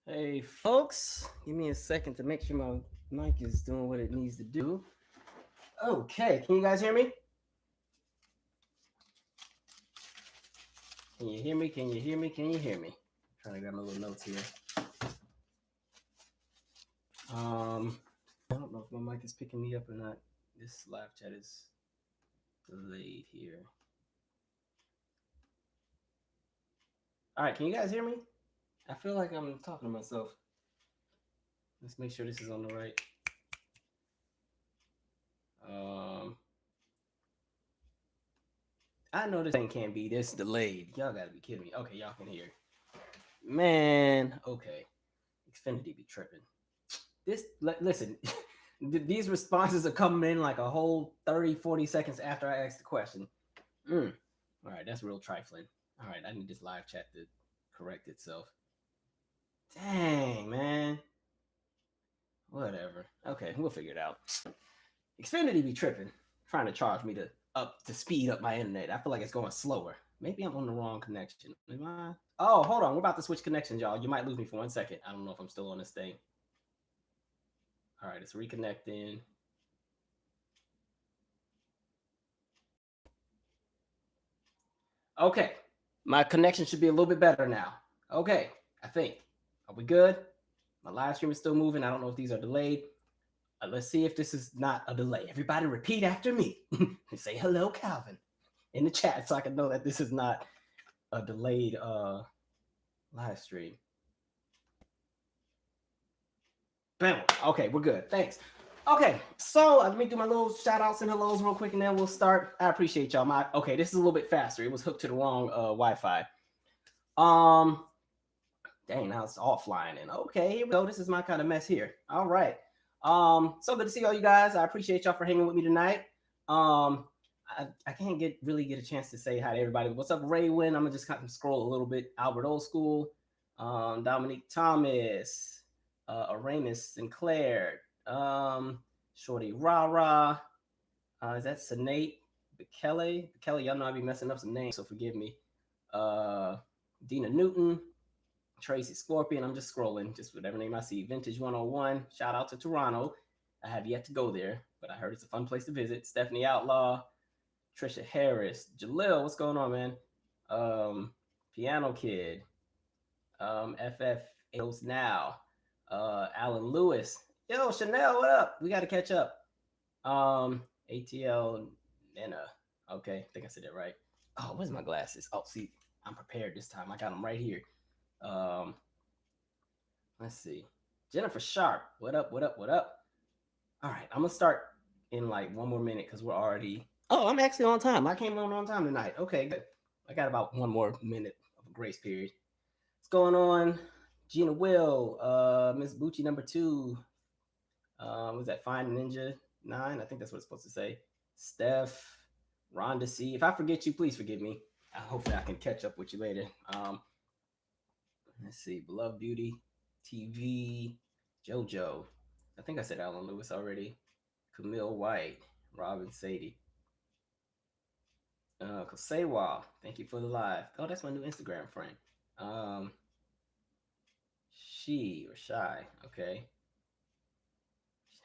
Hey, folks, give me a second to make sure my mic is doing what it needs to do. Okay, can you guys hear me? Can you hear me? Can you hear me? Can you hear me? I'm trying to grab my little notes here. I don't know if my mic is picking me up or not. This live chat is delayed here. All right, can you guys hear me? I feel like I'm talking to myself. Let's make sure this is on the right. I know this thing can't be this delayed. Y'all gotta be kidding me. Okay, y'all can hear. Man, okay. Xfinity be tripping. Listen, these responses are coming in like a whole 30, 40 seconds after I ask the question. All right, that's real trifling. All right, I need this live chat to correct itself. Dang, man. Whatever. Okay, we'll figure it out. Xfinity be tripping, trying to charge me to speed up my internet. I feel like it's going slower. Maybe I'm on the wrong connection. Am I? Oh, hold on. We're about to switch connections, y'all. You might lose me for 1 second. I don't know if I'm still on this thing. All right, it's reconnecting. Okay, my connection should be a little bit better now. Okay, I think. Are we good? My live stream is still moving. I don't know if these are delayed. Let's see if this is not a delay. Everybody repeat after me. Say hello, Calvin, in the chat so I can know that this is not a delayed live stream. Boom. Okay, we're good. Thanks. Okay, so let me do my little shout outs and hellos real quick and then we'll start. I appreciate y'all. Okay, this is a little bit faster. It was hooked to the wrong Wi-Fi. Dang, now it's all flying in. Okay, here we go. This is my kind of mess here. All right. So good to see all you guys. I appreciate y'all for hanging with me tonight. I can't really get a chance to say hi to everybody. What's up, Raywin? I'm gonna just kind of scroll a little bit. Albert Old School, Dominique Thomas, Aramis Sinclair, Shorty Rara. Is that Sinead Bekele? Bekele, y'all know I be messing up some names, so forgive me. Dina Newton, Tracy Scorpion. I'm just scrolling, just whatever name I see. Vintage 101. Shout out to Toronto. I have yet to go there, but I heard it's a fun place to visit. Stephanie Outlaw, Trisha Harris, Jalil. What's going on, man? Piano Kid, FF Now, Alan Lewis. Yo, Chanel, what up? We got to catch up. ATL Nena. Okay, I think I said that right. Oh, where's my glasses? Oh, see, I'm prepared this time. I got them right here. Let's see. Jennifer Sharp. What up? What up? What up? All right, I'm gonna start in like 1 more minute because we're already. Oh, I'm actually on time. I came on time tonight. Okay, good. I got about 1 more minute of a grace period. What's going on? Gina Will, Miss Bucci number 2. Was that Fine Ninja 9? I think that's what it's supposed to say. Steph, Rhonda C. If I forget you, please forgive me. Hopefully I can catch up with you later. Let's see. Beloved Beauty, TV, JoJo. I think I said Alan Lewis already. Camille White, Robin Sadie. Kosewa, thank you for the live. Oh, that's my new Instagram friend. She or Shy, okay.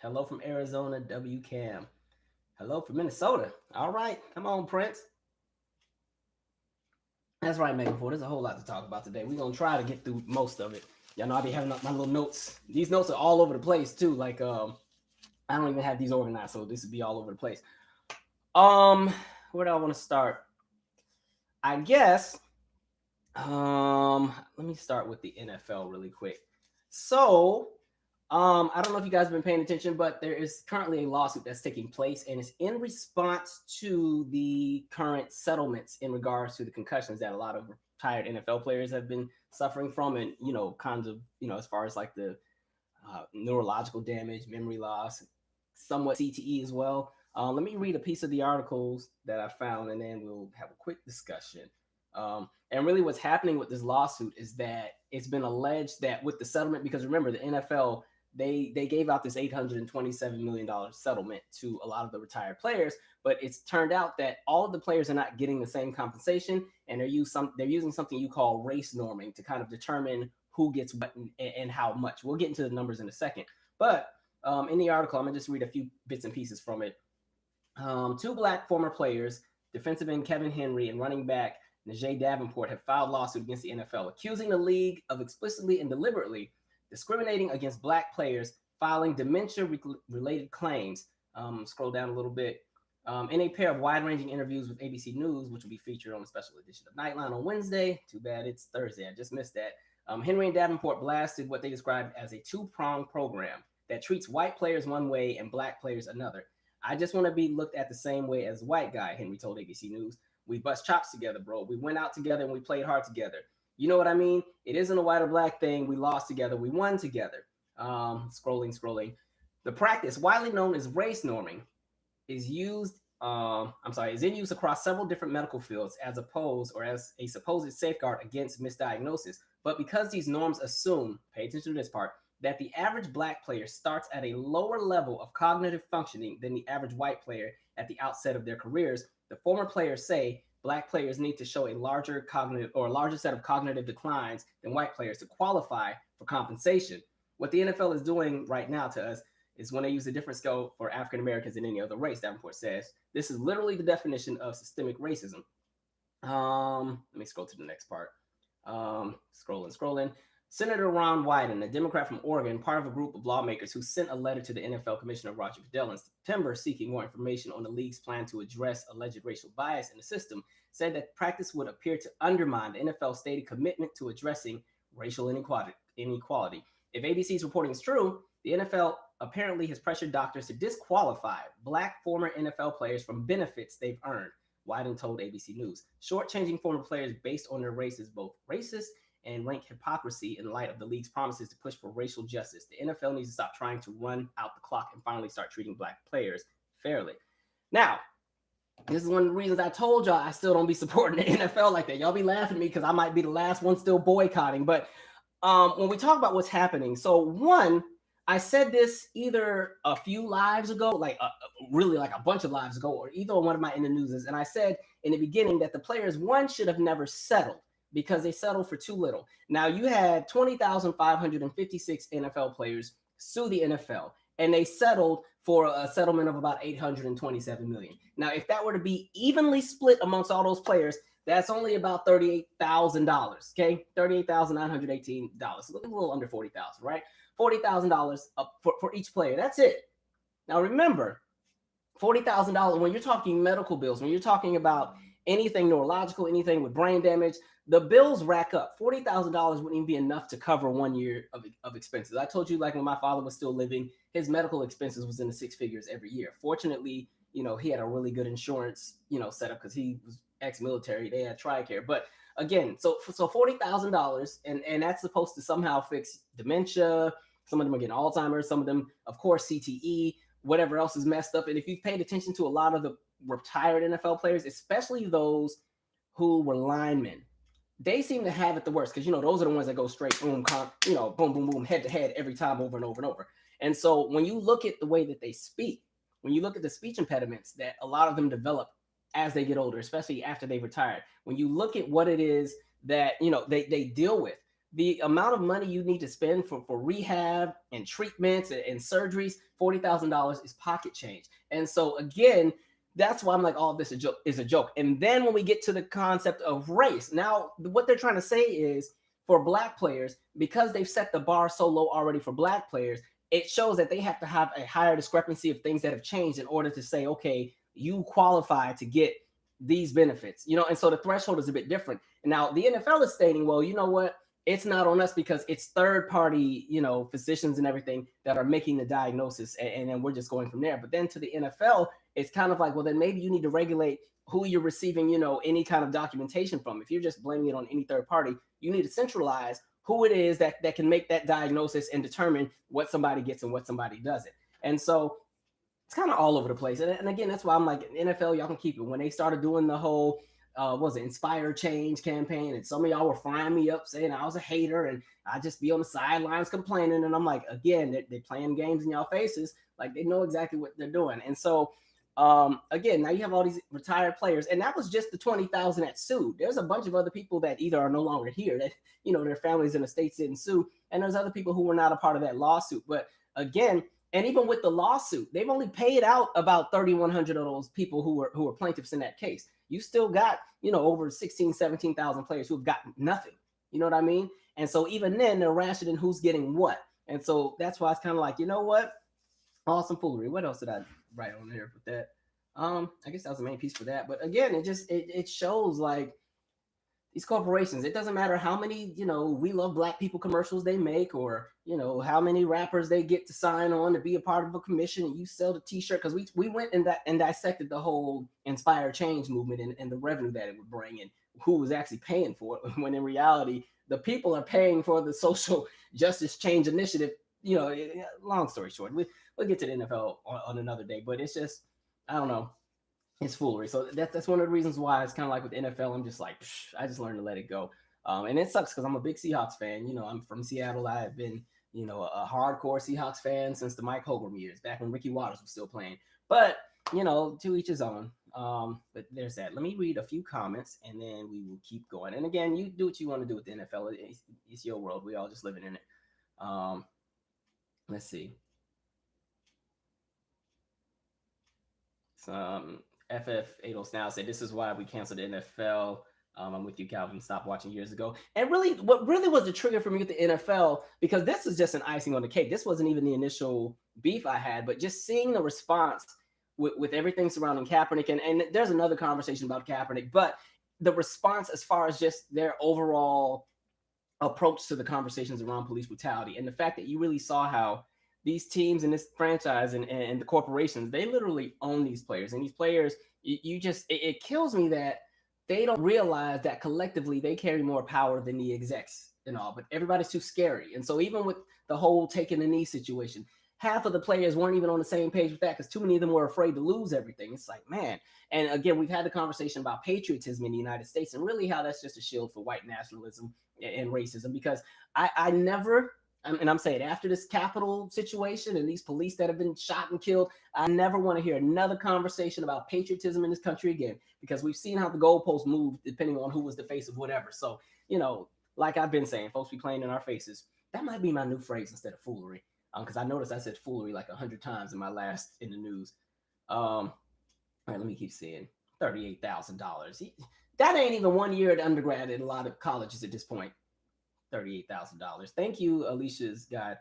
Hello from Arizona, WCAM. Hello from Minnesota. All right, come on, Prince. That's right, Megan Ford. There's a whole lot to talk about today. We're going to try to get through most of it. Y'all know I be having my little notes. These notes are all over the place, too. Like, I don't even have these organized, so this would be all over the place. Where do I want to start? I guess, let me start with the NFL really quick. So, I don't know if you guys have been paying attention, but there is currently a lawsuit that's taking place, and it's in response to the current settlements in regards to the concussions that a lot of retired NFL players have been suffering from, and kinds of as far as like the neurological damage, memory loss, somewhat CTE as well. Let me read a piece of the articles that I found, and then we'll have a quick discussion. And really, what's happening with this lawsuit is that it's been alleged that with the settlement, because remember the NFL. They gave out this $827 million settlement to a lot of the retired players, but it's turned out that all of the players are not getting the same compensation, and they're using something you call race norming to kind of determine who gets what and how much. We'll get into the numbers in a second. But in the article, I'm going to just read a few bits and pieces from it. Two black former players, defensive end Kevin Henry and running back Najee Davenport, have filed lawsuits against the NFL, accusing the league of explicitly and deliberately discriminating against black players, filing dementia-related claims. Scroll down a little bit. In a pair of wide-ranging interviews with ABC News, which will be featured on a special edition of Nightline on Wednesday. Too bad it's Thursday. I just missed that. Henry and Davenport blasted what they described as a two-pronged program that treats white players one way and black players another. I just want to be looked at the same way as a white guy, Henry told ABC News. We bust chops together, bro. We went out together and we played hard together. You know what I mean? It isn't a white or black thing. We lost together. We won together. Scrolling. The practice, widely known as race norming, is in use across several different medical fields as a supposed safeguard against misdiagnosis. But because these norms assume, pay attention to this part, that the average black player starts at a lower level of cognitive functioning than the average white player at the outset of their careers, the former players say black players need to show a larger set of cognitive declines than white players to qualify for compensation. What the NFL is doing right now to us is when they use a different scale for African Americans than any other race, Davenport says. This is literally the definition of systemic racism. Let me scroll to the next part. Scrolling. Senator Ron Wyden, a Democrat from Oregon, part of a group of lawmakers who sent a letter to the NFL Commissioner Roger Goodell in September seeking more information on the league's plan to address alleged racial bias in the system, said that practice would appear to undermine the NFL's stated commitment to addressing racial inequality. If ABC's reporting is true, the NFL apparently has pressured doctors to disqualify black former NFL players from benefits they've earned, Wyden told ABC News. Shortchanging former players based on their race is both racist and rank hypocrisy in light of the league's promises to push for racial justice. The NFL needs to stop trying to run out the clock and finally start treating black players fairly. Now, this is one of the reasons I told y'all I still don't be supporting the NFL like that. Y'all be laughing at me because I might be the last one still boycotting. But when we talk about what's happening, so one, I said this either a few lives ago, really like a bunch of lives ago, or either on one of my In the Newses, and I said in the beginning that the players, one, should have never settled because they settled for too little. Now, you had 20,556 NFL players sue the NFL, and they settled for a settlement of about $827 million. Now, if that were to be evenly split amongst all those players, that's only about $38,000, okay? $38,918, a little under $40,000, right? $40,000 for each player. That's it. Now, remember, $40,000, when you're talking medical bills, when you're talking about anything neurological, anything with brain damage, the bills rack up. $40,000 wouldn't even be enough to cover 1 year of expenses. I told you, like when my father was still living, his medical expenses was in the six figures every year. Fortunately, he had a really good insurance, setup because he was ex-military. They had TRICARE. But again, so $40,000, and that's supposed to somehow fix dementia. Some of them are getting Alzheimer's. Some of them, of course, CTE, whatever else is messed up. And if you've paid attention to a lot of the retired NFL players, especially those who were linemen, they seem to have it the worst because, those are the ones that go straight, boom, boom, head to head every time over and over and over. And so when you look at the way that they speak, when you look at the speech impediments that a lot of them develop as they get older, especially after they've retired, when you look at what it is that, they deal with, the amount of money you need to spend for rehab and treatments and surgeries, $40,000 is pocket change. And so again, that's why I'm like, all of this is a joke. And then when we get to the concept of race, now what they're trying to say is for black players, because they've set the bar so low already for black players, it shows that they have to have a higher discrepancy of things that have changed in order to say, okay, you qualify to get these benefits, and so the threshold is a bit different. And now the NFL is stating, well, you know what? It's not on us because it's third party, physicians and everything that are making the diagnosis. And then we're just going from there. But then to the NFL, it's kind of like, well, then maybe you need to regulate who you're receiving, any kind of documentation from. If you're just blaming it on any third party, you need to centralize who it is that can make that diagnosis and determine what somebody gets and what somebody doesn't. And so it's kind of all over the place. And again, that's why I'm like, NFL, y'all can keep it. When they started doing the whole Inspire Change campaign, and some of y'all were frying me up saying I was a hater and I just be on the sidelines complaining. And I'm like, again, they're playing games in y'all faces. Like, they know exactly what they're doing. And so Again, now you have all these retired players, and that was just the 20,000 that sued. There's a bunch of other people that either are no longer here, that their families in the states didn't sue, and there's other people who were not a part of that lawsuit. But again, and even with the lawsuit, they've only paid out about 3,100 of those people who were plaintiffs in that case. You still got over 16, 17,000 players who have gotten nothing. You know what I mean? And so even then, they're rationing who's getting what. And so that's why it's kind of like, you know what? Awesome foolery. What else did I write on there with that? I guess that was the main piece for that. But again, it shows like these corporations, it doesn't matter how many, we love black people commercials they make, or, how many rappers they get to sign on to be a part of a commission, and you sell the t-shirt. Because we went and dissected the whole Inspire Change movement and the revenue that it would bring and who was actually paying for it, when in reality, the people are paying for the social justice change initiative. Long story short, we'll get to the NFL on another day, but it's just, I don't know. It's foolery. So that's one of the reasons why it's kind of like with the NFL, I'm just like, I just learned to let it go. And it sucks because I'm a big Seahawks fan. I'm from Seattle. I have been, a hardcore Seahawks fan since the Mike Holmgren years, back when Ricky Watters was still playing. But, to each his own. But there's that. Let me read a few comments and then we will keep going. And again, you do what you want to do with the NFL. It's your world. We all just living in it. Let's see. FF80 now said, this is why we canceled the NFL. I'm with you, Calvin. Stopped watching years ago. And really, what really was the trigger for me with the NFL, because this is just an icing on the cake. This wasn't even the initial beef I had, but just seeing the response with everything surrounding Kaepernick. And there's another conversation about Kaepernick, but the response as far as just their overall approach to the conversations around police brutality, and the fact that you really saw how these teams and this franchise and the corporations, they literally own these players. And these players, it kills me that they don't realize that collectively they carry more power than the execs and all, but everybody's too scary. And so even with the whole taking the knee situation, half of the players weren't even on the same page with that because too many of them were afraid to lose everything. It's like, man. And again, we've had the conversation about patriotism in the United States and really how that's just a shield for white nationalism and racism, because I never, and I'm saying after this Capitol situation and these police that have been shot and killed, I never want to hear another conversation about patriotism in this country again, because we've seen how the goalposts move depending on who was the face of whatever. So, like I've been saying, folks be playing in our faces. That might be my new phrase instead of foolery, because I noticed I said foolery like 100 times in my last in the news. All right, let me keep saying $38,000. That ain't even 1 year at undergrad in a lot of colleges at this point. $38,000. Thank you, Alicia's guide.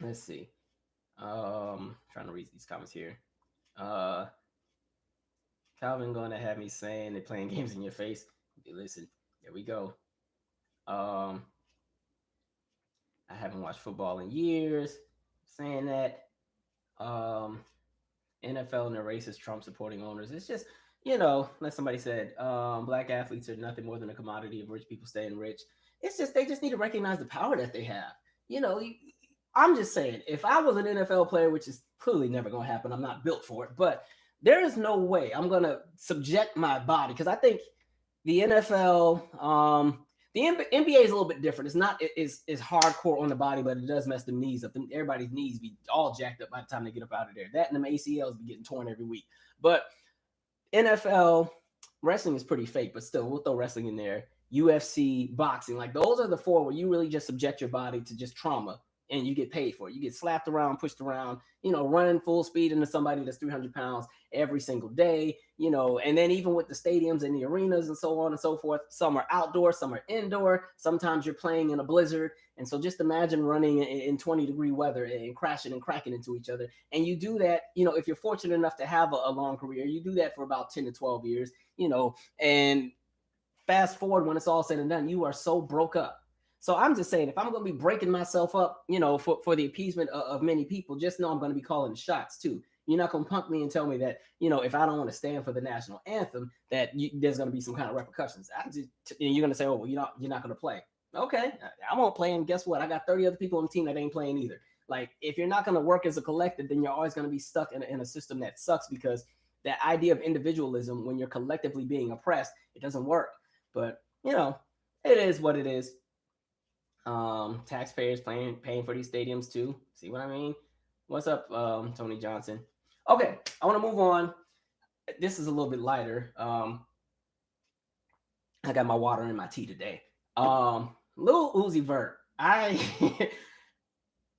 Let's see. Trying to read these comments here. Calvin going to have me saying they're playing games in your face. Listen, there we go. I haven't watched football in years. Saying that. NFL and the racist Trump supporting owners. It's just, like somebody said, black athletes are nothing more than a commodity of rich people staying rich. It's just, they just need to recognize the power that they have. I'm just saying, if I was an NFL player, which is clearly never going to happen, I'm not built for it, but there is no way I'm going to subject my body, because I think the NFL, the NBA is a little bit different. It's not is hardcore on the body, but it does mess the knees up. Everybody's knees be all jacked up by the time they get up out of there. That and the ACLs be getting torn every week. But NFL wrestling is pretty fake, but still, we'll throw wrestling in there. UFC, boxing, like those are the four where you really just subject your body to just trauma and you get paid for it. You get slapped around, pushed around, running full speed into somebody that's 300 pounds every single day, and then even with the stadiums and the arenas and so on and so forth, some are outdoor, some are indoor. Sometimes you're playing in a blizzard. And so just imagine running in 20-degree weather and crashing and cracking into each other. And you do that, if you're fortunate enough to have a long career, you do that for about 10 to 12 years, and fast forward when it's all said and done, you are so broke up. So I'm just saying, if I'm going to be breaking myself up, for the appeasement of many people, just know I'm going to be calling the shots too. You're not going to punk me and tell me that, if I don't want to stand for the national anthem, that there's going to be some kind of repercussions. You're going to say, oh, well, you're not going to play. Okay, I won't play. And guess what? I got 30 other people on the team that ain't playing either. Like, if you're not going to work as a collective, then you're always going to be stuck in a system that sucks, because that idea of individualism, when you're collectively being oppressed, it doesn't work. But, it is what it is. Taxpayers paying for these stadiums too. See what I mean? What's up, Tony Johnson? Okay, I want to move on. This is a little bit lighter. I got my water in my tea today. Lil Uzi Vert.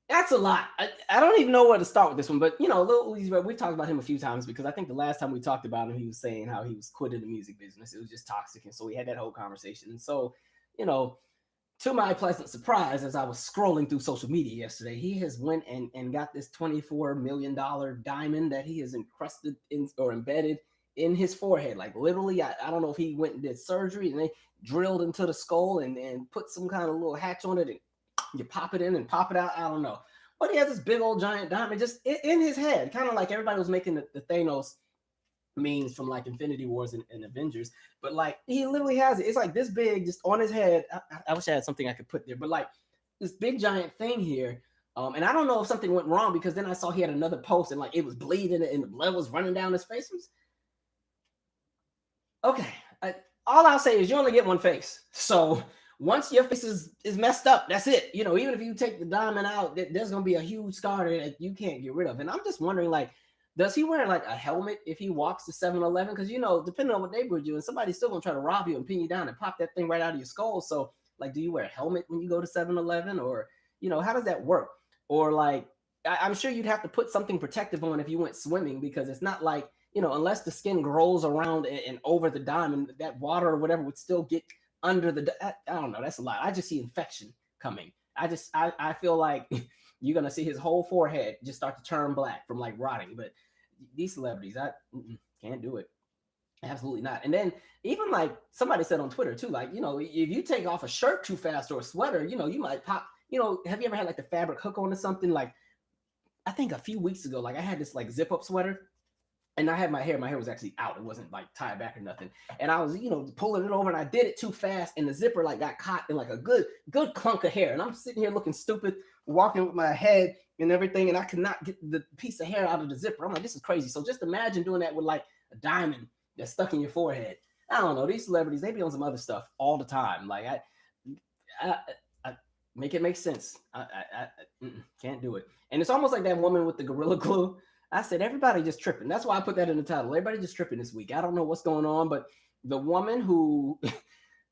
That's a lot. I don't even know where to start with this one, but Lil Uzi Vert, we've talked about him a few times because I think the last time we talked about him, he was saying how he was quitting the music business. It was just toxic, and so we had that whole conversation. And so, you know, to my pleasant surprise, as I was scrolling through social media yesterday, he has went and got this $24 million diamond that he has encrusted in or embedded in his forehead. Like literally, I don't know if he went and did surgery and they drilled into the skull and put some kind of little hatch on it and you pop it in and pop it out. I don't know. But he has this big old giant diamond just in his head, kind of like everybody was making the Thanos memes from like Infinity Wars and Avengers, but like he literally has it. It's like this big, just on his head. I wish I had something I could put there, but like this big giant thing here. And I don't know if something went wrong because then I saw he had another post and like it was bleeding and the blood was running down his face. Okay, all I'll say is you only get one face, so once your face is messed up, that's it. Even if you take the diamond out, there's gonna be a huge scar that you can't get rid of. And I'm just wondering, like, does he wear like a helmet if he walks to 7-Eleven? Because depending on what neighborhood you're in, somebody's still gonna try to rob you and pin you down and pop that thing right out of your skull. So, like, do you wear a helmet when you go to 7-Eleven, or how does that work? Or like, I'm sure you'd have to put something protective on if you went swimming because it's not like unless the skin grows around and over the diamond, that water or whatever would still get under the. I don't know. That's a lot. I just see infection coming. I feel like you're gonna see his whole forehead just start to turn black from like rotting. But these celebrities, I can't do it. Absolutely not. And then even like somebody said on Twitter too, like if you take off a shirt too fast or a sweater, you might pop. Have you ever had like the fabric hook on or something? Like I think a few weeks ago, like I had this like zip up sweater. And I had my hair was actually out. It wasn't like tied back or nothing. And I was, pulling it over and I did it too fast. And the zipper like got caught in like a good clunk of hair. And I'm sitting here looking stupid, walking with my head and everything. And I could not get the piece of hair out of the zipper. I'm like, this is crazy. So just imagine doing that with like a diamond that's stuck in your forehead. I don't know. These celebrities, they be on some other stuff all the time. Like I make it make sense. I can't do it. And it's almost like that woman with the Gorilla Glue. I said, everybody just tripping. That's why I put that in the title. Everybody just tripping this week. I don't know what's going on, but the woman who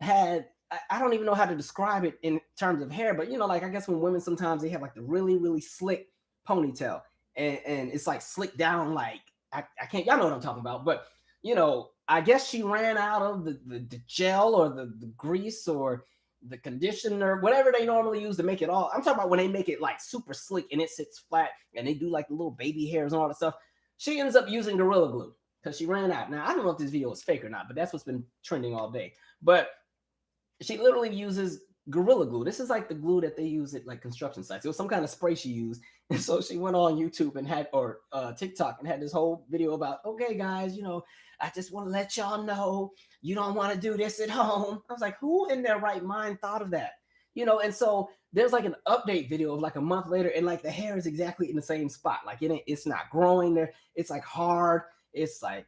had, I don't even know how to describe it in terms of hair, but like I guess when women sometimes they have like the really, really slick ponytail and it's like slick down, like I can't, y'all know what I'm talking about, but I guess she ran out of the gel or the grease or the conditioner, whatever they normally use to make it all. I'm talking about when they make it like super slick and it sits flat and they do like the little baby hairs and all that stuff. She ends up using Gorilla Glue because she ran out. Now, I don't know if this video is fake or not, but that's what's been trending all day. But she literally uses Gorilla Glue. This is like the glue that they use at like construction sites. It was some kind of spray she used. And so she went on YouTube and had, or TikTok and had this whole video about, okay, guys, I just want to let y'all know you don't want to do this at home. I was like, who in their right mind thought of that? And so there's like an update video of like a month later and like the hair is exactly in the same spot. Like it's not growing there. It's like hard. It's like,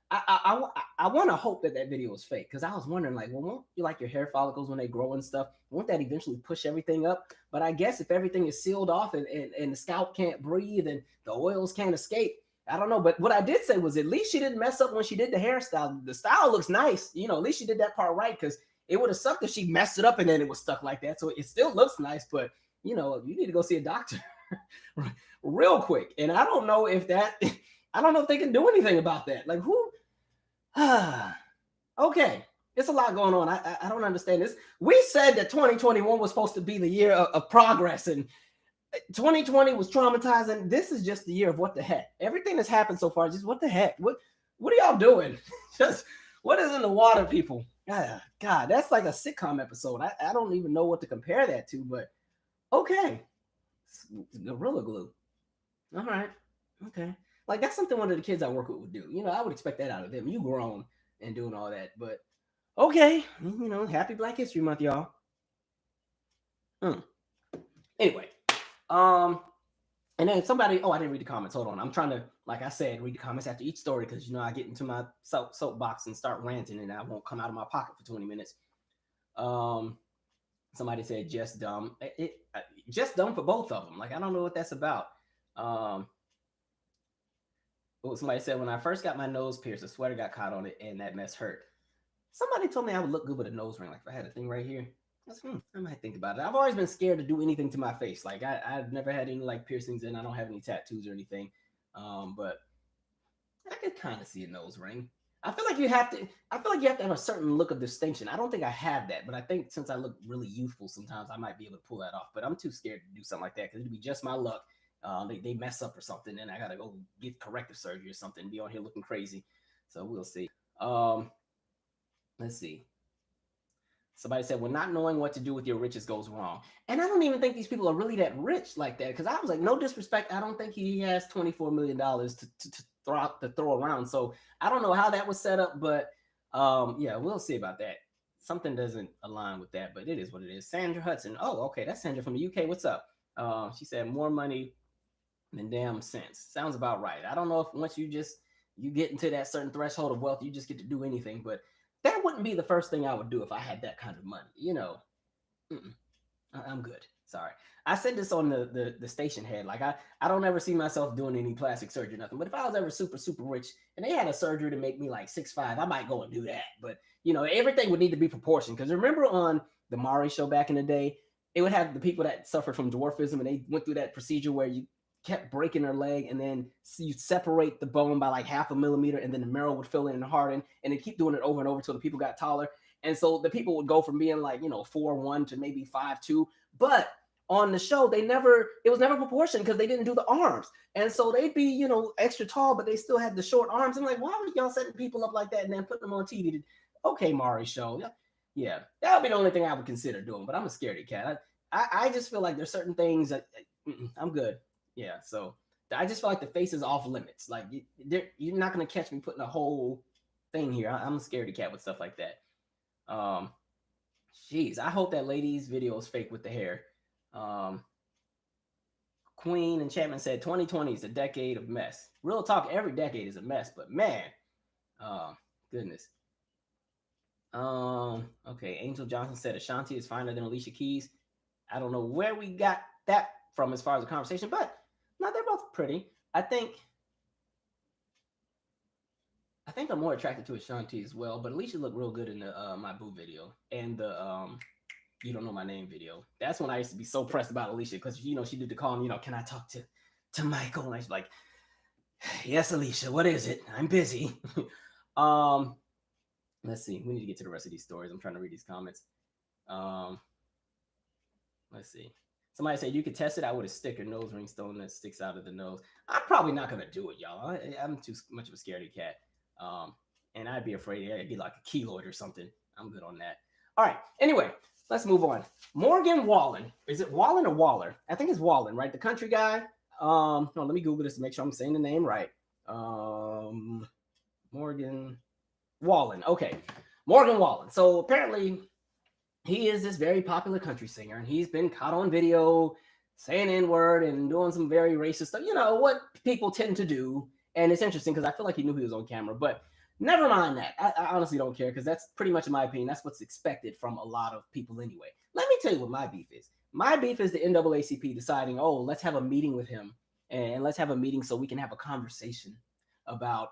I want to hope that video is fake because I was wondering like, well, won't you like your hair follicles when they grow and stuff? Won't that eventually push everything up? But I guess if everything is sealed off and the scalp can't breathe and the oils can't escape, I don't know. But what I did say was at least she didn't mess up when she did the hairstyle. The style looks nice. At least she did that part right because it would have sucked if she messed it up and then it was stuck like that. So it still looks nice, but you need to go see a doctor real quick. And I don't know if I don't know if they can do anything about that. Like who? Okay. It's a lot going on. I don't understand this. We said that 2021 was supposed to be the year of progress and 2020 was traumatizing. This is just the year of what the heck. Everything that's happened so far, just what the heck? What are y'all doing? Just what is in the water, people? God, that's like a sitcom episode. I don't even know what to compare that to, but okay. Gorilla Glue. All right. Okay. Like that's something one of the kids I work with would do. I would expect that out of them. You grown and doing all that, but okay. Happy Black History Month, y'all. Anyway. And then somebody, I didn't read the comments. Hold on. I'm trying to, like I said, read the comments after each story because, I get into my soapbox and start ranting and I won't come out of my pocket for 20 minutes. Somebody said just dumb. Just dumb for both of them. Like, I don't know what that's about. Um, somebody said, when I first got my nose pierced, a sweater got caught on it, and that mess hurt. Somebody told me I would look good with a nose ring, like if I had a thing right here. I might think about it. I've always been scared to do anything to my face. Like I've never had any like piercings, and I don't have any tattoos or anything. But I could kind of see a nose ring. I feel like you have to. I feel like you have to have a certain look of distinction. I don't think I have that, but I think since I look really youthful, sometimes I might be able to pull that off. But I'm too scared to do something like that because it'd be just my luck. They mess up or something, and I gotta go get corrective surgery or something. Be on here looking crazy. So we'll see. Let's see. Somebody said, well, not knowing what to do with your riches goes wrong. And I don't even think these people are really that rich like that. Because I was like, no disrespect, I don't think he has $24 million to throw around. So I don't know how that was set up, but yeah, we'll see about that. Something doesn't align with that, but it is what it is. Sandra Hudson. Oh, okay. That's Sandra from the UK. What's up? She said, more money than damn sense. Sounds about right. I don't know if once you get into that certain threshold of wealth, you just get to do anything, but that wouldn't be the first thing I would do if I had that kind of money. I'm good. Sorry. I said this on the station head. Like I don't ever see myself doing any plastic surgery or nothing. But if I was ever super, super rich and they had a surgery to make me like 6'5", I might go and do that. But everything would need to be proportioned. Because remember on the Maury show back in the day, it would have the people that suffered from dwarfism and they went through that procedure where you kept breaking their leg and then you separate the bone by like 0.5 millimeter and then the marrow would fill in and harden and they keep doing it over and over until the people got taller. And so the people would go from being like 4'1" to maybe 5'2", but on the show it was never proportioned because they didn't do the arms, and so they'd be extra tall but they still had the short arms. I'm like, why were y'all setting people up like that and then putting them on TV? Okay, Maury show, yeah, that would be the only thing I would consider doing, but I'm a scaredy cat. I just feel like there's certain things that I'm good. Yeah, so I just feel like the face is off limits. Like you're not gonna catch me putting a whole thing here. I'm a scaredy cat with stuff like that. Jeez, I hope that lady's video is fake with the hair. Queen and Chapman said 2020 is a decade of mess. Real talk, every decade is a mess, but man, goodness. Okay, Angel Johnson said Ashanti is finer than Alicia Keys. I don't know where we got that from as far as the conversation, but no, they're both pretty. I think I'm more attracted to Ashanti as well, but Alicia looked real good in the My Boo video and the You Don't Know My Name video. That's when I used to be so pressed about Alicia because she did the call and can I talk to Michael? And I was like, yes, Alicia, what is it? I'm busy. Let's see. We need to get to the rest of these stories. I'm trying to read these comments. Let's see. Somebody said you could test it out with a stick or nose ring stone that sticks out of the nose. I'm probably not gonna do it, y'all. I'm too much of a scaredy cat. And I'd be afraid I'd be like a keloid or something. I'm good on that. All right. Anyway, let's move on. Morgan Wallen. Is it Wallen or Waller? I think it's Wallen, right? The country guy. No, let me Google this to make sure I'm saying the name right. Morgan Wallen. Okay. Morgan Wallen. So apparently he is this very popular country singer, and he's been caught on video saying N-word and doing some very racist stuff. What people tend to do. And it's interesting because I feel like he knew he was on camera, but never mind that. I honestly don't care because that's pretty much, in my opinion, that's what's expected from a lot of people anyway. Let me tell you what my beef is. My beef is the NAACP deciding, let's have a meeting with him and let's have a meeting so we can have a conversation about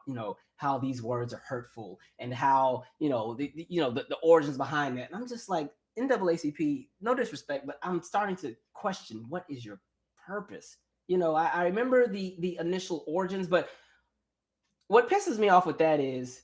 how these words are hurtful and how the origins behind that. And I'm just like, NAACP, no disrespect, but I'm starting to question, what is your purpose? I remember the initial origins, but what pisses me off with that is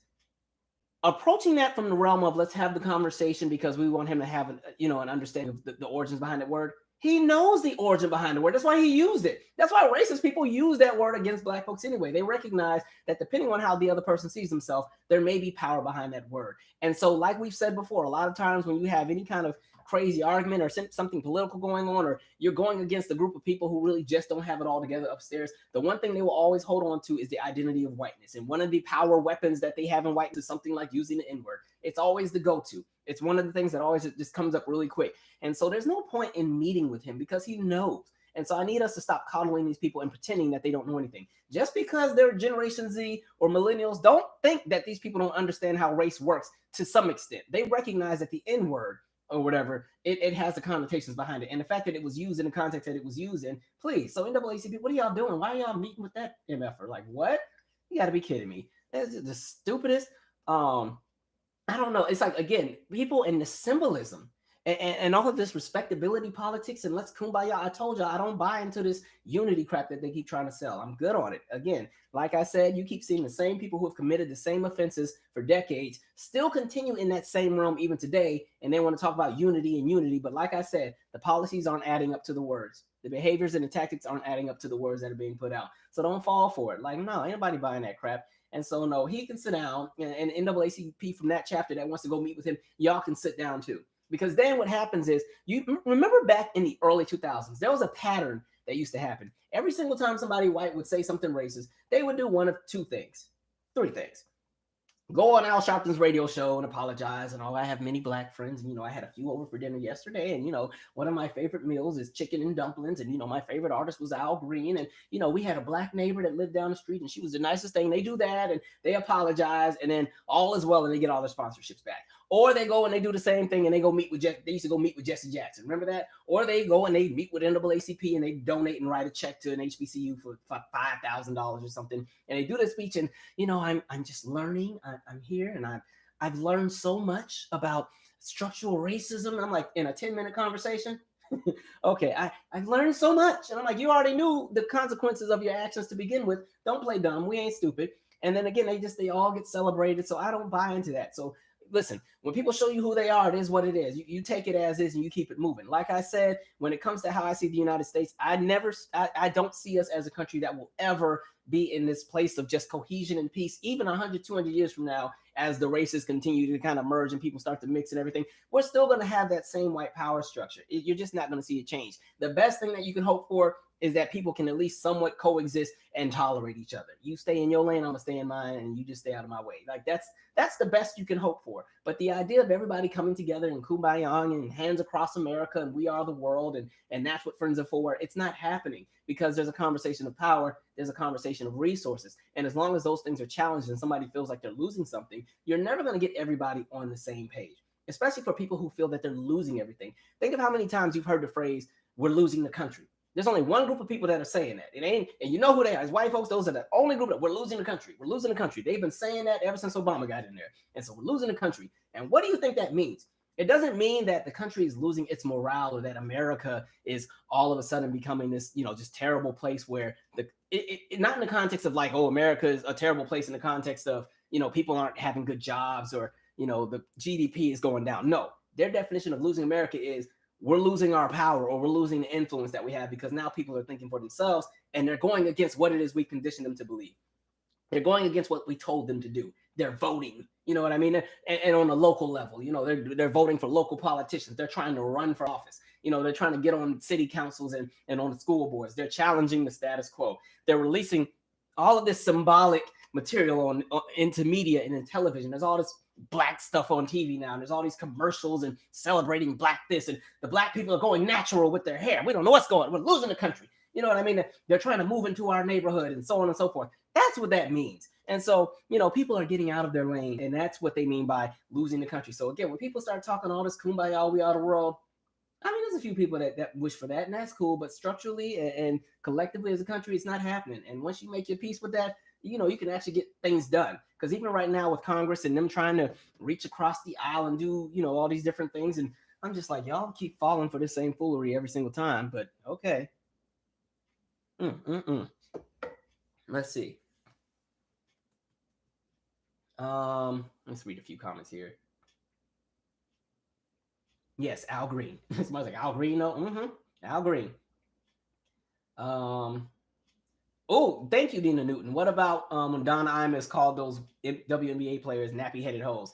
approaching that from the realm of let's have the conversation because we want him to have an understanding of the origins behind that word. He knows the origin behind the word. That's why he used it. That's why racist people use that word against Black folks anyway. They recognize that depending on how the other person sees themselves, there may be power behind that word. And so, like we've said before, a lot of times when you have any kind of crazy argument or something political going on, or you're going against a group of people who really just don't have it all together upstairs, the one thing they will always hold on to is the identity of whiteness. And one of the power weapons that they have in whiteness is something like using the N-word. It's always the go-to. It's one of the things that always just comes up really quick. And so there's no point in meeting with him because he knows. And so I need us to stop coddling these people and pretending that they don't know anything. Just because they're Generation Z or millennials, don't think that these people don't understand how race works to some extent. They recognize that the N-word or whatever, it has the connotations behind it. And the fact that it was used in the context that it was used in, please. So NAACP, what are y'all doing? Why are y'all meeting with that MFer? Like, what? You gotta be kidding me. That's the stupidest. I don't know. It's like, again, people in the symbolism and all of this respectability politics and let's kumbaya. I told you I don't buy into this unity crap that they keep trying to sell. I'm good on it. Again, like I said, you keep seeing the same people who have committed the same offenses for decades still continue in that same realm even today, and they want to talk about unity and unity. But like I said, the policies aren't adding up to the words. The behaviors and the tactics aren't adding up to the words that are being put out. So don't fall for it. Like, no, ain't nobody buying that crap. And so, no, he can sit down, and NAACP from that chapter that wants to go meet with him, y'all can sit down too. Because then what happens is, you remember back in the early 2000s, there was a pattern that used to happen. Every single time somebody white would say something racist, they would do one of three things. Go on Al Sharpton's radio show and apologize. And I have many black friends. And, I had a few over for dinner yesterday. And, one of my favorite meals is chicken and dumplings. And, my favorite artist was Al Green. And, we had a black neighbor that lived down the street and she was the nicest thing. They do that and they apologize. And then all is well and they get all their sponsorships back. Or they go and they do the same thing and they go meet with they used to go meet with Jesse Jackson. Remember that? Or they go and they meet with NAACP and they donate and write a check to an HBCU for $5,000 or something. And they do this speech and, I'm just learning. I'm here and I've learned so much about structural racism. I'm like, in a 10-minute conversation. Okay, I've learned so much. And I'm like, you already knew the consequences of your actions to begin with. Don't play dumb. We ain't stupid. And then again, they all get celebrated. So I don't buy into that. So listen, when people show you who they are, it is what it is. You take it as is and you keep it moving. Like I said, when it comes to how I see the United States, I don't see us as a country that will ever be in this place of just cohesion and peace, even 100, 200 years from now, as the races continue to kind of merge and people start to mix and everything. We're still going to have that same white power structure. You're just not going to see it change. The best thing that you can hope for is that people can at least somewhat coexist and tolerate each other. You stay in your lane, I'm gonna stay in mine, and you just stay out of my way. Like that's the best you can hope for. But the idea of everybody coming together and kumbaya and hands across America and we are the world and that's what friends are for, it's not happening because there's a conversation of power, there's a conversation of resources. And as long as those things are challenged and somebody feels like they're losing something, you're never gonna get everybody on the same page, especially for people who feel that they're losing everything. Think of how many times you've heard the phrase, we're losing the country. There's only one group of people that are saying that. It ain't, and you know who they are. It's white folks. Those are the only group that we're losing the country. We're losing the country. They've been saying that ever since Obama got in there. And so we're losing the country. And what do you think that means? It doesn't mean that the country is losing its morale or that America is all of a sudden becoming this, just terrible place where not in the context of like, oh, America is a terrible place in the context of, people aren't having good jobs or, the GDP is going down. No, their definition of losing America is we're losing our power or we're losing the influence that we have because now people are thinking for themselves and they're going against what it is we conditioned them to believe. They're going against what we told them to do. They're voting, you know what I mean? And on a local level, they're voting for local politicians. They're trying to run for office. They're trying to get on city councils and on the school boards. They're challenging the status quo. They're releasing all of this symbolic material into media and in television. There's all this black stuff on TV now. And there's all these commercials and celebrating black this, and the black people are going natural with their hair. We don't know what's going on. We're losing the country. You know what I mean? They're trying to move into our neighborhood and so on and so forth. That's what that means. And so, people are getting out of their lane, and that's what they mean by losing the country. So again, when people start talking all this kumbaya, we are the world, I mean, there's a few people that wish for that, and that's cool. But structurally and collectively as a country, it's not happening. And once you make your peace with that, you can actually get things done. Because even right now with Congress and them trying to reach across the aisle and do, all these different things. And I'm just like, y'all keep falling for the same foolery every single time. But okay. Let's see. Let's read a few comments here. Yes, Al Green. Somebody's like, Al Green? No, Al Green. Oh, thank you, Dina Newton. What about when Don Imus called those WNBA players nappy-headed hoes?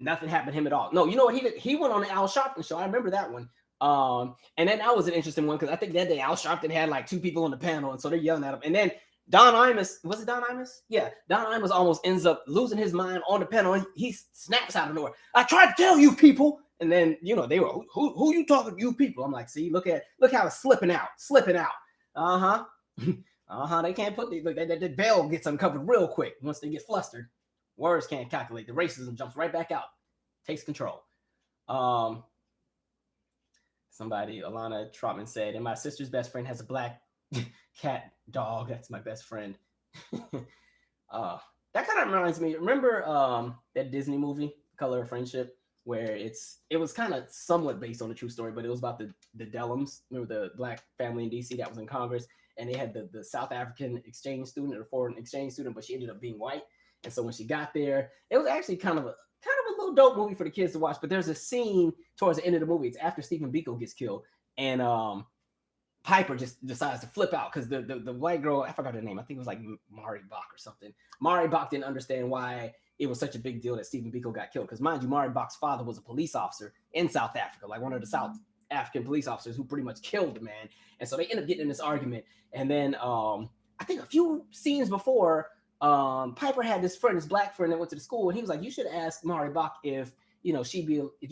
Nothing happened to him at all. No, you know what he did? He went on the Al Sharpton show. I remember that one. And then that was an interesting one because I think that day Al Sharpton had like 2 people on the panel, and so they're yelling at him. And then Don Imus, was it Don Imus? Yeah, Don Imus almost ends up losing his mind on the panel. And he snaps out of nowhere. I tried to tell you people. And then, they were, who you talking to, you people? I'm like, see, look how it's slipping out. They can't put the veil gets uncovered real quick once they get flustered. Words can't calculate. The racism jumps right back out, takes control. Somebody, Alana Trotman said, and my sister's best friend has a black cat dog. That's my best friend. uh, that kind of reminds me. Remember that Disney movie, Color of Friendship, where it was kind of somewhat based on a true story, but it was about the Dellums. Remember the black family in DC that was in Congress, and they had the South African exchange student or foreign exchange student, but she ended up being white. And so when she got there, it was actually kind of a little dope movie for the kids to watch. But there's a scene towards the end of the movie. It's after Stephen Biko gets killed, and Piper just decides to flip out because the white girl, I forgot her name. I think it was like Mari Bach or something. Mari Bach didn't understand why it was such a big deal that Stephen Biko got killed. Because mind you, Mari Bach's father was a police officer in South Africa, like one of the South African police officers who pretty much killed the man. And so they end up getting in this argument. And then I think a few scenes before, Piper had this friend, this black friend that went to the school, and he was like, "You should ask Mari Bach if if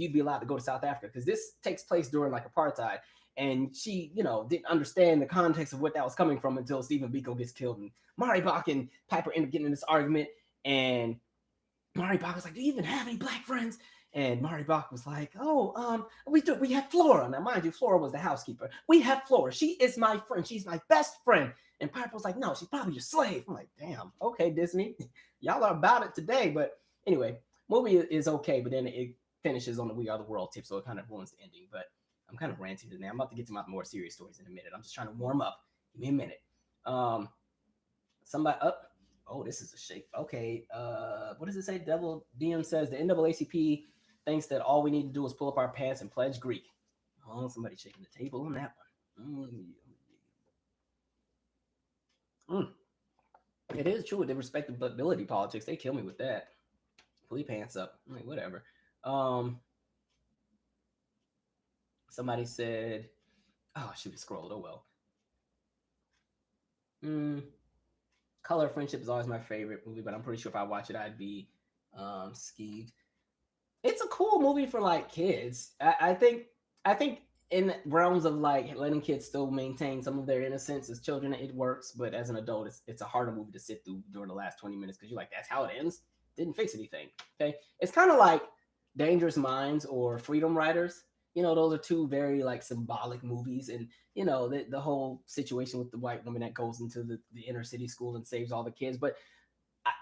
you'd be allowed to go to South Africa, because this takes place during like apartheid." And she, didn't understand the context of what that was coming from until Stephen Biko gets killed. And Mari Bach and Piper end up getting in this argument. And Mari Bach was like, "Do you even have any black friends?" And Mari Bach was like, "Oh, we do. We have Flora." Now, mind you, Flora was the housekeeper. "We have Flora. She is my friend. She's my best friend." And Piper was like, "No, she's probably your slave." I'm like, damn, okay, Disney. Y'all are about it today. But anyway, movie is okay, but then it finishes on the "We Are the World" tip, so it kind of ruins the ending. But I'm kind of ranting today. I'm about to get to my more serious stories in a minute. I'm just trying to warm up. Give me a minute. Somebody up. Oh, this is a shake. Okay. What does it say? Devil DM says the NAACP thinks that all we need to do is pull up our pants and pledge Greek. Oh, somebody shaking the table on that one. It is true with the respectability politics. They kill me with that. Pull your pants up. I'm like, whatever. Somebody said, oh, shoot, it scrolled. Oh, well. Color of Friendship is always my favorite movie, but I'm pretty sure if I watch it, I'd be skeeved. It's a cool movie for like kids. I think in realms of like letting kids still maintain some of their innocence as children, it works. But as an adult, it's a harder movie to sit through during the last 20 minutes because you're like, that's how it ends. Didn't fix anything. Okay, it's kind of like Dangerous Minds or Freedom Riders. Those are two very like symbolic movies, and the whole situation with the white woman that goes into the inner city school and saves all the kids. But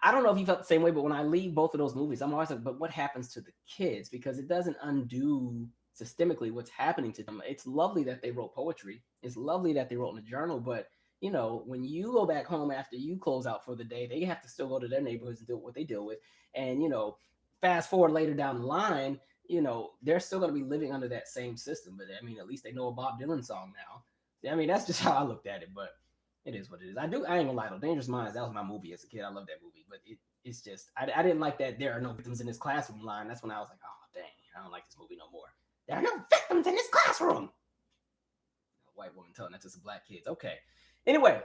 I don't know if you felt the same way, but when I leave both of those movies, I'm always like, but what happens to the kids? Because it doesn't undo systemically what's happening to them. It's lovely that they wrote poetry. It's lovely that they wrote in a journal, but when you go back home after you close out for the day, they have to still go to their neighborhoods and deal with what they deal with. And, fast forward later down the line, they're still going to be living under that same system. But I mean, at least they know a Bob Dylan song now. I mean, that's just how I looked at it, but it is what it is. I ain't gonna lie though. Dangerous Minds, that was my movie as a kid. I love that movie, but it's just, I didn't like that there are no victims in this classroom line. That's when I was like, oh, dang, I don't like this movie no more. There are no victims in this classroom. A white woman telling that to some black kids. Okay. Anyway,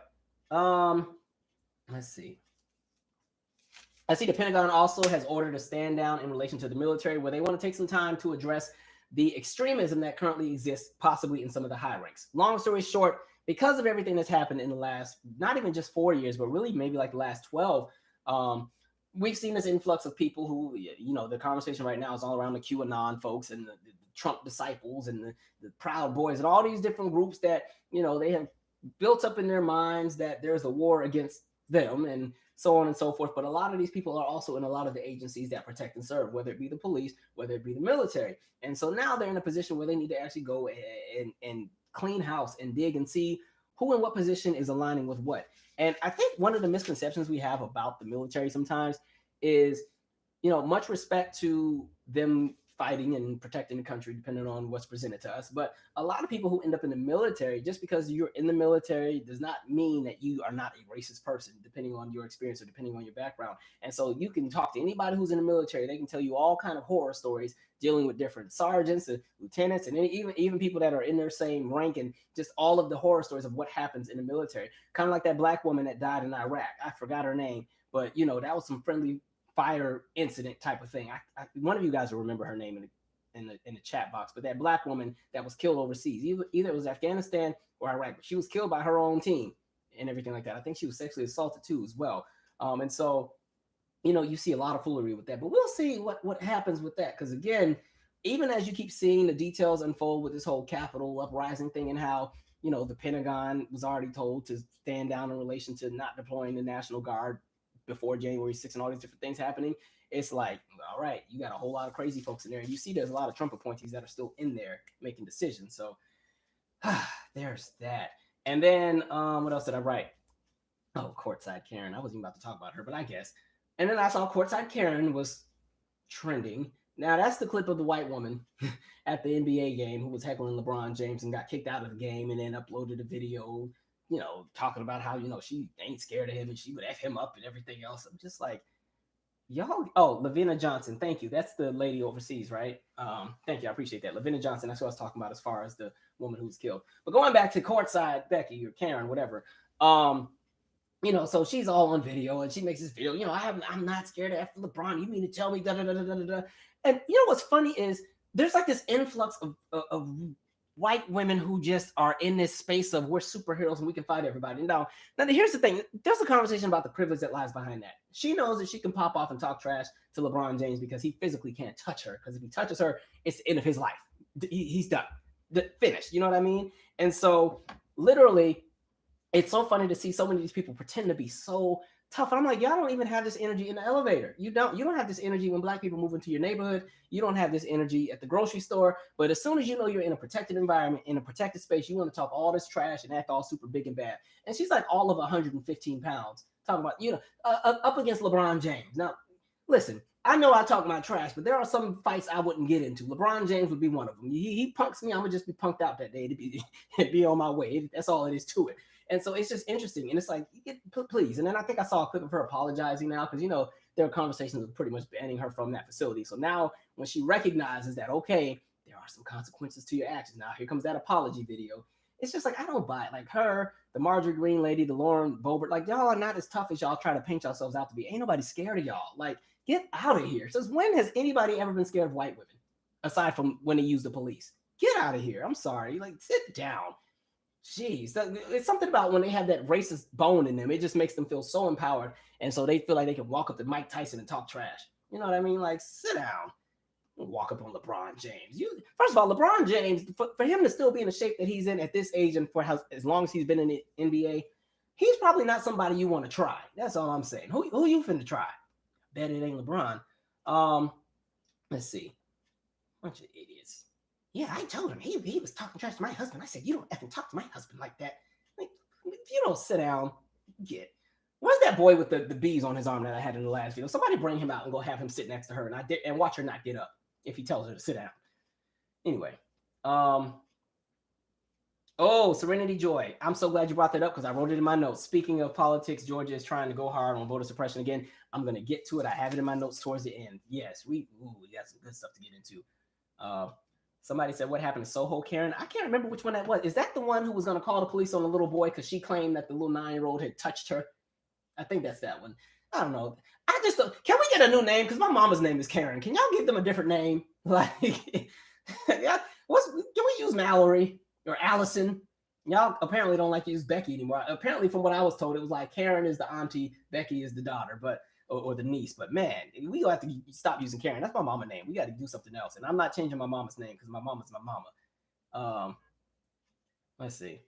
let's see. I see the Pentagon also has ordered a stand down in relation to the military, where they want to take some time to address the extremism that currently exists, possibly in some of the high ranks. Long story short, because of everything that's happened in the last, not even just 4 years, but really maybe like the last 12, we've seen this influx of people who, the conversation right now is all around the QAnon folks and the Trump disciples and the Proud Boys and all these different groups that, they have built up in their minds that there's a war against them and so on and so forth. But a lot of these people are also in a lot of the agencies that protect and serve, whether it be the police, whether it be the military. And so now they're in a position where they need to actually go and clean house and dig and see who in what position is aligning with what. And I think one of the misconceptions we have about the military sometimes is, much respect to them fighting and protecting the country, depending on what's presented to us. But a lot of people who end up in the military, just because you're in the military does not mean that you are not a racist person, depending on your experience or depending on your background. And so you can talk to anybody who's in the military. They can tell you all kind of horror stories dealing with different sergeants and lieutenants and even people that are in their same rank, and just all of the horror stories of what happens in the military. Kind of like that black woman that died in Iraq. I forgot her name, but that was some friendly fire incident type of thing. One of you guys will remember her name in the chat box, but that black woman that was killed overseas, either it was Afghanistan or Iraq, but she was killed by her own team and everything like that. I think she was sexually assaulted too as well. And so, you see a lot of foolery with that, but we'll see what happens with that. Because again, even as you keep seeing the details unfold with this whole Capitol uprising thing and how, the Pentagon was already told to stand down in relation to not deploying the National Guard before January 6th and all these different things happening. It's like, all right, you got a whole lot of crazy folks in there. And you see there's a lot of Trump appointees that are still in there making decisions. So there's that. And then what else did I write? Oh, Courtside Karen. I wasn't even about to talk about her, but I guess. And then I saw Courtside Karen was trending. Now that's the clip of the white woman at the NBA game who was heckling LeBron James and got kicked out of the game and then uploaded a video, talking about how, she ain't scared of him and she would F him up and everything else. I'm just like, y'all. Oh, Lavina Johnson. Thank you. That's the lady overseas, right? Thank you. I appreciate that. Lavina Johnson. That's what I was talking about as far as the woman who was killed. But going back to Courtside Becky or Karen, whatever. So she's all on video and she makes this video, I'm not scared of LeBron. You mean to tell me da da da da da da. And what's funny is there's like this influx of white women who just are in this space of we're superheroes and we can fight everybody. Now here's the thing. There's a conversation about the privilege that lies behind that. She knows that she can pop off and talk trash to LeBron James because he physically can't touch her. Because if he touches her, it's the end of his life. He's done. Finished. You know what I mean? And so literally, it's so funny to see so many of these people pretend to be so tough. And I'm like, y'all don't even have this energy in the elevator. You don't have this energy when black people move into your neighborhood. You don't have this energy at the grocery store. But as soon as you're in a protected environment, in a protected space, you want to talk all this trash and act all super big and bad. And she's like all of 115 pounds talking about, up against LeBron James. Now, listen, I know I talk my trash, but there are some fights I wouldn't get into. LeBron James would be one of them. He punks me, I'm going to just be punked out that day to be on my way. That's all it is to it. And so it's just interesting. And it's like, please. And then I think I saw a clip of her apologizing now because, there are conversations of pretty much banning her from that facility. So now when she recognizes that, okay, there are some consequences to your actions. Now here comes that apology video. It's just like, I don't buy it. Like her, the Marjorie Green lady, the Lauren Boebert, like y'all are not as tough as y'all try to paint yourselves out to be. Ain't nobody scared of y'all. Like, get out of here. Since when has anybody ever been scared of white women? Aside from when they use the police. Get out of here. I'm sorry. Like, sit down. Jeez, it's something about when they have that racist bone in them. It just makes them feel so empowered. And so they feel like they can walk up to Mike Tyson and talk trash. You know what I mean? Like, sit down. Walk up on LeBron James. First of all, LeBron James, for him to still be in the shape that he's in at this age and for as long as he's been in the NBA, he's probably not somebody you want to try. That's all I'm saying. Who you finna try? Bet it ain't LeBron. Let's see. Bunch of idiots. Yeah, I told him he was talking trash to my husband. I said, you don't effing talk to my husband like that. Like, if you don't sit down, where's that boy with the bees on his arm that I had in the last video? Somebody bring him out and go have him sit next to her and watch her not get up if he tells her to sit down. Anyway, Serenity Joy. I'm so glad you brought that up because I wrote it in my notes. Speaking of politics, Georgia is trying to go hard on voter suppression again. I'm going to get to it. I have it in my notes towards the end. Yes, we got some good stuff to get into. Somebody said, what happened to Soho Karen? I can't remember which one that was. Is that the one who was going to call the police on the little boy because she claimed that the little 9-year-old had touched her? I think that's that one. I don't know. Can we get a new name? Because my mama's name is Karen. Can y'all give them a different name? Like, yeah, can we use Mallory or Allison? Y'all apparently don't like to use Becky anymore. Apparently, from what I was told, it was like Karen is the auntie, Becky is the daughter, or the niece. But man, we have to stop using Karen. That's my mama's name. We got to do something else. And I'm not changing my mama's name because my mama's my mama. Let's see.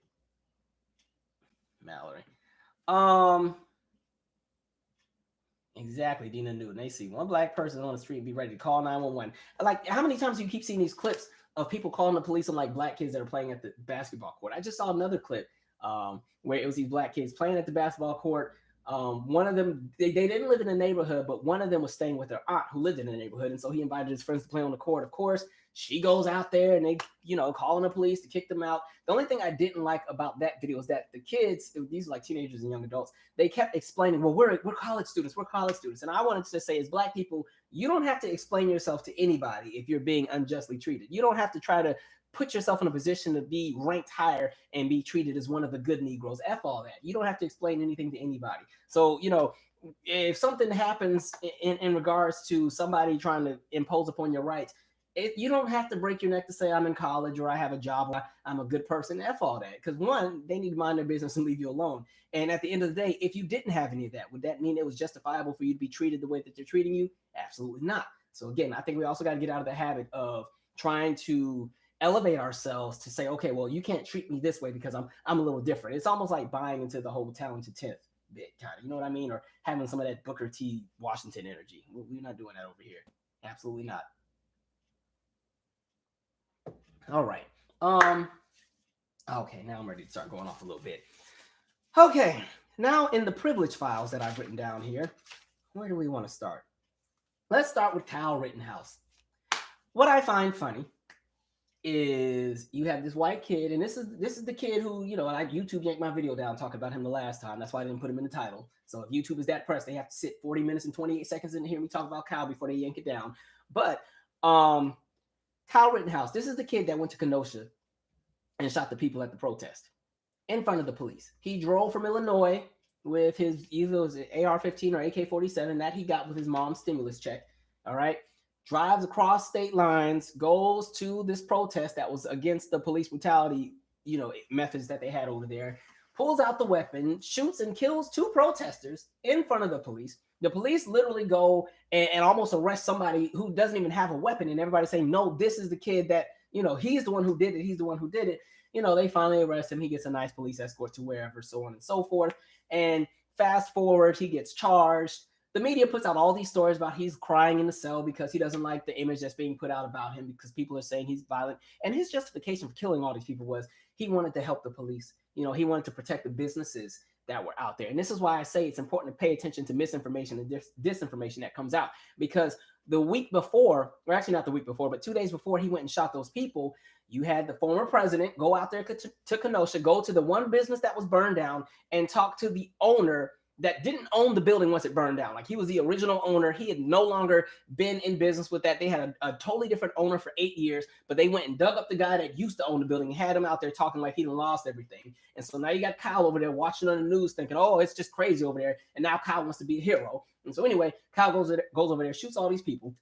Mallory. Exactly, Dina Newton. They see one black person on the street and be ready to call 911. Like, how many times do you keep seeing these clips of people calling the police on like black kids that are playing at the basketball court? I just saw another clip where it was these black kids playing at the basketball court. One of them, they didn't live in the neighborhood, but one of them was staying with their aunt who lived in the neighborhood. And so he invited his friends to play on the court. Of course, she goes out there and they, calling the police to kick them out. The only thing I didn't like about that video is that the kids, these are like teenagers and young adults, they kept explaining, well, we're college students. We're college students. And I wanted to say, as black people, you don't have to explain yourself to anybody if you're being unjustly treated. You don't have to try to put yourself in a position to be ranked higher and be treated as one of the good Negroes. F all that. You don't have to explain anything to anybody. So, if something happens in regards to somebody trying to impose upon your rights, you don't have to break your neck to say I'm in college or I have a job or I'm a good person. F all that. Because one, they need to mind their business and leave you alone. And at the end of the day, if you didn't have any of that, would that mean it was justifiable for you to be treated the way that they're treating you? Absolutely not. So again, I think we also got to get out of the habit of trying to elevate ourselves to say, okay, well, you can't treat me this way because I'm a little different. It's almost like buying into the whole talented 10th bit, kind of, you know what I mean? Or having some of that Booker T. Washington energy. We're not doing that over here. Absolutely not. All right. Okay, now I'm ready to start going off a little bit. Okay, now in the privilege files that I've written down here, where do we want to start? Let's start with Kyle Rittenhouse. What I find funny is you have this white kid, and this is the kid who, you know, like YouTube yanked my video down talking about him the last time. That's why I didn't put him in the title. So if YouTube is that pressed, they have to sit 40 minutes and 28 seconds in to hear me talk about Kyle before they yank it down. But Kyle Rittenhouse, this is the kid that went to Kenosha and shot the people at the protest in front of the police. He drove from Illinois with his either was AR-15 or AK-47 that he got with his mom's stimulus check. All right. Drives across state lines, goes to this protest that was against the police brutality, you know, methods that they had over there, pulls out the weapon, shoots and kills 2 protesters in front of the police. The police literally go and almost arrest somebody who doesn't even have a weapon, and everybody's saying, no, this is the kid that, you know, he's the one who did it. He's the one who did it. You know, they finally arrest him. He gets a nice police escort to wherever, so on and so forth. And fast forward, he gets charged. The media puts out all these stories about he's crying in the cell because he doesn't like the image that's being put out about him because people are saying he's violent. And his justification for killing all these people was he wanted to help the police. You know, he wanted to protect the businesses that were out there. And this is why I say it's important to pay attention to misinformation and disinformation that comes out, because the week before, or actually not the week before, but 2 days before he went and shot those people, you had the former president go out there to Kenosha, go to the one business that was burned down and talk to the owner that didn't own the building once it burned down. Like, he was the original owner. He had no longer been in business with that. They had a totally different owner for 8 years, but they went and dug up the guy that used to own the building and had him out there talking like he lost everything. And so now you got Kyle over there watching on the news thinking, oh, it's just crazy over there. And now Kyle wants to be a hero. And so anyway, Kyle goes over there, shoots all these people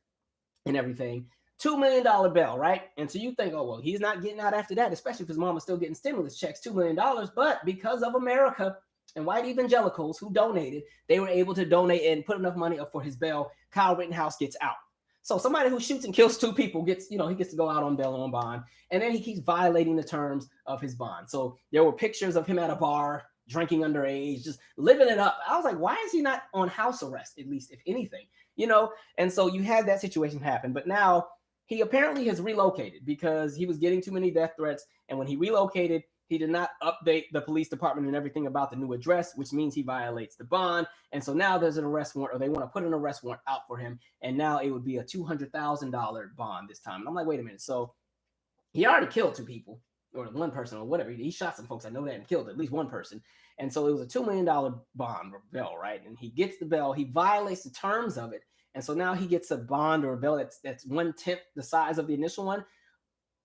and everything. $2 million bail, right? And so you think, oh, well, he's not getting out after that, especially if his mom is still getting stimulus checks, $2 million. But because of America and white evangelicals who donated, they were able to donate and put enough money up for his bail. Kyle Rittenhouse gets out. So somebody who shoots and kills 2 people gets, you know, he gets to go out on bail and on bond. And then he keeps violating the terms of his bond. So there were pictures of him at a bar, drinking underage, just living it up. I was like, why is he not on house arrest, at least, if anything? You know? And so you had that situation happen. But now he apparently has relocated because he was getting too many death threats. And when he relocated, he did not update the police department and everything about the new address, which means he violates the bond. And so now there's an arrest warrant, or they want to put an arrest warrant out for him. And now it would be a $200,000 bond this time. And I'm like, wait a minute. So he already killed 2 people, or 1 person, or whatever. He shot some folks, I know that, and killed at least 1 person. And so it was a $2 million bond or bail, right? And he gets the bail. He violates the terms of it. And so now he gets a bond or a bail that's 1/10 the size of the initial one.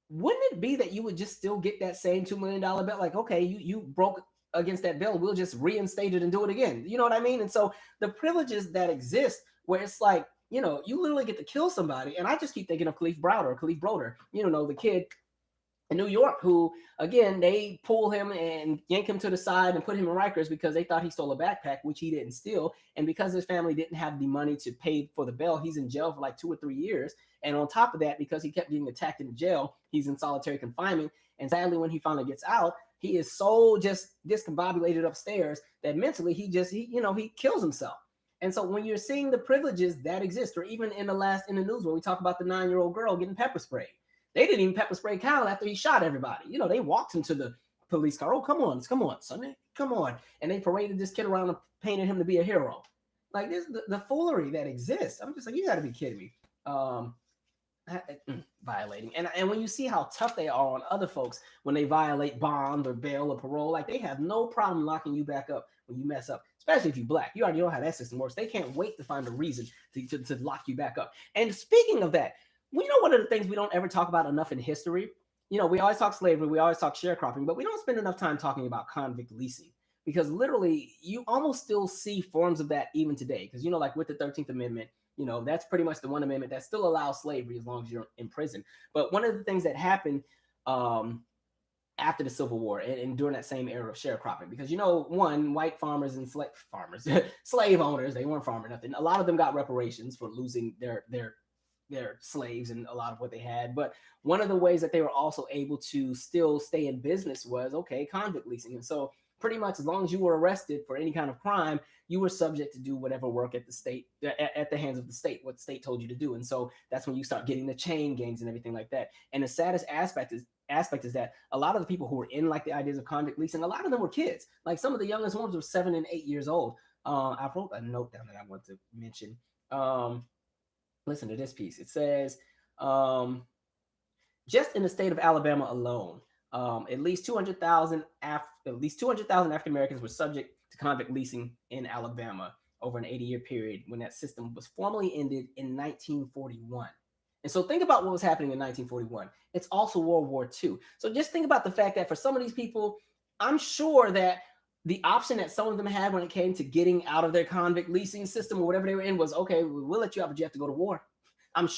Wouldn't it be that you would just still get that same $2 million bail? Like, okay, you broke against that bill. We'll just reinstate it and do it again. You know what I mean? And so the privileges that exist where it's like, you know, you literally get to kill somebody. And I just keep thinking of Khalif Broder, you know, the kid in New York who, again, they pull him and yank him to the side and put him in Rikers because they thought he stole a backpack, which he didn't steal. And because his family didn't have the money to pay for the bail, he's in jail for like 2 or 3 years. And on top of that, because he kept getting attacked in the jail, he's in solitary confinement. And sadly, when he finally gets out, he is so just discombobulated upstairs that mentally he kills himself. And so when you're seeing the privileges that exist, or even in the news where we talk about the 9-year-old girl getting pepper sprayed, they didn't even pepper spray Kyle after he shot everybody. You know, they walked him to the police car. Oh, come on, son, come on. And they paraded this kid around and painted him to be a hero. Like, this, the foolery that exists. I'm just like, you got to be kidding me. Violating. And when you see how tough they are on other folks when they violate bond or bail or parole, like, they have no problem locking you back up when you mess up, especially if you're black. You already know how that system works. They can't wait to find a reason to lock you back up. And speaking of that, we know one of the things we don't ever talk about enough in history. You know, we always talk slavery, we always talk sharecropping, but we don't spend enough time talking about convict leasing, because literally you almost still see forms of that even today. Because, you know, like with the 13th Amendment, you know, that's pretty much the one amendment that still allows slavery as long as you're in prison. But one of the things that happened after the Civil War and during that same era of sharecropping, because, you know, white farmers and slave owners, they weren't farming nothing. A lot of them got reparations for losing their their slaves and a lot of what they had. But one of the ways that they were also able to still stay in business was, okay, convict leasing. And so pretty much as long as you were arrested for any kind of crime, you were subject to do whatever work at the state, at the hands of the state, what the state told you to do. And so that's when you start getting the chain gangs and everything like that. And the saddest aspect is that a lot of the people who were in like the ideas of convict leasing, a lot of them were kids. Like some of the youngest ones were 7 and 8 years old. I wrote a note down that I want to mention. Listen to this piece. It says, just in the state of Alabama alone, at least 200,000 African Americans were subject to convict leasing in Alabama over an 80-year period when that system was formally ended in 1941. And so think about what was happening in 1941. It's also World War II. So just think about the fact that for some of these people, I'm sure that the option that some of them had when it came to getting out of their convict leasing system or whatever they were in was, okay, we'll let you out, but you have to go to war. I'm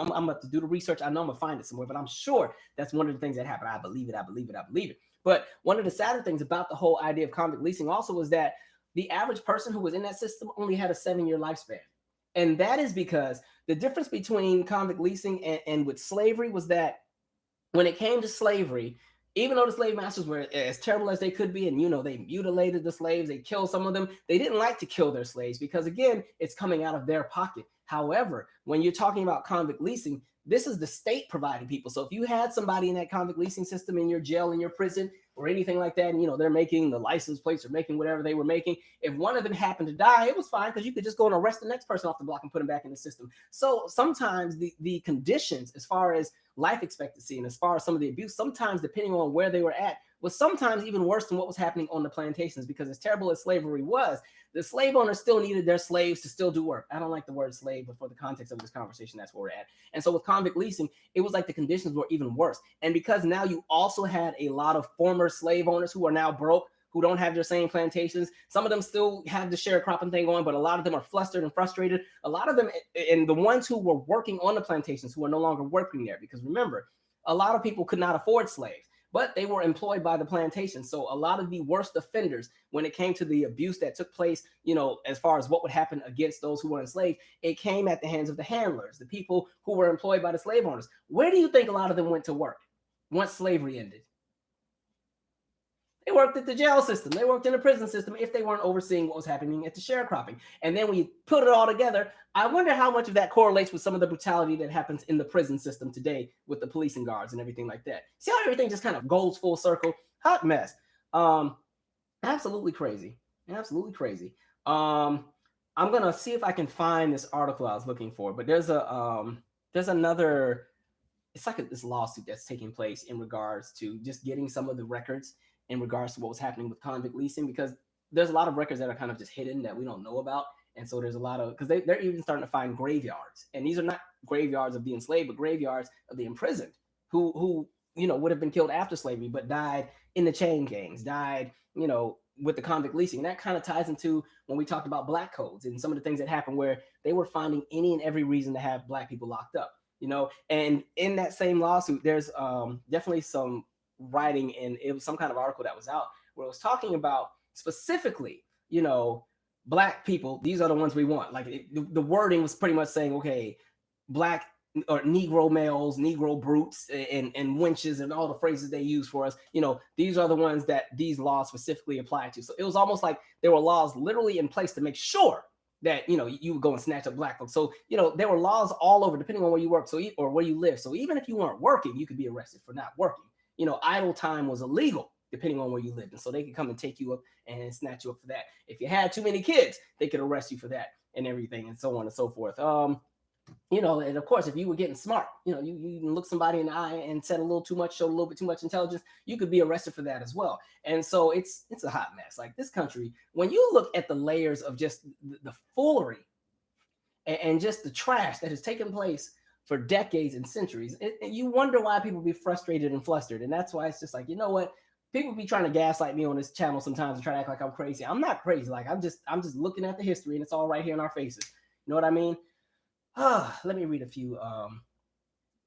about to do the research. I know I'm going to find it somewhere, but I'm sure that's one of the things that happened. I believe it. But one of the sadder things about the whole idea of convict leasing also was that the average person who was in that system only had a 7-year lifespan. And that is because the difference between convict leasing and with slavery was that when it came to slavery, even though the slave masters were as terrible as they could be, and they mutilated the slaves, they killed some of them, they didn't like to kill their slaves because, again, it's coming out of their pocket. However, when you're talking about convict leasing, this is the state providing people. So if you had somebody in that convict leasing system in your jail, in your prison, or anything like that, and they're making the license plates or making whatever they were making, if one of them happened to die, it was fine because you could just go and arrest the next person off the block and put them back in the system. So sometimes the conditions as far as life expectancy and as far as some of the abuse, sometimes depending on where they were at, was sometimes even worse than what was happening on the plantations, because as terrible as slavery was, the slave owners still needed their slaves to still do work. I don't like the word slave, but for the context of this conversation, that's where we're at. And so with convict leasing, it was like the conditions were even worse. And because now you also had a lot of former slave owners who are now broke, who don't have their same plantations. Some of them still have the sharecropping thing going, but a lot of them are flustered and frustrated. A lot of them, and the ones who were working on the plantations, who are no longer working there, because remember, a lot of people could not afford slaves, but they were employed by the plantation. So a lot of the worst offenders, when it came to the abuse that took place, as far as what would happen against those who were enslaved, it came at the hands of the handlers, the people who were employed by the slave owners. Where do you think a lot of them went to work once slavery ended? They worked at the jail system. They worked in the prison system if they weren't overseeing what was happening at the sharecropping. And then when you put it all together, I wonder how much of that correlates with some of the brutality that happens in the prison system today with the policing guards and everything like that. See how everything just kind of goes full circle? Hot mess. Absolutely crazy. Absolutely crazy. I'm going to see if I can find this article I was looking for, but there's another, it's like this lawsuit that's taking place in regards to just getting some of the records in regards to what was happening with convict leasing, because there's a lot of records that are kind of just hidden that we don't know about. And so there's a lot of, because they're even starting to find graveyards, and these are not graveyards of the enslaved, but graveyards of the imprisoned who would have been killed after slavery, but died in the chain gangs, died, with the convict leasing. And that kind of ties into when we talked about black codes and some of the things that happened where they were finding any and every reason to have black people locked up, and in that same lawsuit, there's definitely some writing, and it was some kind of article that was out where it was talking about specifically, black people, these are the ones we want. Like the wording was pretty much saying, okay, black or Negro males, Negro brutes, and wenches, and all the phrases they use for us, these are the ones that these laws specifically apply to. So it was almost like there were laws literally in place to make sure that, you would go and snatch up black folks. So, there were laws all over, depending on where you work, or where you live. So even if you weren't working, you could be arrested for not working. Idle time was illegal depending on where you lived. And so they could come and take you up and snatch you up for that. If you had too many kids, they could arrest you for that and everything, and so on and so forth. And of course, if you were getting smart, you can look somebody in the eye and said a little too much, showed a little bit too much intelligence, you could be arrested for that as well. And so it's a hot mess. Like this country, when you look at the layers of just the foolery and just the trash that has taken place for decades and centuries, you wonder why people be frustrated and flustered. And that's why it's just like, what? People be trying to gaslight me on this channel sometimes and try to act like I'm crazy. I'm not crazy. Like I'm just looking at the history, and it's all right here in our faces. You know what I mean? Let me read a few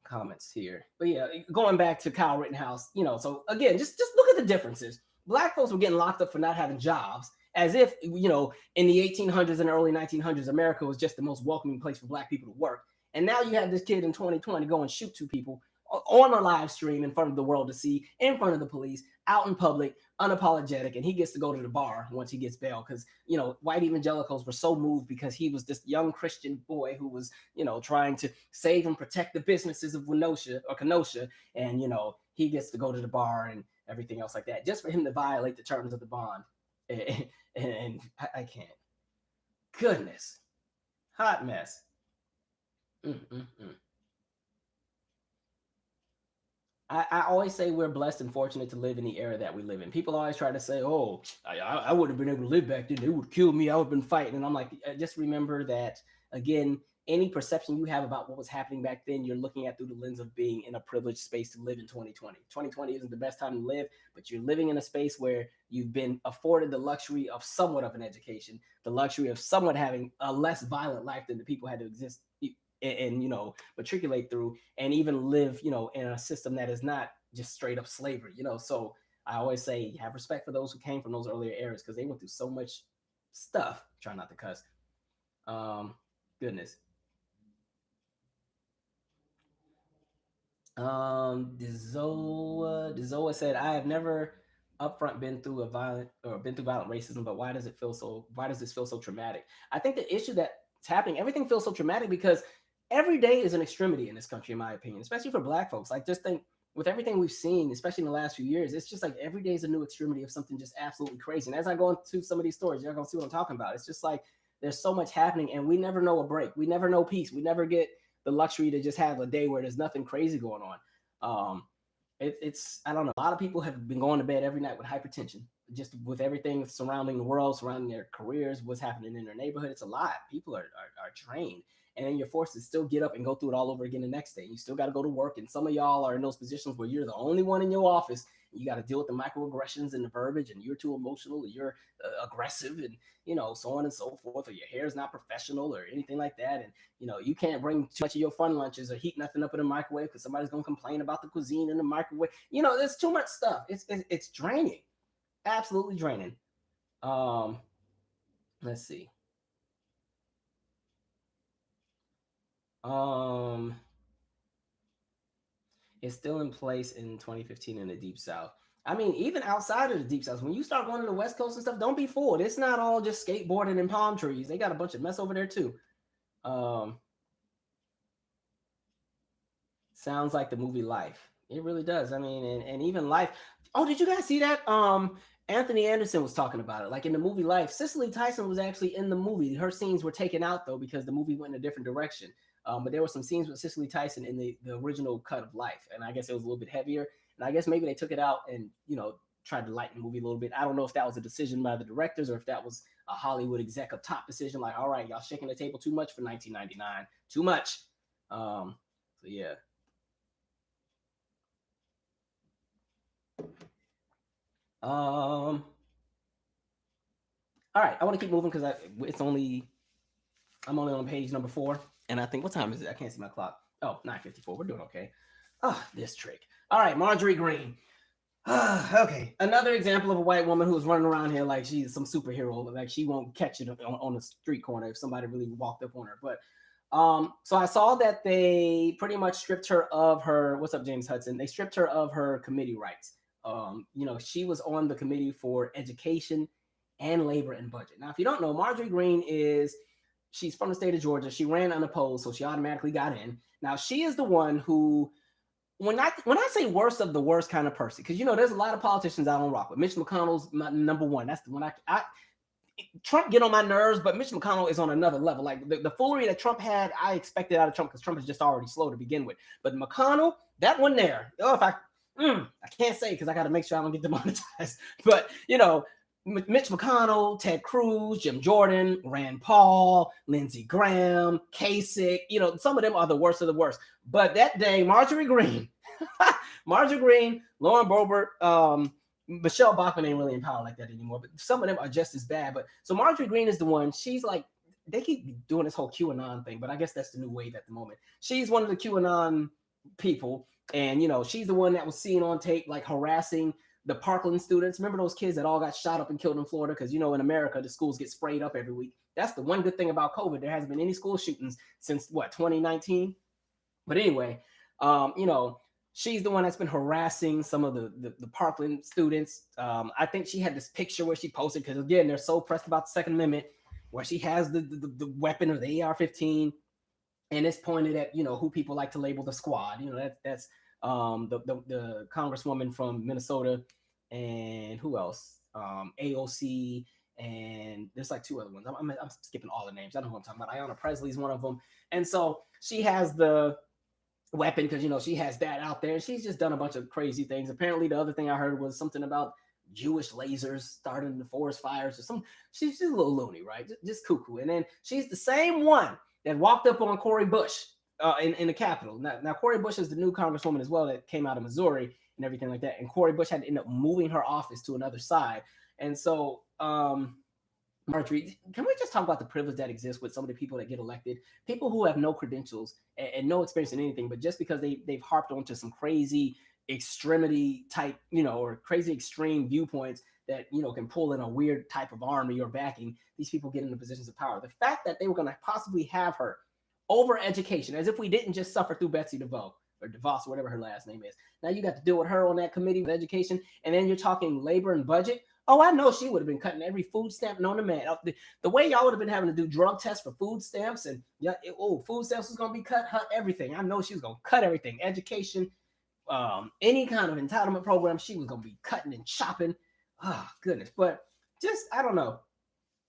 comments here. But yeah, going back to Kyle Rittenhouse, so again, just look at the differences. Black folks were getting locked up for not having jobs, as if, in the 1800s and early 1900s, America was just the most welcoming place for black people to work. And now you have this kid in 2020 go and shoot 2 people on a live stream in front of the world to see, in front of the police, out in public, unapologetic, and he gets to go to the bar once he gets bail because, you know, white evangelicals were so moved because he was this young Christian boy who was, you know, trying to save and protect the businesses of Kenosha, and, you know, he gets to go to the bar and everything else like that, just for him to violate the terms of the bond. And I can't. Goodness. Hot mess. I always say we're blessed and fortunate to live in the era that we live in. People always try to say, oh, I wouldn't have been able to live back then. They would kill me. I would have been fighting. And I'm like, just remember that, again, any perception you have about what was happening back then, you're looking at through the lens of being in a privileged space to live in 2020. 2020 isn't the best time to live, but you're living in a space where you've been afforded the luxury of somewhat of an education, the luxury of somewhat having a less violent life than the people had to exist and, you know, matriculate through, and even live, you know, in a system that is not just straight up slavery, you know. So I always say have respect for those who came from those earlier eras because they went through so much stuff. Try not to cuss. Goodness. Dezoa said, I have never upfront been through violent racism, but why does this feel so traumatic? I think the issue that's happening, everything feels so traumatic because every day is an extremity in this country, in my opinion, especially for Black folks. Like, just think with everything we've seen, especially in the last few years, it's just like every day is a new extremity of something just absolutely crazy. And as I go into some of these stories, you're gonna see what I'm talking about. It's just like there's so much happening, and we never know a break. We never know peace. We never get the luxury to just have a day where there's nothing crazy going on. It's I don't know. A lot of people have been going to bed every night with hypertension, just with everything surrounding the world, surrounding their careers, what's happening in their neighborhood. It's a lot. People are drained, and then you're forced to still get up and go through it all over again the next day. You still got to go to work, and some of y'all are in those positions where you're the only one in your office. You got to deal with the microaggressions and the verbiage, and you're too emotional, or you're aggressive, and, you know, so on and so forth, or your hair is not professional or anything like that. And, you know, you can't bring too much of your fun lunches or heat nothing up in the microwave because somebody's going to complain about the cuisine in the microwave. You know, there's too much stuff. It's draining, absolutely draining. Let's see. It's still in place in 2015 in the Deep South. I mean, even outside of the Deep South, when you start going to the West Coast and stuff, don't be fooled. It's not all just skateboarding and palm trees. They got a bunch of mess over there too. Sounds like the movie Life. It really does. I mean, and even Life. Oh, did you guys see that? Anthony Anderson was talking about it. Like in the movie Life, Cicely Tyson was actually in the movie. Her scenes were taken out though because the movie went in a different direction. But there were some scenes with Cicely Tyson in the original cut of Life, and I guess it was a little bit heavier. And I guess maybe they took it out and, you know, tried to lighten the movie a little bit. I don't know if that was a decision by the directors or if that was a Hollywood exec up top decision. Like, all right, y'all shaking the table too much for 1999, too much. So yeah. All right, I want to keep moving because I'm only on page number 4, and I think, what time is it? I can't see my clock. Oh, 9:54. We're doing okay. This trick. All right, Marjorie Greene. Okay, another example of a white woman who was running around here like she's some superhero, like she won't catch it on the street corner if somebody really walked up on her. But so I saw that they pretty much stripped her of her. What's up, James Hudson? They stripped her of her committee rights. You know, she was on the committee for education and labor and budget. Now, if you don't know, Marjorie Greene she's from the state of Georgia. She ran unopposed, so she automatically got in. Now, she is the one who, when I say worst of the worst kind of person, because, you know, there's a lot of politicians I don't rock with. Mitch McConnell's my number one. That's the one Trump get on my nerves, but Mitch McConnell is on another level. Like the foolery that Trump had, I expected out of Trump because Trump is just already slow to begin with. But McConnell, that one there, I can't say because I got to make sure I don't get demonetized. But, you know, Mitch McConnell, Ted Cruz, Jim Jordan, Rand Paul, Lindsey Graham, Kasich, you know, some of them are the worst of the worst. But that day, Marjorie Greene, Lauren Boebert, Michelle Bachmann ain't really in power like that anymore, but some of them are just as bad. But so Marjorie Greene is the one. She's like, they keep doing this whole QAnon thing, but I guess that's the new wave at the moment. She's one of the QAnon people, and, you know, she's the one that was seen on tape like harassing the Parkland students. Remember those kids that all got shot up and killed in Florida? Because, you know, in America, the schools get sprayed up every week. That's the one good thing about COVID. There hasn't been any school shootings since what, 2019. But anyway, she's the one that's been harassing some of the Parkland students. I think she had this picture where she posted, because again, they're so pressed about the Second Amendment, where she has the weapon or the AR-15, and it's pointed at who people like to label the squad. That's the congresswoman from Minnesota, and who else? AOC, and there's like two other ones. I'm skipping all the names. I know who I'm talking about. Ayanna Presley's one of them, and so she has the weapon because she has that out there. She's just done a bunch of crazy things. Apparently, the other thing I heard was something about Jewish lasers starting the forest fires or something. She's just a little loony, right? Just cuckoo. And then she's the same one that walked up on Cori Bush in the Capitol. Now Cori Bush is the new congresswoman as well that came out of Missouri and everything like that. And Cori Bush had to end up moving her office to another side. And so, Marjorie, can we just talk about the privilege that exists with some of the people that get elected? People who have no credentials and no experience in anything, but just because they've harped onto some crazy extremity type, or crazy extreme viewpoints that, can pull in a weird type of army or backing, these people get into positions of power. The fact that they were going to possibly have her over education, as if we didn't just suffer through Betsy DeVos or DeVos, or whatever her last name is. Now you got to deal with her on that committee with education, and then you're talking labor and budget. Oh, I know she would have been cutting every food stamp known to man. The way y'all would have been having to do drug tests for food stamps, and food stamps was going to be cut, everything. I know she was going to cut everything. Education, any kind of entitlement program, she was going to be cutting and chopping. Oh, goodness. But just, I don't know,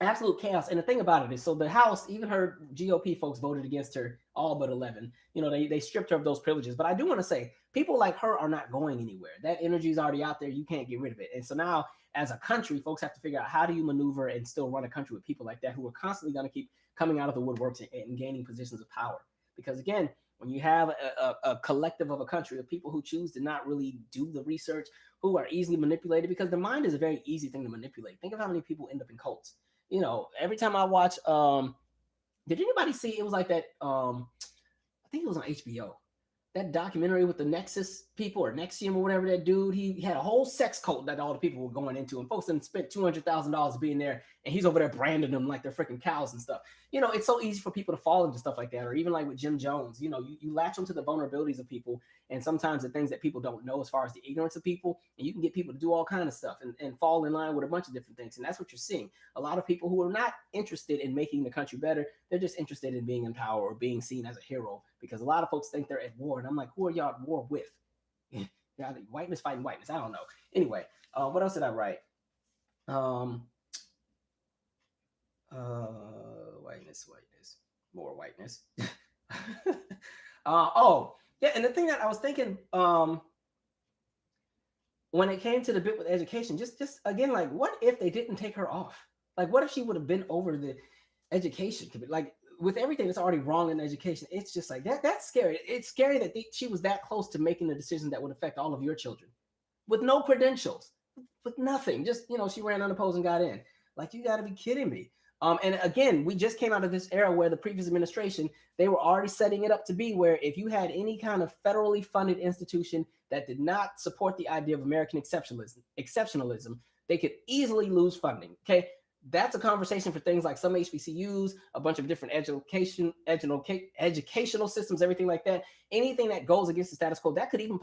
absolute chaos. And the thing about it is, so the House, even her GOP folks voted against her, all but 11. They stripped her of those privileges. But I do want to say, people like her are not going anywhere. That energy is already out there. You can't get rid of it. And so now, as a country, folks have to figure out how do you maneuver and still run a country with people like that who are constantly going to keep coming out of the woodworks and gaining positions of power. Because again, when you have a collective of a country of people who choose to not really do the research, who are easily manipulated, because the mind is a very easy thing to manipulate. Think of how many people end up in cults. Every time I watch, did anybody see, it was like that, I think it was on HBO, that documentary with the Nexus people, or Nexium or whatever, that dude, he had a whole sex cult that all the people were going into, and folks didn't spend $200,000 being there, and he's over there branding them like they're freaking cows and stuff. It's so easy for people to fall into stuff like that. Or even like with Jim Jones, you latch onto the vulnerabilities of people, and sometimes the things that people don't know as far as the ignorance of people, and you can get people to do all kinds of stuff and fall in line with a bunch of different things. And that's what you're seeing. A lot of people who are not interested in making the country better, they're just interested in being in power or being seen as a hero, because a lot of folks think they're at war. And I'm like, who are y'all at war with? Yeah, whiteness fighting whiteness. I don't know. Anyway, what else did I write? Whiteness, more whiteness. Yeah, and the thing that I was thinking, when it came to the bit with education, just again, like, what if they didn't take her off? Like, what if she would have been over the education committee? Like, with everything that's already wrong in education, it's just like that's scary. It's scary that she was that close to making a decision that would affect all of your children with no credentials, with nothing. Just, she ran unopposed and got in. Like, you got to be kidding me. And again, we just came out of this era where the previous administration, they were already setting it up to be where if you had any kind of federally funded institution that did not support the idea of American exceptionalism, they could easily lose funding. Okay. That's a conversation for things like some HBCUs, a bunch of different educational systems, everything like that. Anything that goes against the status quo, that could even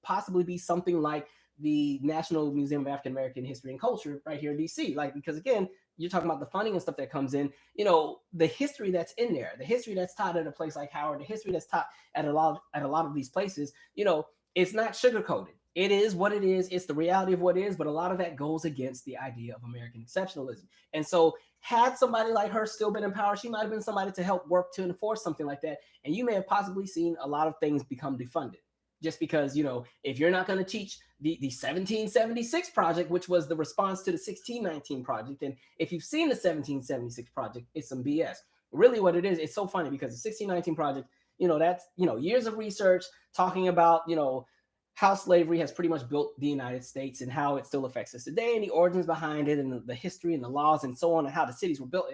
possibly be something like the National Museum of African American History and Culture right here in DC. Like, because again, you're talking about the funding and stuff that comes in, the history that's in there, the history that's taught at a place like Howard, the history that's taught at a lot of these places, it's not sugarcoated. It is what it is. It's the reality of what it is. But a lot of that goes against the idea of American exceptionalism. And so had somebody like her still been in power, she might have been somebody to help work to enforce something like that. And you may have possibly seen a lot of things become defunded. Just because, if you're not going to teach the 1776 project, which was the response to the 1619 project, and if you've seen the 1776 project, it's some BS. Really what it is, it's so funny because the 1619 project, that's, years of research talking about, how slavery has pretty much built the United States and how it still affects us today, and the origins behind it, and the history and the laws and so on, and how the cities were built.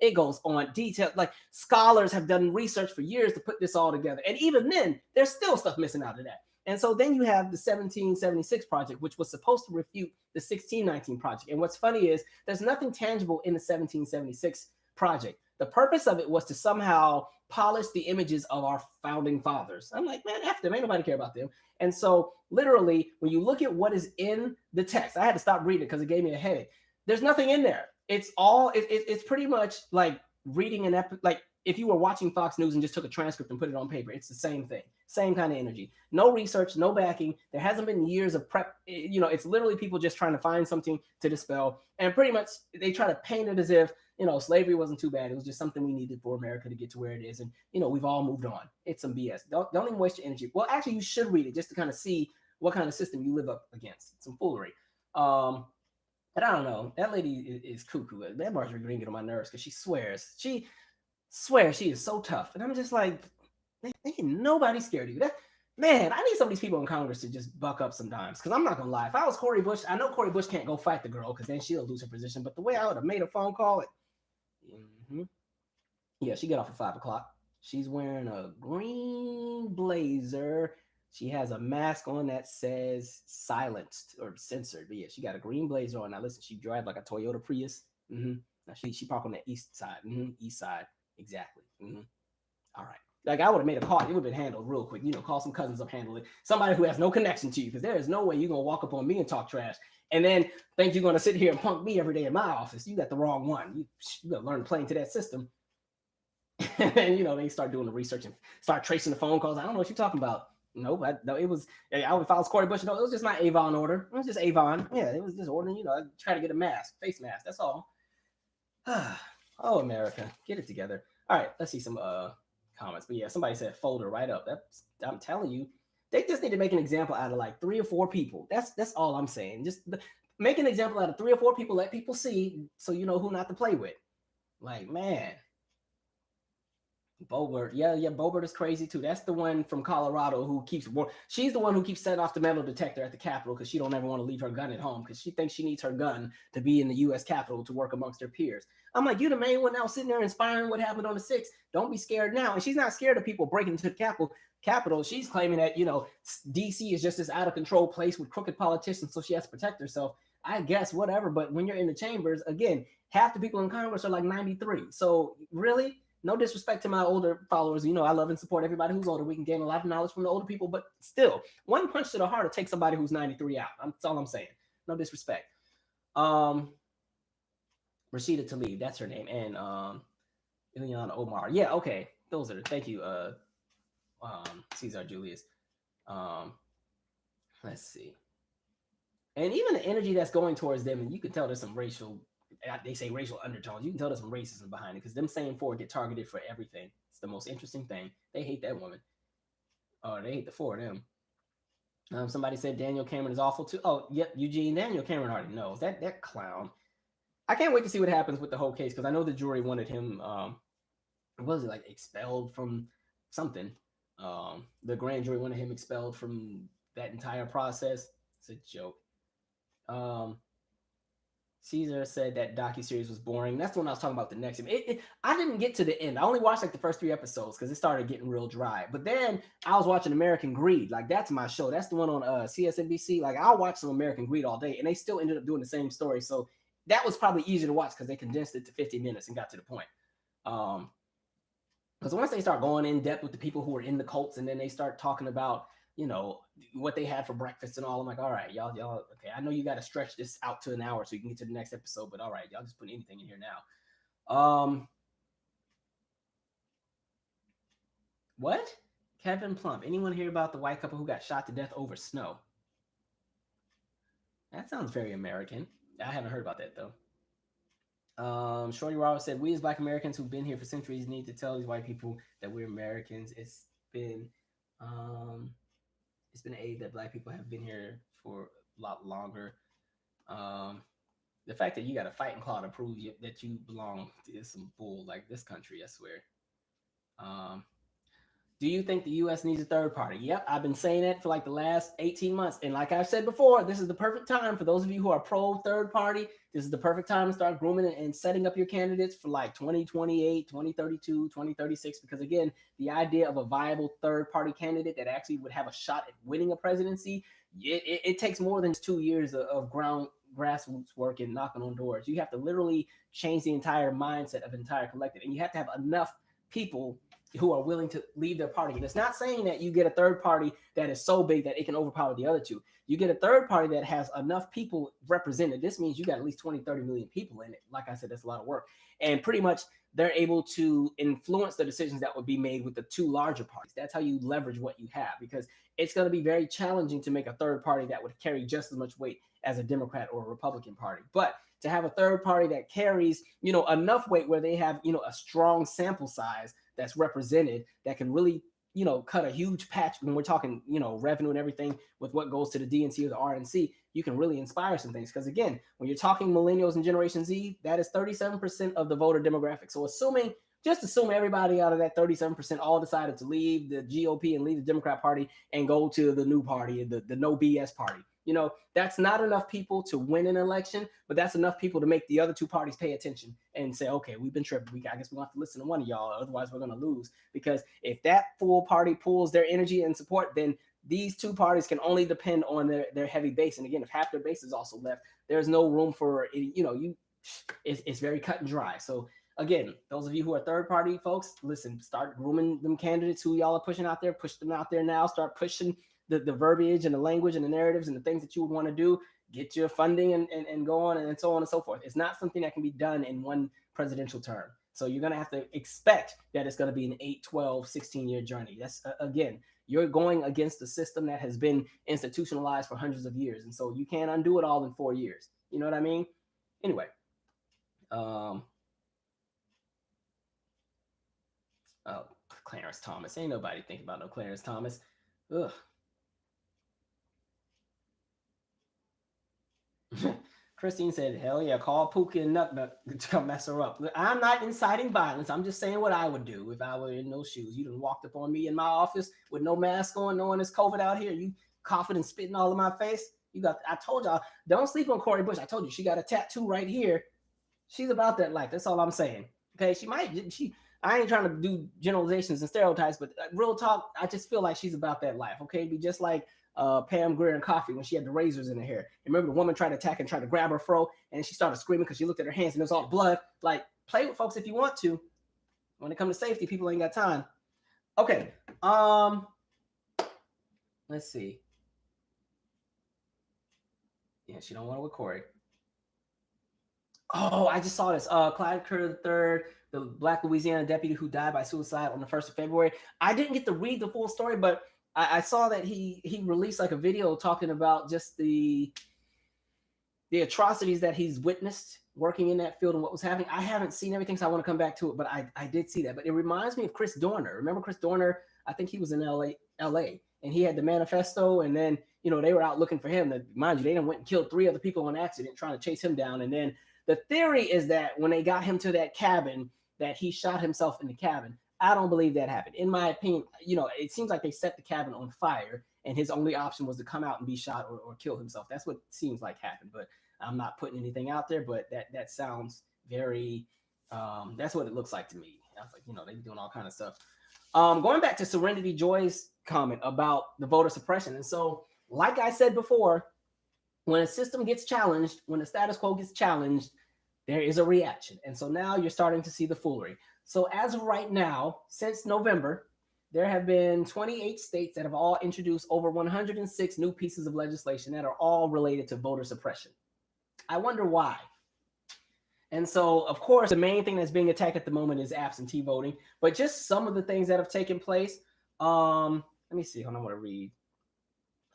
It goes on detail. Like, scholars have done research for years to put this all together. And even then, there's still stuff missing out of that. And so then you have the 1776 project, which was supposed to refute the 1619 project. And what's funny is there's nothing tangible in the 1776 project. The purpose of it was to somehow polish the images of our founding fathers. I'm like, man, F them, ain't nobody care about them. And so literally, when you look at what is in the text, I had to stop reading it because it gave me a headache. There's nothing in there. It's all, it's pretty much like reading an like if you were watching Fox News and just took a transcript and put it on paper, it's the same thing, same kind of energy. No research, no backing. There hasn't been years of prep. It's literally people just trying to find something to dispel. And pretty much they try to paint it as if, slavery wasn't too bad. It was just something we needed for America to get to where it is. And, we've all moved on. It's some BS. Don't even waste your energy. Well, actually, you should read it just to kind of see what kind of system you live up against. It's some foolery. But I don't know. That lady is cuckoo. That Marjorie Green get on my nerves because she swears she is so tough. And I'm just like, ain't nobody scared of you. Man, I need some of these people in Congress to just buck up sometimes. Because I'm not going to lie. If I was Cori Bush, I know Cori Bush can't go fight the girl because then she'll lose her position. But the way I would have made a phone call, yeah, she got off at 5 o'clock. She's wearing a green blazer. She has a mask on that says silenced or censored. But yeah, she got a green blazer on. Now listen, she drives like a Toyota Prius. Now she park on the east side. East side. Exactly. All right. Like I would have made a call. It would have been handled real quick. Call some cousins up, handle it. Somebody who has no connection to you, because there is no way you're going to walk up on me and talk trash and then think you're going to sit here and punk me every day in my office. You got the wrong one. You got to learn to play into that system. And they start doing the research and start tracing the phone calls. I don't know what you're talking about. No, it was, if I was Cori Bush, no, it was just my Avon order. It was just Avon. Yeah, it was just ordering, I try to get a face mask. That's all. Oh, America, get it together. All right, let's see some comments. But yeah, somebody said folder right up. I'm telling you, they just need to make an example out of like 3 or 4 people. That's all I'm saying. Just make an example out of 3 or 4 people, let people see so you know who not to play with. Like, man. Boebert, yeah, Boebert is crazy too. That's the one from Colorado who she's the one who keeps setting off the metal detector at the Capitol because she don't ever want to leave her gun at home because she thinks she needs her gun to be in the U.S. Capitol to work amongst her peers. I'm like, you the main one now sitting there inspiring what happened on the 6th. Don't be scared now. And she's not scared of people breaking into the Capitol. She's claiming that, D.C. is just this out of control place with crooked politicians, so she has to protect herself. I guess, whatever. But when you're in the chambers, again, half the people in Congress are like 93. So really? No disrespect to my older followers. I love and support everybody who's older. We can gain a lot of knowledge from the older people, but still, one punch to the heart to take somebody who's 93 out. That's all I'm saying. No disrespect. Rashida Tlaib, that's her name. And Ileana Omar. Yeah, okay. Those are, thank you, Cesar Julius. Let's see. And even the energy that's going towards them, and you can tell there's some they say racial undertones. You can tell there's some racism behind it because them saying 4 get targeted for everything. It's the most interesting thing. They hate that woman. Oh, they hate the 4 of them. Somebody said Daniel Cameron is awful too. Oh, yep, Eugene. Daniel Cameron already knows that clown. I can't wait to see what happens with the whole case because I know the jury wanted him. What was it, like expelled from something? The grand jury wanted him expelled from that entire process. It's a joke. Caesar said that docuseries was boring. That's the one I was talking about the next. I didn't get to the end. I only watched like the first 3 episodes because it started getting real dry. But then I was watching American Greed. Like that's my show. That's the one on CSNBC. Like I'll watch some American Greed all day. And they still ended up doing the same story. So that was probably easier to watch because they condensed it to 50 minutes and got to the point. Because once they start going in depth with the people who are in the cults and then they start talking about, what they had for breakfast and all. I'm like, all right, y'all, okay. I know you got to stretch this out to an hour so you can get to the next episode, but all right, y'all just put anything in here now. What? Kevin Plump. Anyone hear about the white couple who got shot to death over snow? That sounds very American. I haven't heard about that though. Shorty Roberts said, we as Black Americans who've been here for centuries need to tell these white people that we're Americans. It's been age that Black people have been here for a lot longer. The fact that you got to fight and claw to prove that you belong is some bull. Like this country, I swear. Do you think the U.S. needs a third party? Yep, I've been saying that for like the last 18 months. And like I've said before, this is the perfect time for those of you who are pro third party. This is the perfect time to start grooming and setting up your candidates for like 2028, 2032, 2036. Because again, the idea of a viable third party candidate that actually would have a shot at winning a presidency, it takes more than 2 years of ground grassroots work and knocking on doors. You have to literally change the entire mindset of entire collective, and you have to have enough people who are willing to leave their party. And it's not saying that you get a third party that is so big that it can overpower the other two. You get a third party that has enough people represented. This means you got at least 20, 30 million people in it. Like I said, that's a lot of work. And pretty much they're able to influence the decisions that would be made with the two larger parties. That's how you leverage what you have, because it's going to be very challenging to make a third party that would carry just as much weight as a Democrat or a Republican party. But to have a third party that carries, enough weight where they have, a strong sample size that's represented, that can really, cut a huge patch when we're talking, revenue and everything with what goes to the DNC or the RNC, you can really inspire some things. Because again, when you're talking millennials and Generation Z, that is 37% of the voter demographic. So just assume everybody out of that 37% all decided to leave the GOP and leave the Democrat Party and go to the new party, the no BS party. That's not enough people to win an election, but that's enough people to make the other two parties pay attention and say, okay, we've been tripping. I guess we'll have to listen to one of y'all, otherwise we're going to lose. Because if that full party pulls their energy and support, then these two parties can only depend on their heavy base. And again, if half their base is also left, there's no room for, it's very cut and dry. So again, those of you who are third party folks, listen, start grooming them candidates who y'all are pushing out there, push them out there now, start pushing the verbiage and the language and the narratives and the things that you would want to do, get your funding and go on and so on and so forth. It's not something that can be done in one presidential term. So you're going to have to expect that it's going to be an 8, 12, 16-year journey. That's, again, you're going against a system that has been institutionalized for hundreds of years. And so you can't undo it all in 4 years. You know what I mean? Anyway. Oh, Clarence Thomas. Ain't nobody thinking about no Clarence Thomas. Ugh. Christine said, hell yeah, call Pookie and Nut Nut to come mess her up. I'm not inciting violence. I'm just saying what I would do if I were in those shoes. You done walked up on me in my office with no mask on, knowing it's COVID out here. You coughing and spitting all in my face. I told y'all, don't sleep on Cori Bush. I told you, she got a tattoo right here. She's about that life. That's all I'm saying. Okay, I ain't trying to do generalizations and stereotypes, but real talk, I just feel like she's about that life. Okay, be just like Pam Grier and Coffee when she had the razors in her hair. Remember the woman tried to attack and tried to grab her fro, and she started screaming because she looked at her hands and it was all blood. Like, play with folks if you want to. When it comes to safety, people ain't got time. Okay. Let's see. Yeah, she don't want to with Cori. Oh, I just saw this. Clyde Curtis III, the Black Louisiana deputy who died by suicide on the 1st of February. I didn't get to read the full story, but I saw that he released like a video talking about just the atrocities that he's witnessed working in that field and what was happening. I haven't seen everything, so I want to come back to it, but I did see that. But it reminds me of Chris Dorner. Remember Chris Dorner? I think he was in LA, and he had the manifesto, and then, they were out looking for him. Mind you, they done went and killed 3 other people on accident trying to chase him down. And then the theory is that when they got him to that cabin, that he shot himself in the cabin. I don't believe that happened. In my opinion, it seems like they set the cabin on fire and his only option was to come out and be shot or kill himself. That's what seems like happened, but I'm not putting anything out there, but that sounds very, that's what it looks like to me. I was like, they be doing all kind of stuff. Going back to Serenity Joy's comment about the voter suppression. And so, like I said before, when a system gets challenged, when the status quo gets challenged, there is a reaction. And so now you're starting to see the foolery. So as of right now, since November, there have been 28 states that have all introduced over 106 new pieces of legislation that are all related to voter suppression. I wonder why. And so, of course, the main thing that's being attacked at the moment is absentee voting, but just some of the things that have taken place. Let me see. Hold on, I want to read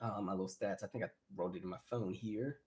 my little stats. I think I wrote it in my phone here.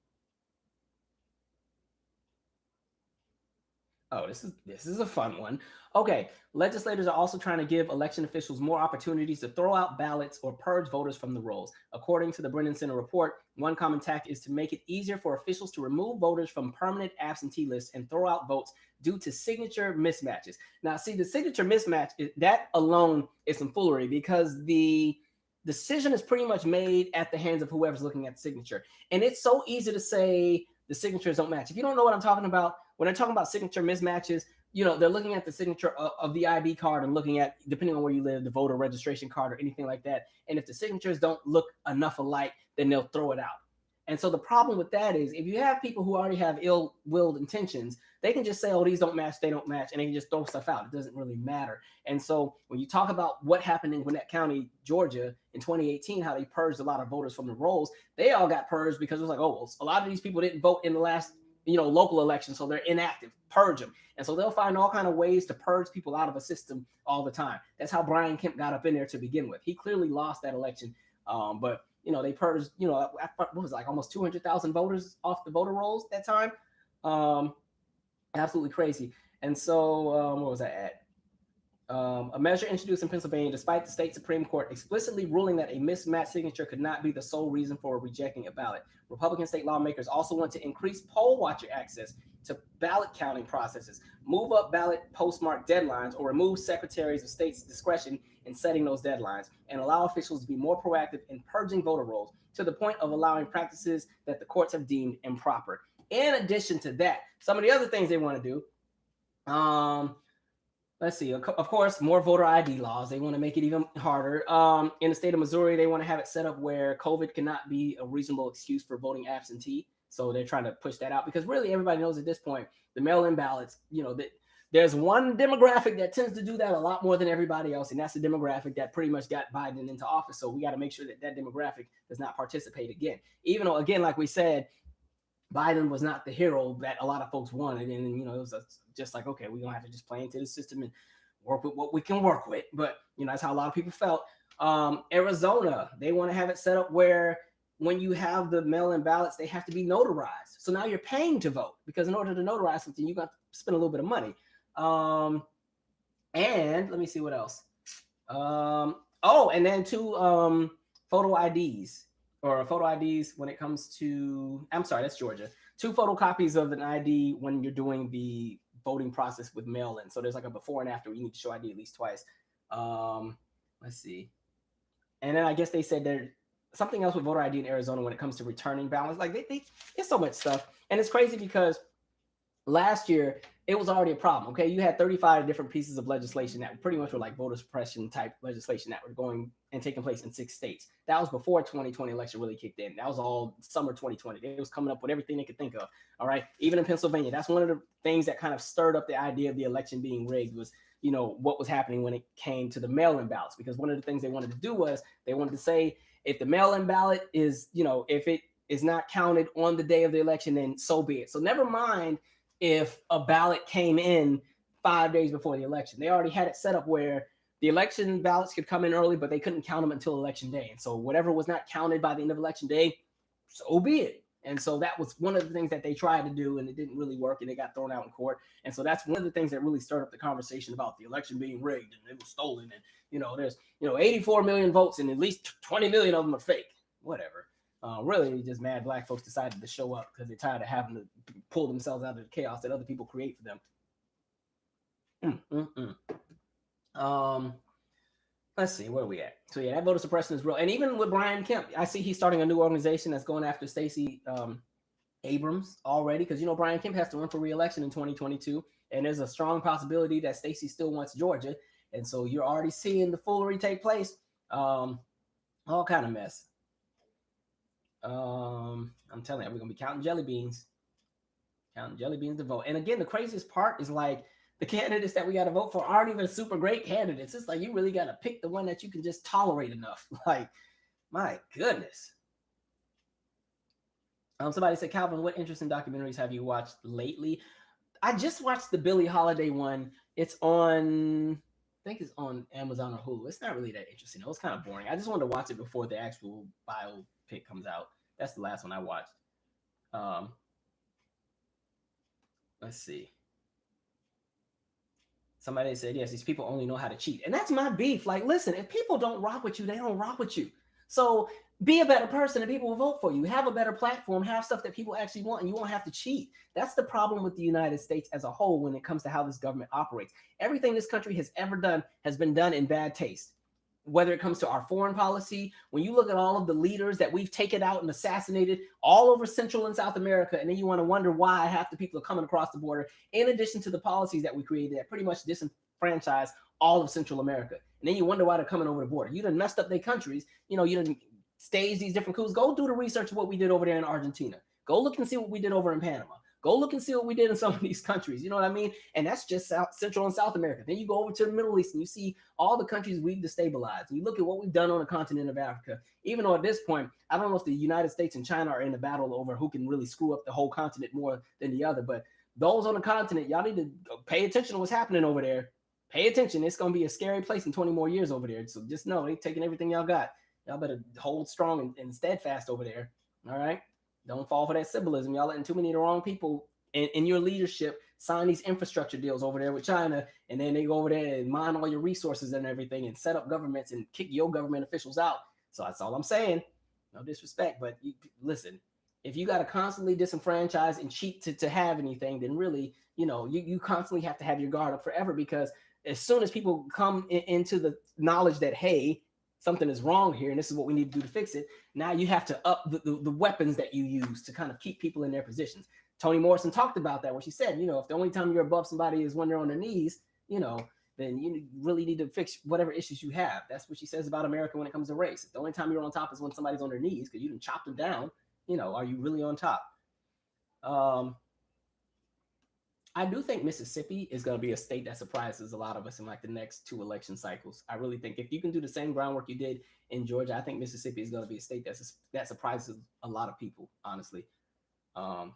Oh, this is a fun one. Okay, legislators are also trying to give election officials more opportunities to throw out ballots or purge voters from the rolls. According to the Brennan Center report, one common tack is to make it easier for officials to remove voters from permanent absentee lists and throw out votes due to signature mismatches. Now, see, the signature mismatch, that alone is some foolery because the decision is pretty much made at the hands of whoever's looking at the signature. And it's so easy to say the signatures don't match. If you don't know what I'm talking about, when they're talking about signature mismatches, they're looking at the signature of the ID card and looking at, depending on where you live, the voter registration card or anything like that. And if the signatures don't look enough alike, then they'll throw it out. And so the problem with that is if you have people who already have ill-willed intentions, they can just say, oh, these don't match, they don't match, and they can just throw stuff out. It doesn't really matter. And so when you talk about what happened in Gwinnett County, Georgia in 2018, how they purged a lot of voters from the rolls, they all got purged because it was like, oh, well, a lot of these people didn't vote in the last local election, so they're inactive. Purge them. And so they'll find all kind of ways to purge people out of a system all the time. That's how Brian Kemp got up in there to begin with. He clearly lost that election, but they purged, what was it, like almost 200,000 voters off the voter rolls that time. Absolutely crazy. And so what was that at? A measure introduced in Pennsylvania, despite the state Supreme Court explicitly ruling that a mismatched signature could not be the sole reason for rejecting a ballot. Republican state lawmakers also want to increase poll watcher access to ballot counting processes, move up ballot postmark deadlines, or remove secretaries of state's discretion in setting those deadlines, and allow officials to be more proactive in purging voter rolls, to the point of allowing practices that the courts have deemed improper. In addition to that, some of the other things they want to do, let's see, of course, more voter ID laws. They want to make it even harder. In the state of Missouri, they want to have it set up where COVID cannot be a reasonable excuse for voting absentee. So they're trying to push that out because really everybody knows at this point, the mail-in ballots, there's one demographic that tends to do that a lot more than everybody else. And that's the demographic that pretty much got Biden into office. So we got to make sure that that demographic does not participate again. Even though, again, like we said, Biden was not the hero that a lot of folks wanted. And, it was just like, okay, we're going to have to just play into the system and work with what we can work with. But, that's how a lot of people felt. Arizona, they want to have it set up where when you have the mail-in ballots, they have to be notarized. So now you're paying to vote because in order to notarize something, you got to spend a little bit of money. And let me see what else. And then two photo IDs. Or photo IDs when it comes to, I'm sorry, that's Georgia. 2 photocopies of an ID when you're doing the voting process with mail-in. So there's like a before and after. You need to show ID at least twice. Let's see. And then I guess they said there's something else with voter ID in Arizona when it comes to returning ballots. Like there's so much stuff. And it's crazy because last year, it was already a problem. Okay, you had 35 different pieces of legislation that pretty much were like voter suppression type legislation that were going and taking place in 6 states. That was before 2020 election really kicked in. That was all summer 2020. They was coming up with everything they could think of. All right, even in Pennsylvania, that's one of the things that kind of stirred up the idea of the election being rigged was what was happening when it came to the mail-in ballots. Because one of the things they wanted to do was they wanted to say if the mail-in ballot is if it is not counted on the day of the election, then so be it. So never mind if a ballot came in 5 days before the election. They already had it set up where the election ballots could come in early, but they couldn't count them until election day. And so whatever was not counted by the end of election day, so be it. And so that was one of the things that they tried to do, and it didn't really work, and they got thrown out in court. And so that's one of the things that really stirred up the conversation about the election being rigged and it was stolen. And, there's, 84 million votes and at least 20 million of them are fake. Whatever. Really, just mad black folks decided to show up because they're tired of having to pull themselves out of the chaos that other people create for them. Let's see, where are we at? So yeah, that voter suppression is real. And even with Brian Kemp, I see he's starting a new organization that's going after Stacey Abrams already because, Brian Kemp has to run for re-election in 2022. And there's a strong possibility that Stacey still wants Georgia. And so you're already seeing the foolery take place. All kind of mess. I'm telling you, we're gonna be counting jelly beans to vote. And again, the craziest part is like the candidates that we got to vote for aren't even super great candidates. It's like you really got to pick the one that you can just tolerate enough. Like, my goodness. Somebody said, Calvin, what interesting documentaries have you watched lately? I just watched the Billie Holiday one. It's on, I think it's on Amazon or Hulu. It's not really that interesting. It was kind of boring. I just wanted to watch it before the actual biopic comes out. That's the last one I watched. Let's see. Somebody said, yes, these people only know how to cheat. And that's my beef. Like, listen, if people don't rock with you, they don't rock with you. So be a better person and people will vote for you. Have a better platform, have stuff that people actually want, and you won't have to cheat. That's the problem with the United States as a whole when it comes to how this government operates. Everything this country has ever done has been done in bad taste. Whether it comes to our foreign policy, when you look at all of the leaders that we've taken out and assassinated all over Central and South America, and then you want to wonder why half the people are coming across the border, in addition to the policies that we created that pretty much disenfranchise all of Central America. And then you wonder why they're coming over the border. You done messed up their countries. You done stage these different coups. Go do the research of what we did over there in Argentina. Go look and see what we did over in Panama. Go look and see what we did in some of these countries. You know what I mean? And that's just Central and South America. Then you go over to the Middle East and you see all the countries we've destabilized. And you look at what we've done on the continent of Africa. Even though at this point, I don't know if the United States and China are in a battle over who can really screw up the whole continent more than the other. But those on the continent, y'all need to pay attention to what's happening over there. Pay attention. It's going to be a scary place in 20 more years over there. So just know they're taking everything y'all got. Y'all better hold strong and steadfast over there. All right? Don't fall for that symbolism. Y'all letting too many of the wrong people in your leadership sign these infrastructure deals over there with China, and then they go over there and mine all your resources and everything and set up governments and kick your government officials out. So that's all I'm saying. No disrespect, but listen, if you got to constantly disenfranchise and cheat to have anything, then really, you constantly have to have your guard up forever, because as soon as people come into the knowledge that, hey, something is wrong here and this is what we need to do to fix it, now you have to up the weapons that you use to kind of keep people in their positions. Toni Morrison talked about that when she said, if the only time you're above somebody is when they're on their knees, then you really need to fix whatever issues you have. That's what she says about America when it comes to race. The only time you're on top is when somebody's on their knees because you didn't chop them down. Are you really on top? I do think Mississippi is going to be a state that surprises a lot of us in like the next 2 election cycles. I really think if you can do the same groundwork you did in Georgia, I think Mississippi is going to be a state that surprises a lot of people, honestly. And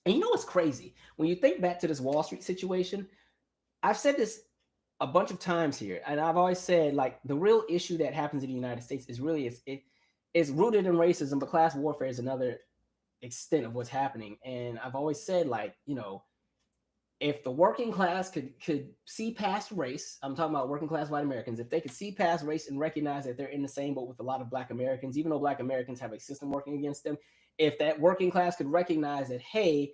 you know what's crazy? When you think back to this Wall Street situation, I've said this a bunch of times here, and I've always said, like, the real issue that happens in the United States is really it's rooted in racism, but class warfare is another extent of what's happening. And I've always said, like, if the working class could see past race, I'm talking about working class white Americans, if they could see past race and recognize that they're in the same boat with a lot of Black Americans, even though Black Americans have a system working against them, if that working class could recognize that, hey,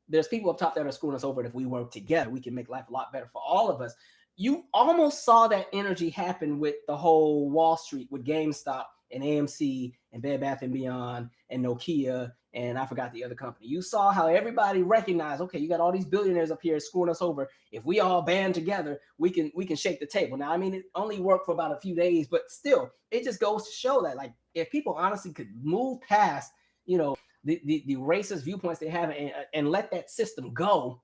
there's people up top that are screwing us over, and if we work together, we can make life a lot better for all of us. You almost saw that energy happen with the whole Wall Street, with GameStop and AMC and Bed Bath & Beyond and Nokia, and I forgot the other company. You saw how everybody recognized, okay, you got all these billionaires up here screwing us over. If we all band together, we can shake the table. Now, I mean, it only worked for about a few days, but still, it just goes to show that, like, if people honestly could move past, the racist viewpoints they have and let that system go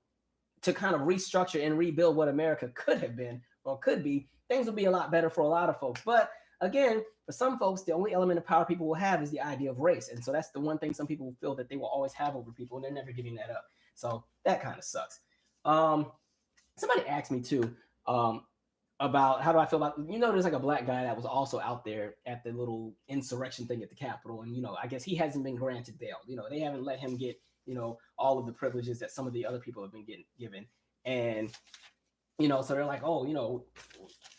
to kind of restructure and rebuild what America could have been or could be, things would be a lot better for a lot of folks. But again, for some folks, the only element of power people will have is the idea of race. And so that's the one thing some people feel that they will always have over people, and they're never giving that up. So that kind of sucks. Somebody asked me too, about how do I feel about, there's like a Black guy that was also out there at the little insurrection thing at the Capitol. And, I guess he hasn't been granted bail. They haven't let him get, all of the privileges that some of the other people have been given. And, so they're like, oh,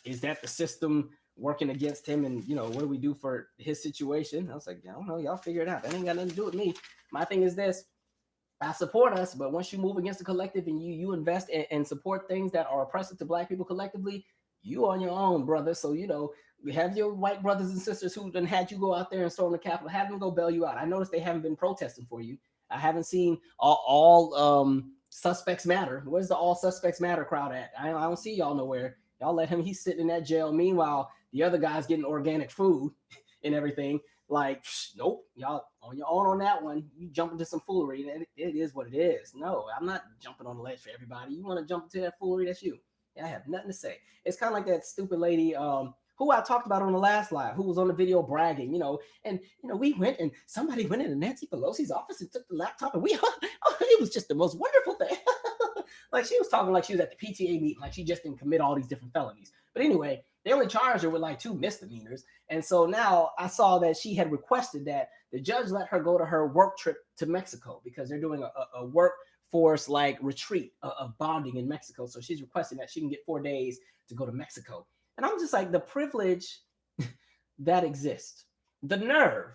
is that the system working against him? And, what do we do for his situation? I was like, I don't know. Y'all figure it out. That ain't got nothing to do with me. My thing is this. I support us, but once you move against the collective and you invest and support things that are oppressive to Black people collectively, you on your own, brother. So, we have your white brothers and sisters who done had you go out there and storm the Capitol. Have them go bail you out. I noticed they haven't been protesting for you. I haven't seen all suspects matter. Where's the all suspects matter crowd at? I don't see y'all nowhere. Y'all let him. He's sitting in that jail. Meanwhile, the other guy's getting organic food and everything. Like, nope, y'all on your own on that one. You jump into some foolery. It is what it is. No, I'm not jumping on the ledge for everybody. You want to jump into that foolery, that's you. I have nothing to say. It's kind of like that stupid lady who I talked about on the last live, who was on the video bragging, and we went and somebody went into Nancy Pelosi's office and took the laptop, and it was just the most wonderful thing. Like, she was talking like she was at the PTA meeting, like she just didn't commit all these different felonies. But anyway, they only charged her with like 2 misdemeanors. And so now I saw that she had requested that the judge let her go to her work trip to Mexico because they're doing a workforce like retreat of bonding in Mexico. So she's requesting that she can get 4 days to go to Mexico. And I'm just like, the privilege that exists, the nerve.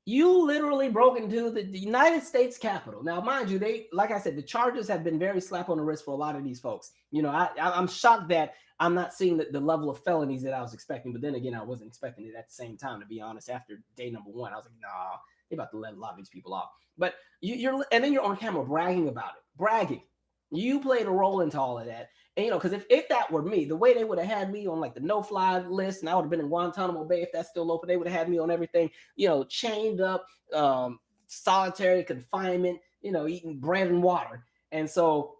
You literally broke into the United States Capitol. Now, mind you, like I said, the charges have been very slap on the wrist for a lot of these folks. I'm shocked that I'm not seeing the level of felonies that I was expecting. But then again, I wasn't expecting it at the same time, to be honest. After day number 1, I was like, nah, they're about to let a lot of these people off. But you're on camera bragging about it. Bragging. You played a role into all of that. And, you know, because if that were me, the way they would have had me on like the no-fly list, and I would have been in Guantanamo Bay if that's still open, they would have had me on everything, you know, chained up, solitary confinement, you know, eating bread and water. And so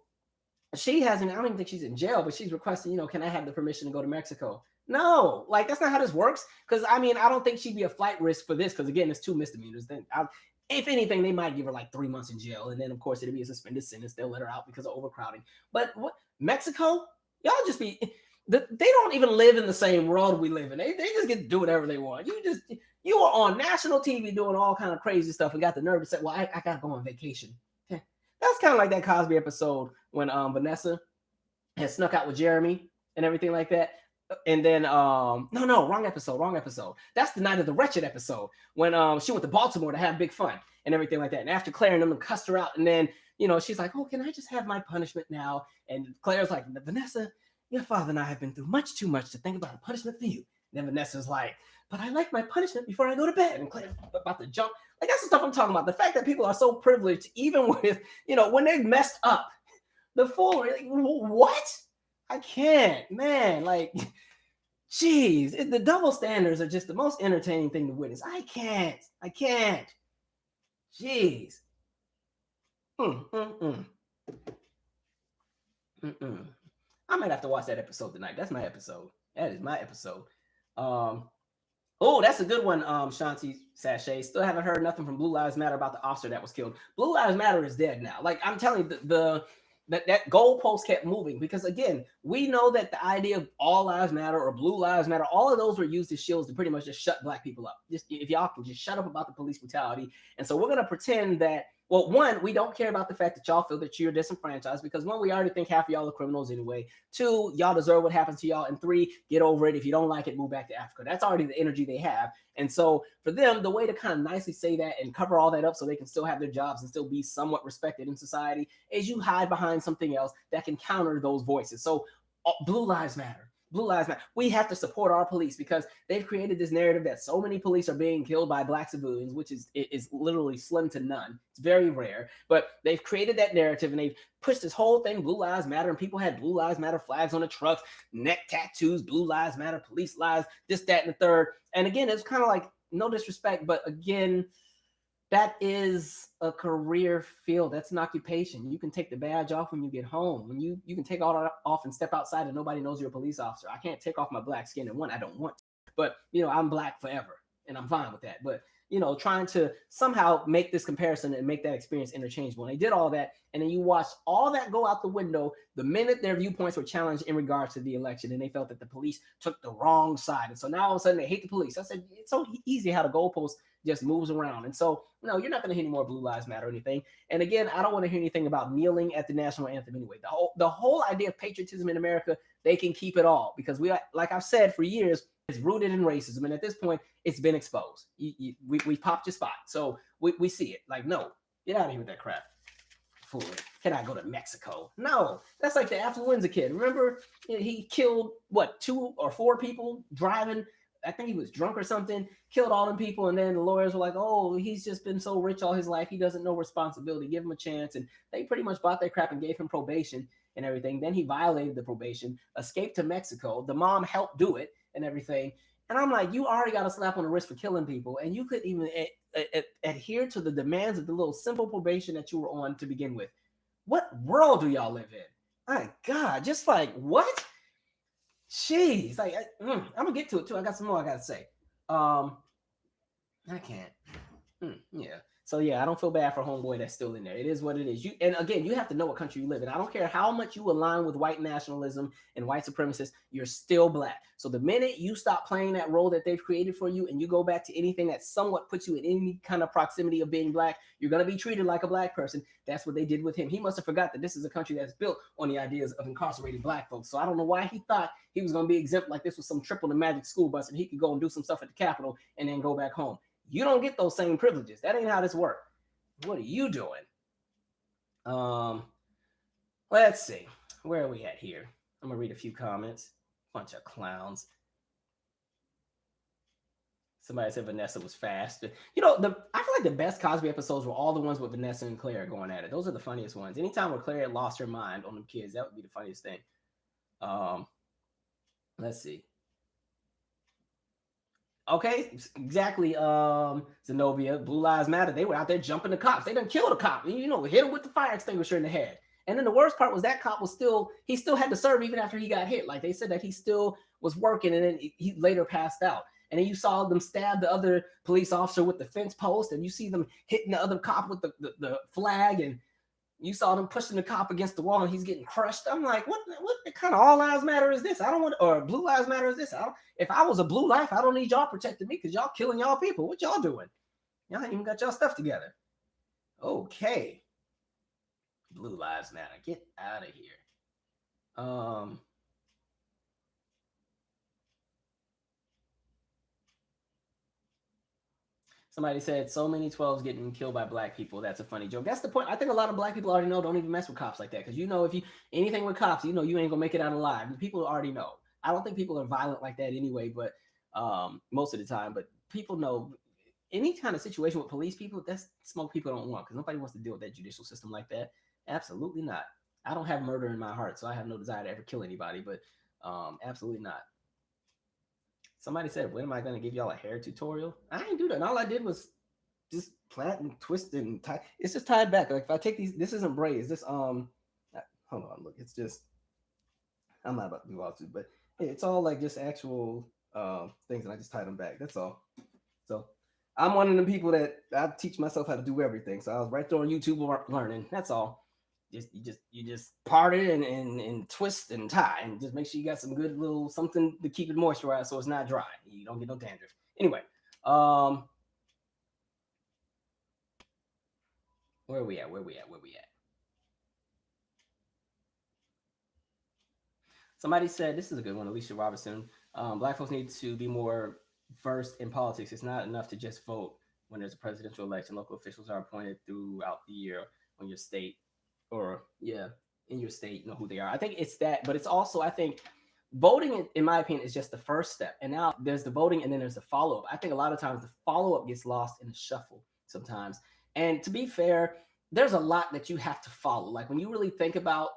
she hasn't, I don't even think she's in jail, but she's requesting, you know, can I have the permission to go to Mexico? No, like that's not how this works. Because I mean, I don't think she'd be a flight risk for this. Because again, it's 2 misdemeanors. Then, if anything, they might give her like 3 months in jail, and then of course it'd be a suspended sentence. They'll let her out because of overcrowding. But what Mexico? Y'all just be. They don't even live in the same world we live in. They just get to do whatever they want. You are on national TV doing all kind of crazy stuff and got the nerve to say, well, I gotta go on vacation. Okay. That's kind of like that Cosby episode when Vanessa had snuck out with Jeremy and everything like that. And then no, wrong episode. That's the Night of the Wretched episode when she went to Baltimore to have big fun and everything like that. And after Claire and them cussed her out, and then, you know, she's like, oh, can I just have my punishment now? And Claire's like, Vanessa, your father and I have been through much too much to think about a punishment for you. And then Vanessa's like, but I like my punishment before I go to bed. And Claire's about to jump. Like, that's the stuff I'm talking about. The fact that people are so privileged, even with, you know, when they messed up, the fool, like, what? I can't, man. Like, geez, the double standards are just the most entertaining thing to witness. I can't. Jeez. I might have to watch that episode tonight. That's my episode. That is my episode. Oh, that's a good one, Shanti Sachet. Still haven't heard nothing from Blue Lives Matter about the officer that was killed. Blue Lives Matter is dead now. Like, I'm telling you, that goalpost kept moving because, again, we know that the idea of all lives matter or blue lives matter, all of those were used as shields to pretty much just shut black people up. Just if y'all can just shut up about the police brutality. And so we're going to pretend that, well, one, we don't care about the fact that y'all feel that you're disenfranchised because, one, we already think half of y'all are criminals anyway. Two, y'all deserve what happens to y'all. And three, get over it. If you don't like it, move back to Africa. That's already the energy they have. And so for them, the way to kind of nicely say that and cover all that up so they can still have their jobs and still be somewhat respected in society is you hide behind something else that can counter those voices. So Blue Lives Matter. Blue Lives Matter. We have to support our police because they've created this narrative that so many police are being killed by black civilians, which is literally slim to none. It's very rare, but they've created that narrative and they've pushed this whole thing, Blue Lives Matter, and people had Blue Lives Matter flags on the trucks, neck tattoos, Blue Lives Matter, police lives, this, that, and the third. And again, it's kind of like, no disrespect, but again, that is a career field. That's an occupation. You can take the badge off when you get home. When you can take all that off and step outside and nobody knows you're a police officer. I can't take off my black skin. And one, I don't want to. But, you know, I'm black forever and I'm fine with that. But, you know, trying to somehow make this comparison and make that experience interchangeable. And they did all that. And then you watch all that go out the window the minute their viewpoints were challenged in regards to the election. And they felt that the police took the wrong side. And so now all of a sudden they hate the police. I said, it's so easy how the goalpost just moves around. And so, no, you're not going to hear any more Blue Lives Matter or anything. And again, I don't want to hear anything about kneeling at the national anthem anyway. The whole idea of patriotism in America, they can keep it all because we, like I've said for years, it's rooted in racism. And at this point, it's been exposed. We popped your spot. So we see it. Like, no, get out of here with that crap. Fool. Can I go to Mexico? No, that's like the affluenza kid. Remember, he killed, 2 or 4 people driving. I think he was drunk or something, killed all them people. And then the lawyers were like, oh, he's just been so rich all his life. He doesn't know responsibility. Give him a chance. And they pretty much bought their crap and gave him probation and everything. Then he violated the probation, escaped to Mexico. The mom helped do it and everything. And I'm like, you already got a slap on the wrist for killing people. And you couldn't even adhere to the demands of the little simple probation that you were on to begin with. What world do y'all live in? My God, just like, what? Jeez, like I'm gonna get to it too. I got some more I gotta say. I can't. Yeah. So yeah, I don't feel bad for homeboy that's still in there. It is what it is. And again, you have to know what country you live in. I don't care how much you align with white nationalism and white supremacists, you're still black. So the minute you stop playing that role that they've created for you and you go back to anything that somewhat puts you in any kind of proximity of being black, you're gonna be treated like a black person. That's what they did with him. He must have forgot that this is a country that's built on the ideas of incarcerating black folks. So I don't know why he thought he was gonna be exempt like this was some triple the magic school bus and he could go and do some stuff at the Capitol and then go back home. You don't get those same privileges. That ain't how this works. What are you doing? Let's see. Where are we at here? I'm gonna read a few comments. Bunch of clowns. Somebody said Vanessa was fast. You know, I feel like the best Cosby episodes were all the ones with Vanessa and Claire going at it. Those are the funniest ones. Anytime where Claire lost her mind on them kids, that would be the funniest thing. Let's see. Okay, exactly. Zenobia, Blue Lives Matter. They were out there jumping the cops. They didn't kill the cop. You know, hit him with the fire extinguisher in the head. And then the worst part was that cop was still had to serve even after he got hit. Like they said that he still was working, and then he later passed out. And then you saw them stab the other police officer with the fence post, and you see them hitting the other cop with the flag, and you saw them pushing the cop against the wall and he's getting crushed. I'm like, what kind of all lives matter is this? I don't want, or blue lives matter is this? If I was a blue life, I don't need y'all protecting me because y'all killing y'all people. What y'all doing? Y'all ain't even got y'all stuff together. Okay. Blue lives matter. Get out of here. Somebody said so many 12s getting killed by black people. That's a funny joke. That's the point. I think a lot of black people already know, don't even mess with cops like that. Because you know, if you anything with cops, you know you ain't gonna make it out alive. People already know. I don't think people are violent like that anyway, but most of the time. But people know any kind of situation with police people, that's smoke people don't want, because nobody wants to deal with that judicial system like that. Absolutely not. I don't have murder in my heart, so I have no desire to ever kill anybody, but absolutely not. Somebody said, when am I going to give y'all a hair tutorial? I ain't do that. All I did was just plait and twist and tie. It's just tied back. Like if I take these, this isn't braids. This hold on, look. It's just, I'm not about to do all this, but it's all like just actual things, and I just tied them back. That's all. So I'm one of the people that I teach myself how to do everything. So I was right there on YouTube learning. That's all. You just part it and twist and tie, and just make sure you got some good little something to keep it moisturized so it's not dry. You don't get no dandruff. Anyway, where are we at? Somebody said, this is a good one, Alicia Robertson. Black folks need to be more versed in politics. It's not enough to just vote when there's a presidential election. Local officials are appointed throughout the year on your state, or in your state, you know who they are. I think it's that, but it's also, I think voting, in my opinion, is just the first step. And now there's the voting, and then there's the follow-up. I think a lot of times the follow-up gets lost in the shuffle sometimes. And to be fair, there's a lot that you have to follow. Like when you really think about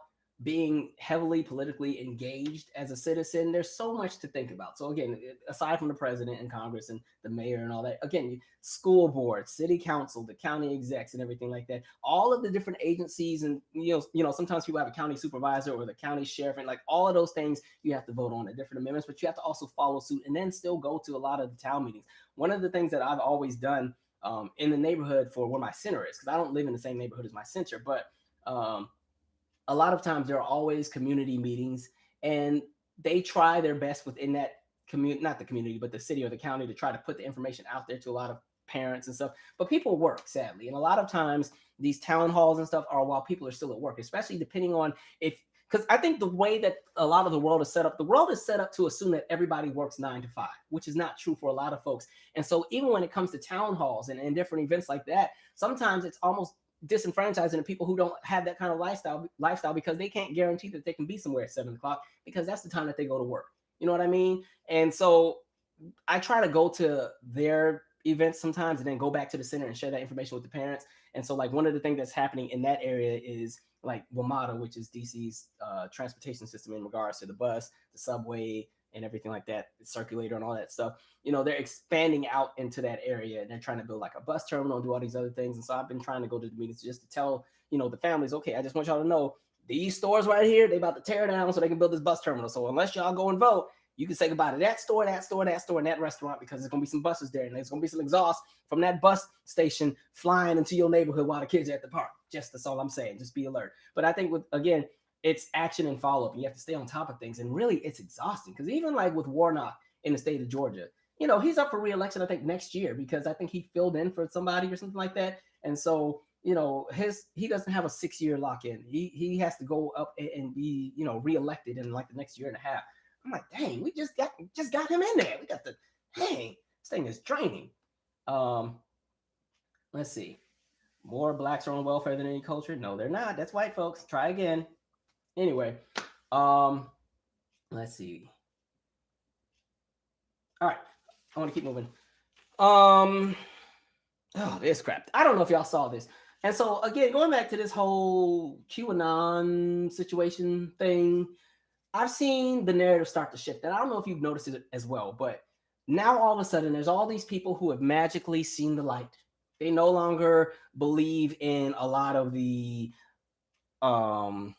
being heavily politically engaged as a citizen, there's so much to think about. So again, aside from the president and Congress and the mayor and all that, again, school board, city council, the county execs and everything like that, all of the different agencies, and you know, sometimes people have a county supervisor or the county sheriff, and like all of those things you have to vote on at different amendments, but you have to also follow suit and then still go to a lot of the town meetings. One of the things that I've always done in the neighborhood for where my center is, because I don't live in the same neighborhood as my center, but a lot of times there are always community meetings, and they try their best within that community, not the community, but the city or the county, to try to put the information out there to a lot of parents and stuff. But people work, sadly. And a lot of times these town halls and stuff are while people are still at work, especially depending on because I think the way that a lot of the world is set up to assume that everybody works 9 to 5, which is not true for a lot of folks. And so even when it comes to town halls and different events like that, sometimes it's almost disenfranchising the people who don't have that kind of lifestyle because they can't guarantee that they can be somewhere at 7 o'clock, because that's the time that they go to work. You know what I mean? And so I try to go to their events sometimes and then go back to the center and share that information with the parents. And so like one of the things that's happening in that area is like WMATA, which is DC's transportation system in regards to the bus, the subway, and everything like that, the circulator and all that stuff. You know, they're expanding out into that area, and they're trying to build like a bus terminal and do all these other things. And so I've been trying to go to the meetings just to tell, you know, the families, okay, I just want y'all to know these stores right here, they about to tear down so they can build this bus terminal. So unless y'all go and vote, you can say goodbye to that store, and that restaurant, because there's going to be some buses there, and there's going to be some exhaust from that bus station flying into your neighborhood while the kids are at the park. That's all I'm saying. Just be alert. But I think again, it's action and follow-up. You have to stay on top of things. And really, it's exhausting, because even like with Warnock in the state of Georgia, you know, he's up for re-election, I think, next year, because I think he filled in for somebody or something like that. And so, you know, he doesn't have a 6-year lock-in. He has to go up and be, you know, re-elected in like the next year and a half. I'm like, dang, we just got him in there. We got this thing is draining. Let's see. More blacks are on welfare than any culture. No, they're not. That's white folks. Try again. Anyway, let's see. All right, I want to keep moving. Oh, this crap. I don't know if y'all saw this. And so again, going back to this whole QAnon situation thing, I've seen the narrative start to shift. And I don't know if you've noticed it as well, but now all of a sudden there's all these people who have magically seen the light. They no longer believe in a lot of the um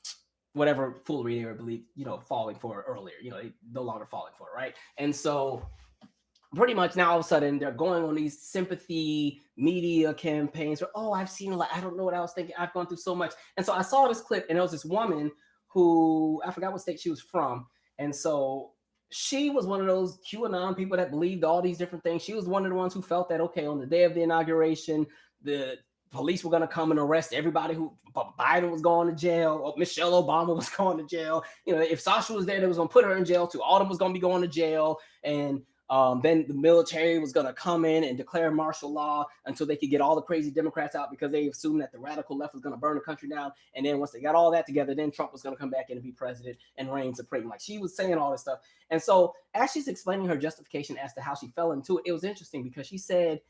whatever foolery they were believe, falling for earlier. They no longer falling for it, right? And so pretty much now all of a sudden they're going on these sympathy media campaigns where, oh, I've seen a lot, I don't know what I was thinking, I've gone through so much. And so I saw this clip, and there was this woman who, I forgot what state she was from, and so she was one of those QAnon people that believed all these different things. She was one of the ones who felt that, okay, on the day of the inauguration, the police were going to come and arrest everybody who Biden was going to jail, or Michelle Obama was going to jail. If Sasha was there, they was going to put her in jail too. All of them was going to be going to jail. And then the military was going to come in and declare martial law until they could get all the crazy Democrats out, because they assumed that the radical left was going to burn the country down. And then once they got all that together, then Trump was going to come back in and be president and reign supreme. Like, she was saying all this stuff. And so as she's explaining her justification as to how she fell into it, it was interesting because she said,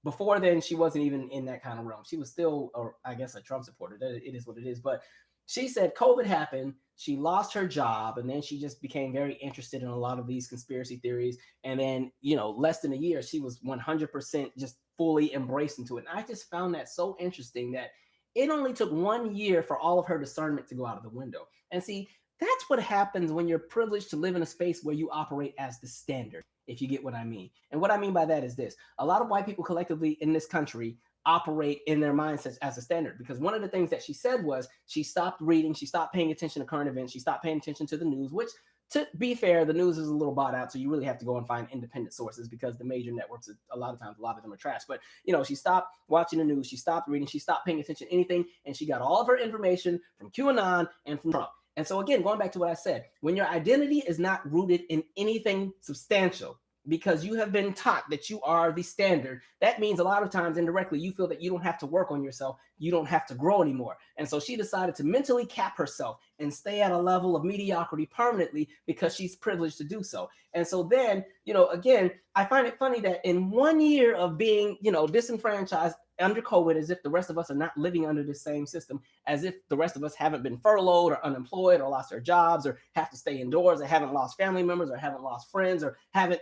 before then she wasn't even in that kind of realm. She was still, I guess, a Trump supporter. It is what it is. But she said COVID happened. She lost her job, and then she just became very interested in a lot of these conspiracy theories. And then, less than a year, she was 100% just fully embraced into it. And I just found that so interesting that it only took 1 year for all of her discernment to go out of the window. And see, that's what happens when you're privileged to live in a space where you operate as the standard, if you get what I mean. And what I mean by that is this: a lot of white people collectively in this country operate in their mindsets as a standard, because one of the things that she said was she stopped reading, she stopped paying attention to current events, she stopped paying attention to the news, which, to be fair, the news is a little bought out, so you really have to go and find independent sources, because the major networks, a lot of times, a lot of them are trash. But she stopped watching the news, she stopped reading, she stopped paying attention to anything, and she got all of her information from QAnon and from Trump. And so again, going back to what I said, when your identity is not rooted in anything substantial, because you have been taught that you are the standard, that means a lot of times indirectly you feel that you don't have to work on yourself, you don't have to grow anymore. And so she decided to mentally cap herself and stay at a level of mediocrity permanently because she's privileged to do so. And so then, again, I find it funny that in 1 year of being, disenfranchised under COVID, as if the rest of us are not living under the same system, as if the rest of us haven't been furloughed or unemployed or lost their jobs or have to stay indoors or haven't lost family members or haven't lost friends or haven't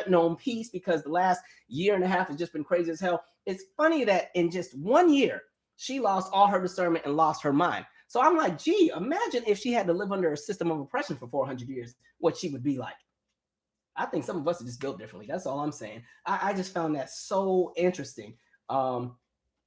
known peace, because the last year and a half has just been crazy as hell. It's funny that in just 1 year, she lost all her discernment and lost her mind. So I'm like, gee, imagine if she had to live under a system of oppression for 400 years, what she would be like. I think some of us are just built differently. That's all I'm saying. I just found that so interesting. And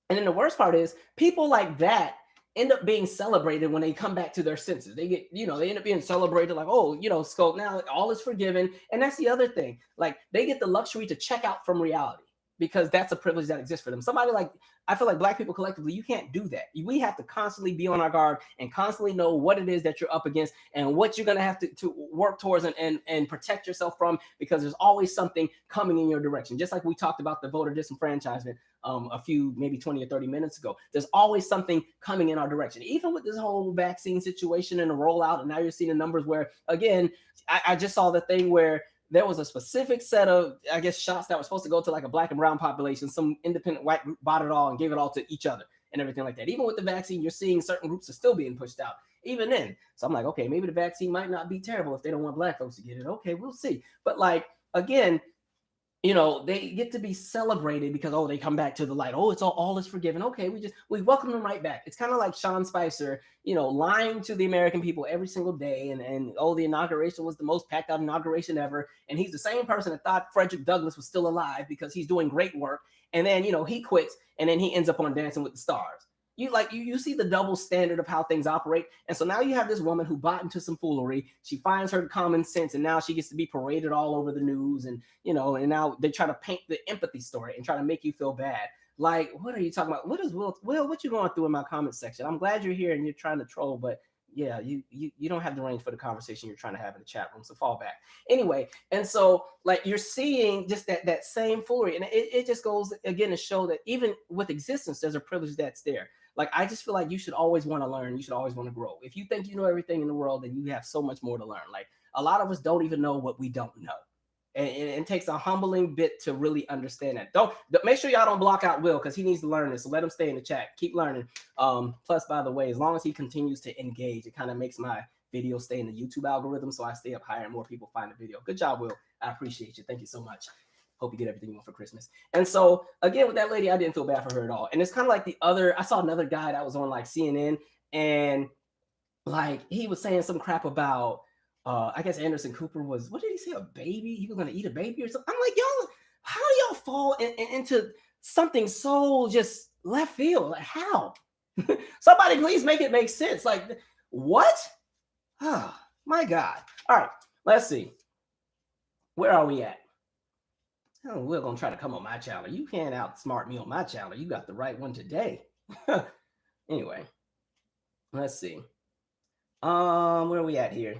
then the worst part is people like that end up being celebrated when they come back to their senses. They get, they end up being celebrated like, oh, Scope, now all is forgiven. And that's the other thing. Like, they get the luxury to check out from reality, because that's a privilege that exists for them. Somebody like, I feel like Black people collectively, you can't do that. We have to constantly be on our guard and constantly know what it is that you're up against and what you're going to have to work towards and protect yourself from, because there's always something coming in your direction. Just like we talked about the voter disenfranchisement a few, maybe 20 or 30 minutes ago. There's always something coming in our direction. Even with this whole vaccine situation and the rollout, and now you're seeing the numbers where, again, I just saw the thing where there was a specific set of, I guess, shots that were supposed to go to like a Black and brown population. Some independent white group bought it all and gave it all to each other and everything like that. Even with the vaccine, you're seeing certain groups are still being pushed out, even then. So I'm like, okay, maybe the vaccine might not be terrible if they don't want Black folks to get it. Okay, we'll see. But like, again, they get to be celebrated because, they come back to the light. It's all is forgiven. Okay, we welcome them right back. It's kind of like Sean Spicer, lying to the American people every single day. And the inauguration was the most packed out inauguration ever. And he's the same person that thought Frederick Douglass was still alive because he's doing great work. And then, he quits, and then he ends up on Dancing with the Stars. You see the double standard of how things operate. And so now you have this woman who bought into some foolery. She finds her common sense, and now she gets to be paraded all over the news. And, and now they try to paint the empathy story and try to make you feel bad. Like, what are you talking about? What is Will, what you going through in my comment section? I'm glad you're here and you're trying to troll, but yeah, you don't have the range for the conversation you're trying to have in the chat room, so fall back. Anyway, and so like you're seeing just that same foolery, and it just goes again to show that even with existence, there's a privilege that's there. Like, I just feel like you should always want to learn. You should always want to grow. If you think you know everything in the world, then you have so much more to learn. Like, a lot of us don't even know what we don't know. And it takes a humbling bit to really understand that. Don't make sure y'all don't block out Will, because he needs to learn this. So let him stay in the chat. Keep learning. Plus, by the way, as long as he continues to engage, it kind of makes my video stay in the YouTube algorithm, so I stay up higher and more people find the video. Good job, Will. I appreciate you. Thank you so much. Hope you get everything you want for Christmas. And so again, with that lady, I didn't feel bad for her at all. And it's kind of like I saw another guy that was on like CNN, and like he was saying some crap about I guess Anderson Cooper was, what did he say, a baby? He was gonna eat a baby or something. I'm like, y'all, how do y'all fall into something so just left field? Like, how? Somebody please make it make sense. Like, what? Oh my God. All right, let's see. Where are we at? Oh, we're gonna try to come on my channel. You can't outsmart me on my channel. You got the right one today. Anyway, let's see. Where are we at here?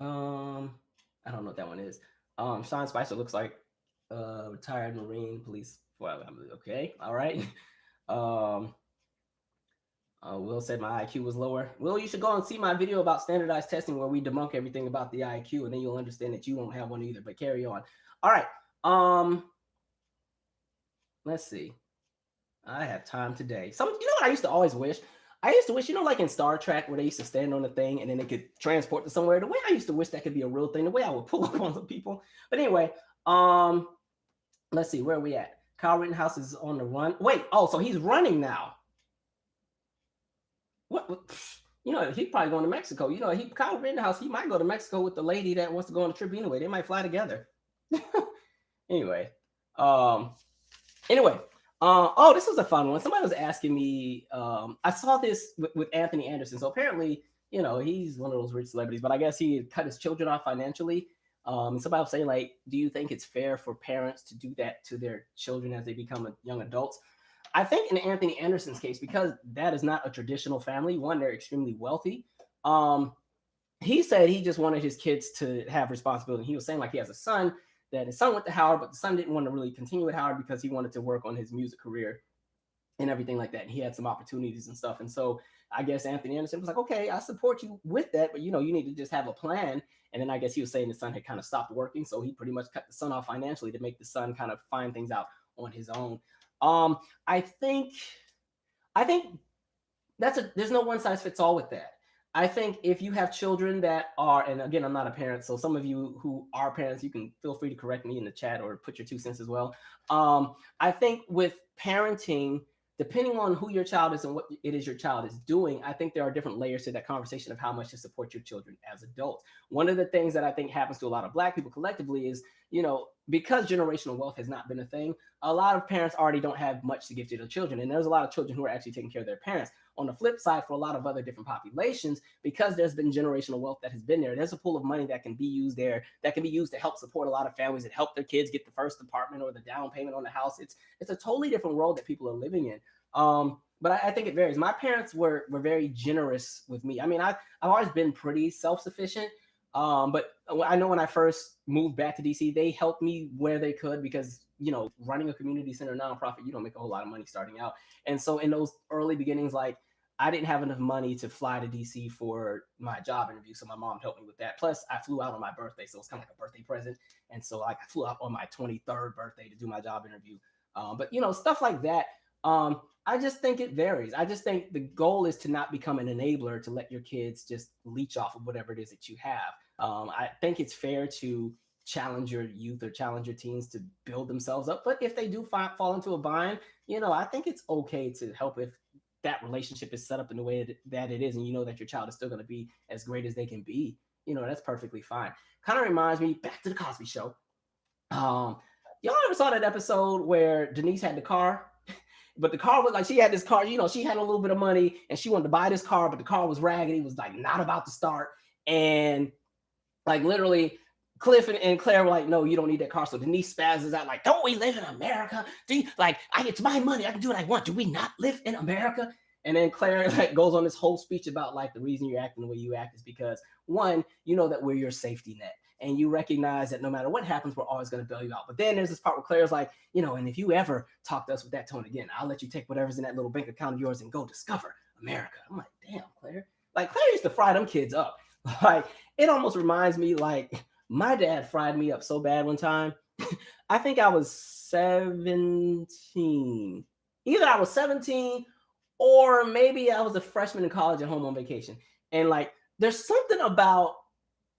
I don't know what that one is. Sean Spicer looks like retired Marine police. Well, okay, all right. Will said my IQ was lower. Will, you should go and see my video about standardized testing where we debunk everything about the IQ, and then you'll understand that you don't have one either. But carry on. All right. Let's see. I have time today. You know what I used to always wish? I used to wish, you know, like in Star Trek where they used to stand on the thing and then they could transport to somewhere. The way I used to wish that could be a real thing, the way I would pull up on some people. But anyway, let's see, where are we at? Kyle Rittenhouse is on the run. Wait, oh, so he's running now. What? You know, he's probably going to Mexico. You know, Kyle Rittenhouse, he might go to Mexico with the lady that wants to go on a trip anyway. They might fly together. Anyway, oh, this was a fun one. Somebody was asking me, I saw this with Anthony Anderson. So apparently, you know, he's one of those rich celebrities, but I guess he had cut his children off financially. And somebody was saying, like, do you think it's fair for parents to do that to their children as they become young adults? I think in Anthony Anderson's case, because that is not a traditional family, one, they're extremely wealthy. He said he just wanted his kids to have responsibility. He was saying, like, he has a son, that his son went to Howard, but the son didn't want to really continue at Howard because he wanted to work on his music career and everything like that. And he had some opportunities and stuff. And so I guess Anthony Anderson was like, okay, I support you with that, but you know, you need to just have a plan. And then I guess he was saying the son had kind of stopped working. So he pretty much cut the son off financially to make the son kind of find things out on his own. I think there's no one size fits all with that. I think if you have children that are, and again, I'm not a parent, so some of you who are parents, you can feel free to correct me in the chat or put your 2 cents as well. I think with parenting, depending on who your child is and what it is your child is doing, I think there are different layers to that conversation of how much to support your children as adults. One of the things that I think happens to a lot of Black people collectively is, you know, because generational wealth has not been a thing, a lot of parents already don't have much to give to their children. And there's a lot of children who are actually taking care of their parents. On the flip side, for a lot of other different populations, because there's been generational wealth that has been there's a pool of money that can be used there, that can be used to help support a lot of families and help their kids get the first apartment or the down payment on the house. It's a totally different world that people are living in. But I think it varies. My parents were very generous with me. I mean, I've always been pretty self-sufficient. But I know when I first moved back to DC, they helped me where they could because, you know, running a community center nonprofit, you don't make a whole lot of money starting out. And so in those early beginnings, like I didn't have enough money to fly to DC for my job interview. So my mom helped me with that. Plus I flew out on my birthday. So it's kind of like a birthday present. And so like I flew out on my 23rd birthday to do my job interview. But you know, stuff like that. I just think it varies. I just think the goal is to not become an enabler to let your kids just leech off of whatever it is that you have. I think it's fair to challenge your youth or challenge your teens to build themselves up. But if they do fall into a bind, you know, I think it's okay to help if that relationship is set up in the way that it is. And you know that your child is still going to be as great as they can be. You know, that's perfectly fine. Kind of reminds me back to the Cosby Show. Y'all ever saw that episode where Denise had the car? But the car was like, she had this car, you know, she had a little bit of money and she wanted to buy this car, but the car was raggedy. It was like not about to start. And like literally Cliff and Claire were like, no, you don't need that car. So Denise spazzes out like, don't we live in America? It's my money. I can do what I want. Do we not live in America? And then Claire like goes on this whole speech about like the reason you're acting the way you act is because one, you know that we're your safety net. And you recognize that no matter what happens, we're always going to bail you out. But then there's this part where Claire's like, you know, and if you ever talk to us with that tone again, I'll let you take whatever's in that little bank account of yours and go discover America. I'm like, damn, Claire. Like Claire used to fry them kids up. Like, it almost reminds me like my dad fried me up so bad one time. I think I was 17. Either I was 17 or maybe I was a freshman in college at home on vacation. And like, there's something about,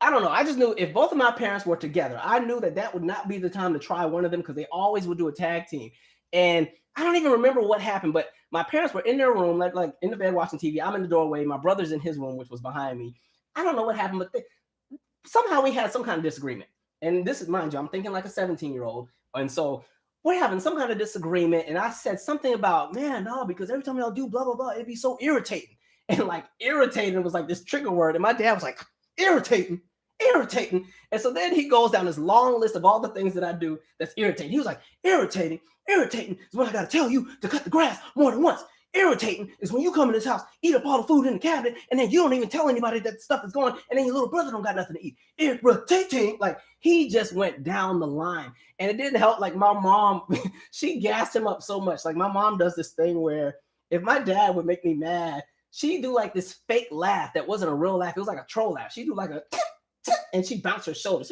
I don't know. I just knew if both of my parents were together, I knew that that would not be the time to try one of them because they always would do a tag team. And I don't even remember what happened, but my parents were in their room, like in the bed watching TV. I'm in the doorway. My brother's in his room, which was behind me. I don't know what happened, but somehow we had some kind of disagreement. And this is, mind you, I'm thinking like a 17-year-old. And so we're having some kind of disagreement. And I said something about, man, no, because every time y'all do blah, blah, blah, it'd be so irritating. And like irritating was like this trigger word. And my dad was like, irritating. And so then he goes down this long list of all the things that I do that's irritating. He was like, irritating is when I got to tell you to cut the grass more than once. Irritating is when you come in this house, eat up all the food in the cabinet, and then you don't even tell anybody that stuff is going, and then your little brother don't got nothing to eat. Irritating. Like, he just went down the line. And it didn't help. Like, my mom, she gassed him up so much. Like, my mom does this thing where if my dad would make me mad, she'd do like this fake laugh that wasn't a real laugh. It was like a troll laugh. She'd do like a and she bounced her shoulders.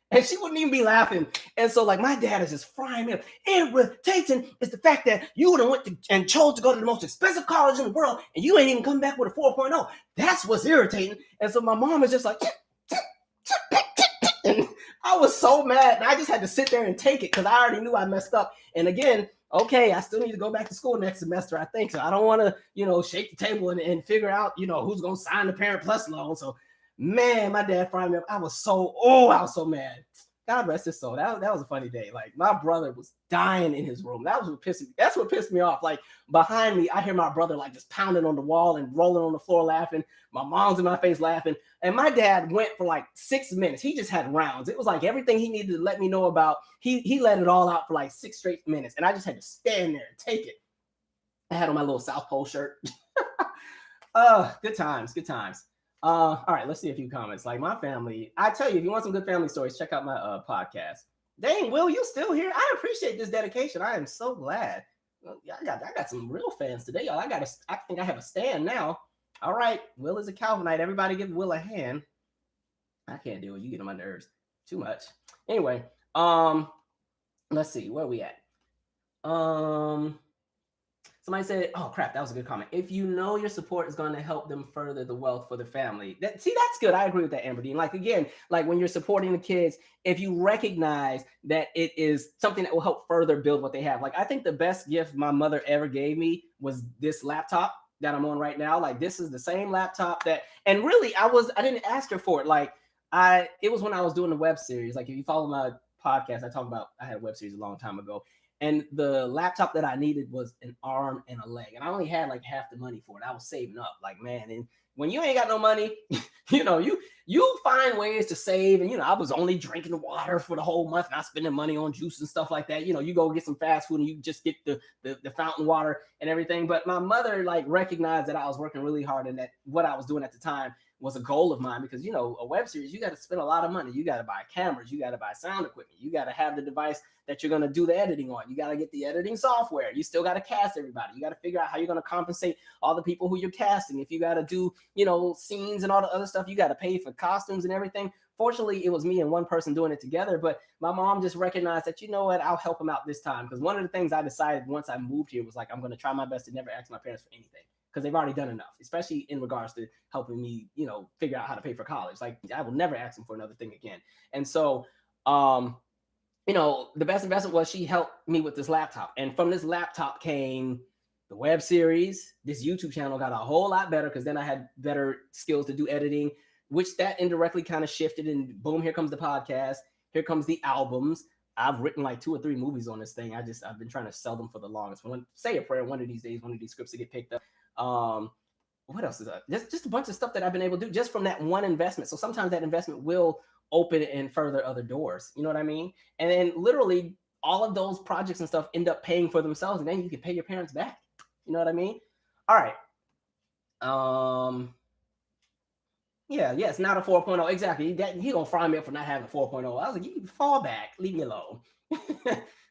And she wouldn't even be laughing. And so, like, my dad is just frying me up. Irritating is the fact that you would have went to, and chose to go to the most expensive college in the world, and you ain't even come back with a 4.0. That's what's irritating. And so my mom is just like, and I was so mad. And I just had to sit there and take it because I already knew I messed up. And again, okay, I still need to go back to school next semester, I think. So I don't want to, shake the table and figure out, who's going to sign the Parent Plus loan. So, man, my dad fried me up. I was so mad. God rest his soul. That was a funny day. Like, my brother was dying in his room. That's what pissed me off. Like, behind me, I hear my brother like just pounding on the wall and rolling on the floor laughing. My mom's in my face laughing. And my dad went for like 6 minutes. He just had rounds. It was like everything he needed to let me know about. He let it all out for like 6 straight minutes. And I just had to stand there and take it. I had on my little South Pole shirt. Good times. All right, let's see a few comments. Like, my family, I tell you, if you want some good family stories, check out my podcast. Dang, Will, you still here? I appreciate this dedication. I am so glad. I got some real fans today, y'all. I think I have a stand now. All right, Will is a Calvinite. Everybody give Will a hand. I can't deal with you. Get on my nerves too much. Anyway, let's see, where are we at? Somebody said, oh, crap, that was a good comment. If you know your support is going to help them further the wealth for the family. That's good. I agree with that, Amber Dean. Like, again, like when you're supporting the kids, if you recognize that it is something that will help further build what they have. Like, I think the best gift my mother ever gave me was this laptop that I'm on right now. Like, this is the same laptop and really, I didn't ask her for it. Like, it was when I was doing the web series. Like, if you follow my podcast, I had a web series a long time ago. And the laptop that I needed was an arm and a leg. And I only had like half the money for it. I was saving up, like, man. And when you ain't got no money, you find ways to save. And, I was only drinking water for the whole month, not spending money on juice and stuff like that. You go get some fast food and you just get the fountain water and everything. But my mother like recognized that I was working really hard and that what I was doing at the time was a goal of mine because, a web series, you got to spend a lot of money. You got to buy cameras. You got to buy sound equipment. You got to have the device that you're going to do the editing on. You got to get the editing software. You still got to cast everybody. You got to figure out how you're going to compensate all the people who you're casting. If you got to do, scenes and all the other stuff, you got to pay for costumes and everything. Fortunately, it was me and one person doing it together, but my mom just recognized that, you know what, I'll help him out this time. Because one of the things I decided once I moved here was like, I'm going to try my best to never ask my parents for anything. Because they've already done enough, especially in regards to helping me, figure out how to pay for college. Like, I will never ask them for another thing again. And so, the best investment was she helped me with this laptop. And from this laptop came the web series. This YouTube channel got a whole lot better because then I had better skills to do editing, which that indirectly kind of shifted. And boom, here comes the podcast. Here comes the albums. I've written like 2 or 3 movies on this thing. I've been trying to sell them for the longest. Say a prayer one of these days, one of these scripts to get picked up. What else is that? Just a bunch of stuff that I've been able to do just from that one investment. So sometimes that investment will open and further other doors. You know what I mean? And then literally all of those projects and stuff end up paying for themselves, and then you can pay your parents back. You know what I mean? All right. Yeah, it's not a 4.0. Exactly. He gonna fry me up for not having a 4.0. I was like, you can fall back. Leave me alone.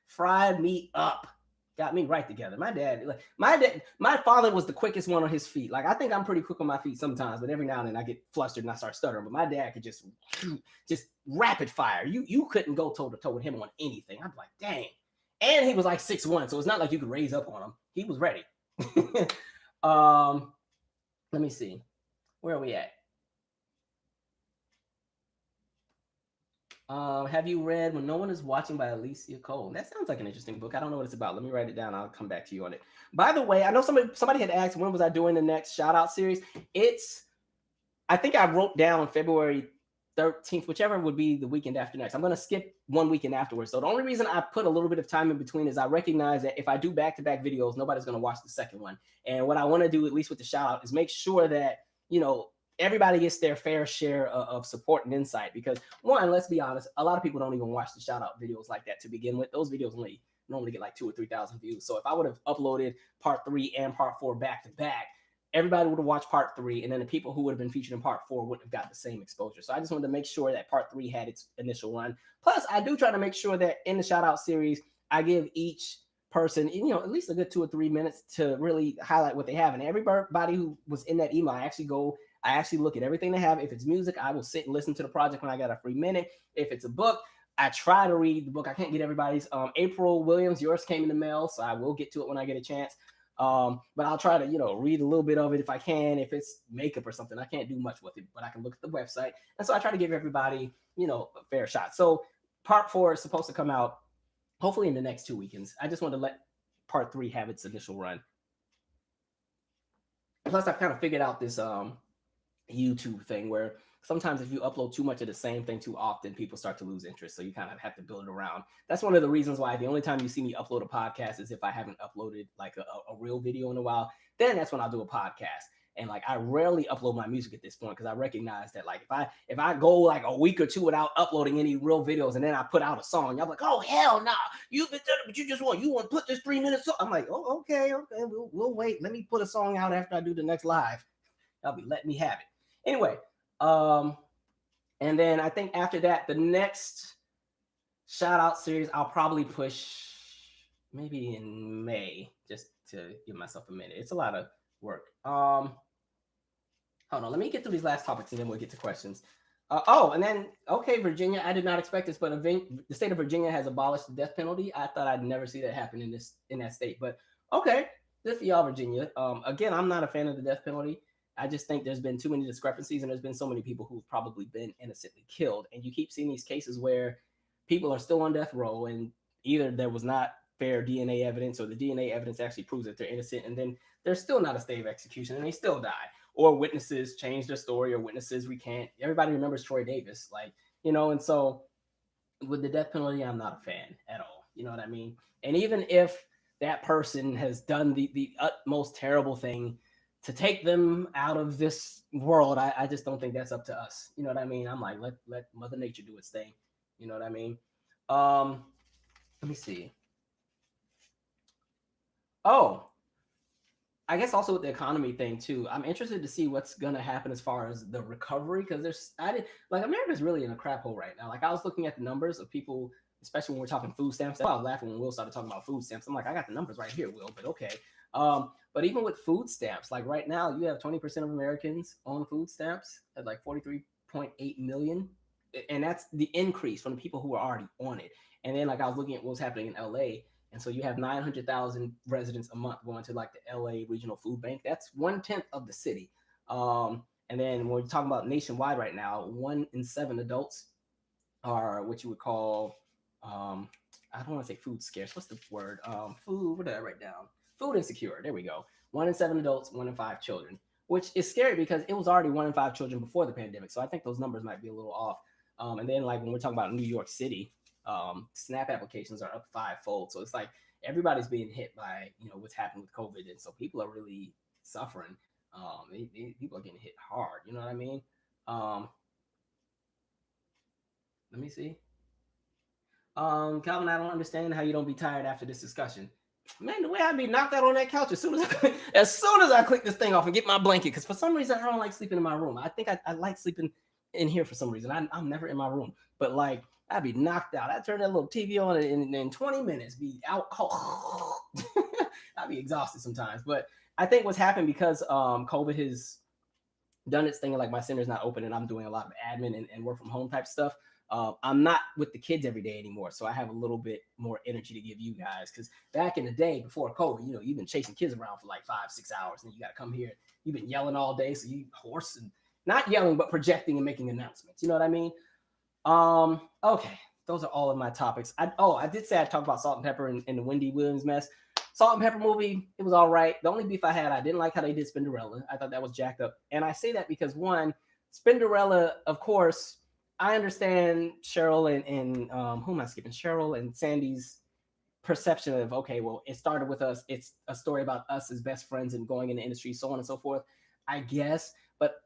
Fried me up. got me right together. My father was the quickest one on his feet. Like I think I'm pretty quick on my feet sometimes, but every now and then I get flustered and I start stuttering. But my dad could just rapid fire. You couldn't go toe to toe with him on anything. I'm like, dang. And he was like 6'1", so it's not like you could raise up on him. He was ready. Let me see. Where are we at? Have you read When No One Is Watching by Alicia Cole? That sounds like an interesting book. I don't know what it's about. Let me write it down. I'll come back to you on it. By the way, I know somebody had asked when was I doing the next shout out series. I think I wrote down February 13th, whichever would be the weekend after next. I'm going to skip one weekend afterwards. So the only reason I put a little bit of time in between is I recognize that if I do back-to-back videos, nobody's going to watch the second one. And what I want to do, at least with the shout out, is make sure that, everybody gets their fair share of support and insight, because one, let's be honest, a lot of people don't even watch the shout out videos like that to begin with. Those videos normally get like 2,000 or 3,000 views. So if I would have uploaded part 3 and part 4 back to back, everybody would have watched part 3, and then the people who would have been featured in part 4 wouldn't have got the same exposure. So I just wanted to make sure that part 3 had its initial run. Plus, I do try to make sure that in the shout out series, I give each person, at least a good 2 or 3 minutes to really highlight what they have. And everybody who was in that email, I actually look at everything they have. If it's music, I will sit and listen to the project when I got a free minute. If it's a book, I try to read the book. I can't get everybody's. April Williams, yours came in the mail, so I will get to it when I get a chance. But I'll try to, read a little bit of it if I can. If it's makeup or something, I can't do much with it, but I can look at the website. And so I try to give everybody, a fair shot. So part 4 is supposed to come out hopefully in the next 2 weekends. I just want to let part 3 have its initial run. Plus, I've kind of figured out this YouTube thing where sometimes if you upload too much of the same thing too often, people start to lose interest. So you kind of have to build it around. That's one of the reasons why the only time you see me upload a podcast is if I haven't uploaded like a real video in a while. Then that's when I'll do a podcast. And like I rarely upload my music at this point, because I recognize that like if I go like a week or two without uploading any real videos and then I put out a song, y'all like, oh hell nah, you've been telling me, but you want to put this 3 minutes song. I'm like, oh okay, we'll wait. Let me put a song out after I do the next live. Y'all be letting me have it. Anyway, and then I think after that, the next shout out series I'll probably push maybe in May, just to give myself a minute. It's a lot of work. Hold on, let me get through these last topics and then we'll get to questions. And then, okay, Virginia, I did not expect this, but the state of Virginia has abolished the death penalty. I thought I'd never see that happen in that state, but okay, good for y'all, Virginia. Again, I'm not a fan of the death penalty. I just think there's been too many discrepancies, and there's been so many people who've probably been innocently killed. And you keep seeing these cases where people are still on death row, and either there was not fair DNA evidence, or the DNA evidence actually proves that they're innocent, and then there's still not a stay of execution and they still die. Or witnesses change their story, or witnesses recant. Everybody remembers Troy Davis, and so with the death penalty, I'm not a fan at all. You know what I mean? And even if that person has done the utmost terrible thing to take them out of this world, I just don't think that's up to us. You know what I mean? I'm like, let Mother Nature do its thing. You know what I mean? Let me see. Oh, I guess also with the economy thing too, I'm interested to see what's gonna happen as far as the recovery, because America's really in a crap hole right now. Like I was looking at the numbers of people, especially when we're talking food stamps. That's why I was laughing when Will started talking about food stamps. I'm like, I got the numbers right here, Will, but okay. But even with food stamps, like right now, you have 20% of Americans on food stamps at like 43.8 million. And that's the increase from the people who are already on it. And then like I was looking at what was happening in LA. And so you have 900,000 residents a month going to like the LA Regional Food Bank. That's 1/10 of the city. And then when we're talking about nationwide right now, 1 in 7 adults are what you would call, I don't want to say food scarce. What's the word? Food, what did I write down? Food insecure. There we go. 1 in 7 adults, 1 in 5 children, which is scary because it was already 1 in 5 children before the pandemic. So I think those numbers might be a little off. And then like when we're talking about New York City, SNAP applications are up 5-fold. So it's like everybody's being hit by, what's happened with COVID. And so people are really suffering. People are getting hit hard. You know what I mean? Let me see. Calvin, I don't understand how you don't be tired after this discussion. Man, the way I'd be knocked out on that couch as soon as I click this thing off and get my blanket, because for some reason I don't like sleeping in my room. I think I like sleeping in here for some reason. I'm never in my room, but like I'd be knocked out. I turn that little TV on and in 20 minutes be out I'd be exhausted sometimes. But I think what's happened because COVID has done its thing, and like my center's not open and I'm doing a lot of admin and work from home type stuff. I'm not with the kids every day anymore, so I have a little bit more energy to give you guys. Because back in the day before COVID, you've been chasing kids around for like 5, 6 hours, and you got to come here. You've been yelling all day, so you hoarse and not yelling, but projecting and making announcements. You know what I mean? Okay, those are all of my topics. I did say I talked about Salt and Pepper and the Wendy Williams mess. Salt and Pepper movie, it was all right. The only beef I had, I didn't like how they did Spinderella. I thought that was jacked up. And I say that because one, Spinderella, of course, I understand Cheryl and who am I skipping? Cheryl and Sandy's perception of, okay, well, it started with us. It's a story about us as best friends and going in the industry, so on and so forth. I guess, but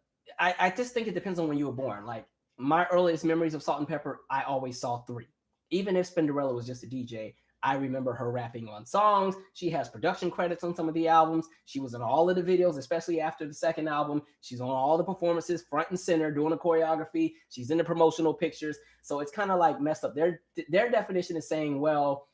I just think it depends on when you were born. Like my earliest memories of Salt and Pepper, I always saw three. Even if Spinderella was just a DJ, I remember her rapping on songs. She has production credits on some of the albums. She was in all of the videos, especially after the second album. She's on all the performances, front and center, doing the choreography. She's in the promotional pictures. So it's kind of like messed up. Their definition is saying, well,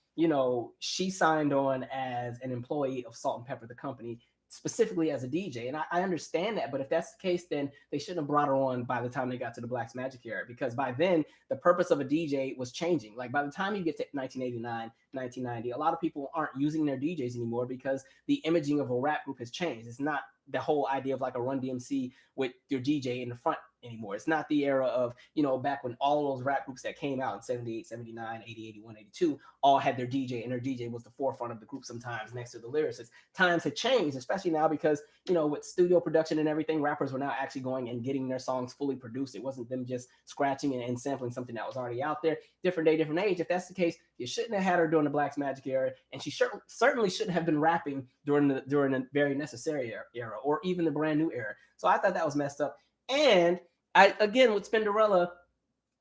she signed on as an employee of Salt and Pepper, the company, specifically as a DJ. And I understand that, but if that's the case, then they shouldn't have brought her on by the time they got to the Black's Magic era, because by then the purpose of a DJ was changing. Like by the time you get to 1989, 1990, a lot of people aren't using their DJs anymore because the imaging of a rap group has changed. It's not the whole idea of like a Run DMC with your DJ in the front anymore. It's not the era of, back when all of those rap groups that came out in 78, 79, 80, 81, 82 all had their DJ, and their DJ was the forefront of the group sometimes next to the lyricists. Times had changed, especially now because, with studio production and everything, rappers were now actually going and getting their songs fully produced. It wasn't them just scratching and sampling something that was already out there. Different day, different age. If that's the case, you shouldn't have had her during the Black's Magic era, and she certainly shouldn't have been rapping during a very necessary era or even the brand new era. So I thought that was messed up. And again, with Spinderella,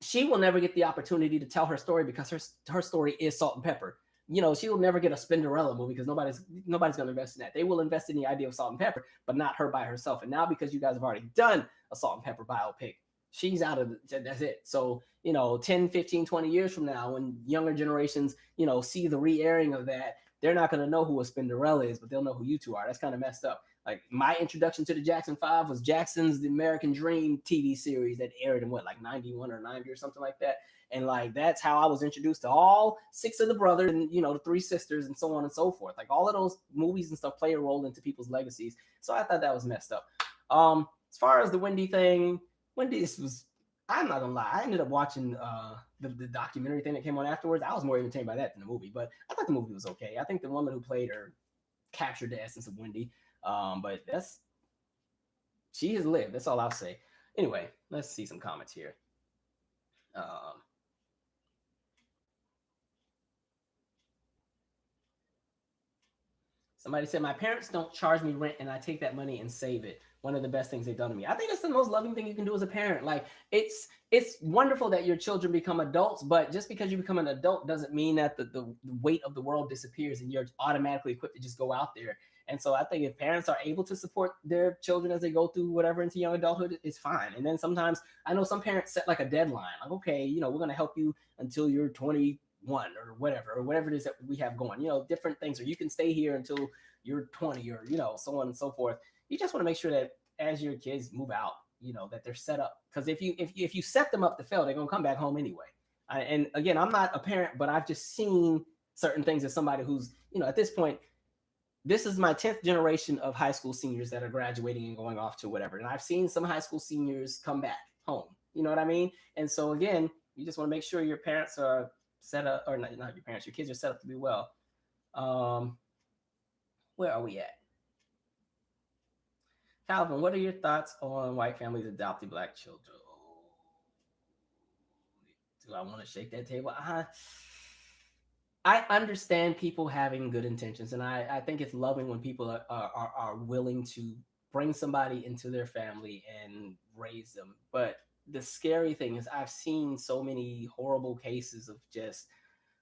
she will never get the opportunity to tell her story because her story is Salt and Pepper. She will never get a Spinderella movie because nobody's going to invest in that. They will invest in the idea of Salt and Pepper, but not her by herself. And now because you guys have already done a Salt and Pepper biopic, she's out of that's it. So, 10, 15, 20 years from now, when younger generations, see the re-airing of that, they're not going to know who a Spinderella is, but they'll know who you two are. That's kind of messed up. Like my introduction to the Jackson 5 was Jackson's The American Dream TV series that aired in like 91 or 90 or something like that. And like, that's how I was introduced to all 6 of the brothers and, the 3 sisters and so on and so forth. Like all of those movies and stuff play a role into people's legacies. So I thought that was messed up. As far as the Wendy thing, I'm not gonna lie, I ended up watching the documentary thing that came on afterwards. I was more entertained by that than the movie, but I thought the movie was okay. I think the woman who played her captured the essence of Wendy. But she has lived. That's all I'll say. Anyway, let's see some comments here. Somebody said, my parents don't charge me rent and I take that money and save it. One of the best things they've done to me. I think that's the most loving thing you can do as a parent. Like it's wonderful that your children become adults, but just because you become an adult doesn't mean that the weight of the world disappears and you're automatically equipped to just go out there. And so I think if parents are able to support their children as they go through whatever into young adulthood, it's fine. And then sometimes I know some parents set like a deadline, like, okay, we're going to help you until you're 21 or whatever it is that we have going, different things, or you can stay here until you're 20 or, so on and so forth. You just want to make sure that as your kids move out, that they're set up. Because if you set them up to fail, they're going to come back home anyway. And again, I'm not a parent, but I've just seen certain things as somebody who's, at this point, this is my 10th generation of high school seniors that are graduating and going off to whatever. And I've seen some high school seniors come back home. You know what I mean? And so again, you just want to make sure your parents are set up, or not your parents, your kids are set up to be well. Where are we at? Calvin, what are your thoughts on white families adopting black children? Do I want to shake that table? I understand people having good intentions, and I think it's loving when people are willing to bring somebody into their family and raise them. But the scary thing is I've seen so many horrible cases of just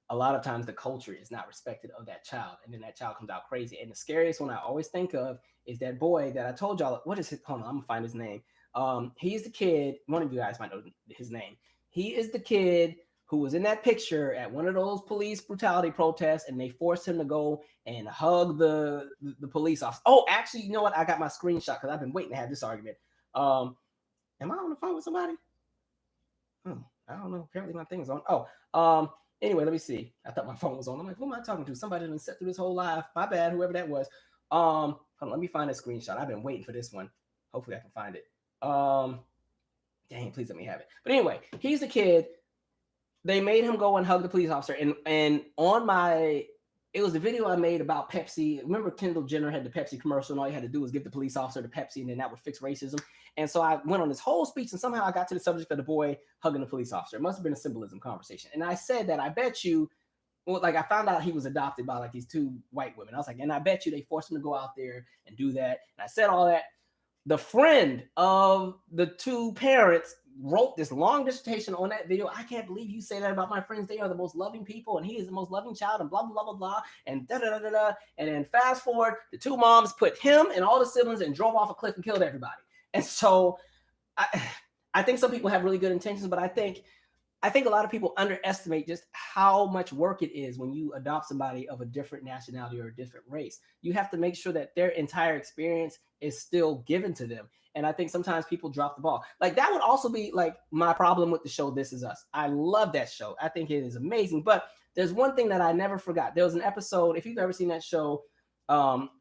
a lot of times the culture is not respected of that child, and then that child comes out crazy. And the scariest one I always think of is that boy that I told y'all. What is his? Hold on, I'm gonna find his name. He's the kid. One of you guys might know his name. He is the kid who was in that picture at one of those police brutality protests, and they forced him to go and hug the police officer. Oh, actually, you know what? I got my screenshot because I've been waiting to have this argument. Am I on the phone with somebody? I don't know. Apparently my thing is on. Anyway, let me see. I thought my phone was on. I'm like, who am I talking to? Somebody didn't sit through this whole live. My bad, whoever that was. Hold on, let me find a screenshot. I've been waiting for this one. Hopefully I can find it. Dang, please let me have it. But anyway, he's the kid. They made him go and hug the police officer. And on my, it was the video I made about Pepsi. Remember Kendall Jenner had the Pepsi commercial, and all you had to do was give the police officer the Pepsi, and then that would fix racism. And so I went on this whole speech, and somehow I got to the subject of the boy hugging the police officer. It must have been a symbolism conversation. And I said that I bet you, well, like I found out he was adopted by like these two white women. I was like, and I bet you they forced him to go out there and do that. And I said all that. The friend of the two parents wrote this long dissertation on that video. I can't believe you say that about my friends. They are the most loving people, and he is the most loving child, and blah, blah, blah, blah, blah, and da-da-da-da-da. And then fast forward, the two moms put him and all the siblings and drove off a cliff and killed everybody. And so I think some people have really good intentions, but I think a lot of people underestimate just how much work it is when you adopt somebody of a different nationality or a different race. You have to make sure that their entire experience is still given to them. And I think sometimes people drop the ball. Like that would also be like my problem with the show This Is Us. I love that show. I think it is amazing. But there's one thing that I never forgot. There was an episode, if you've ever seen that show,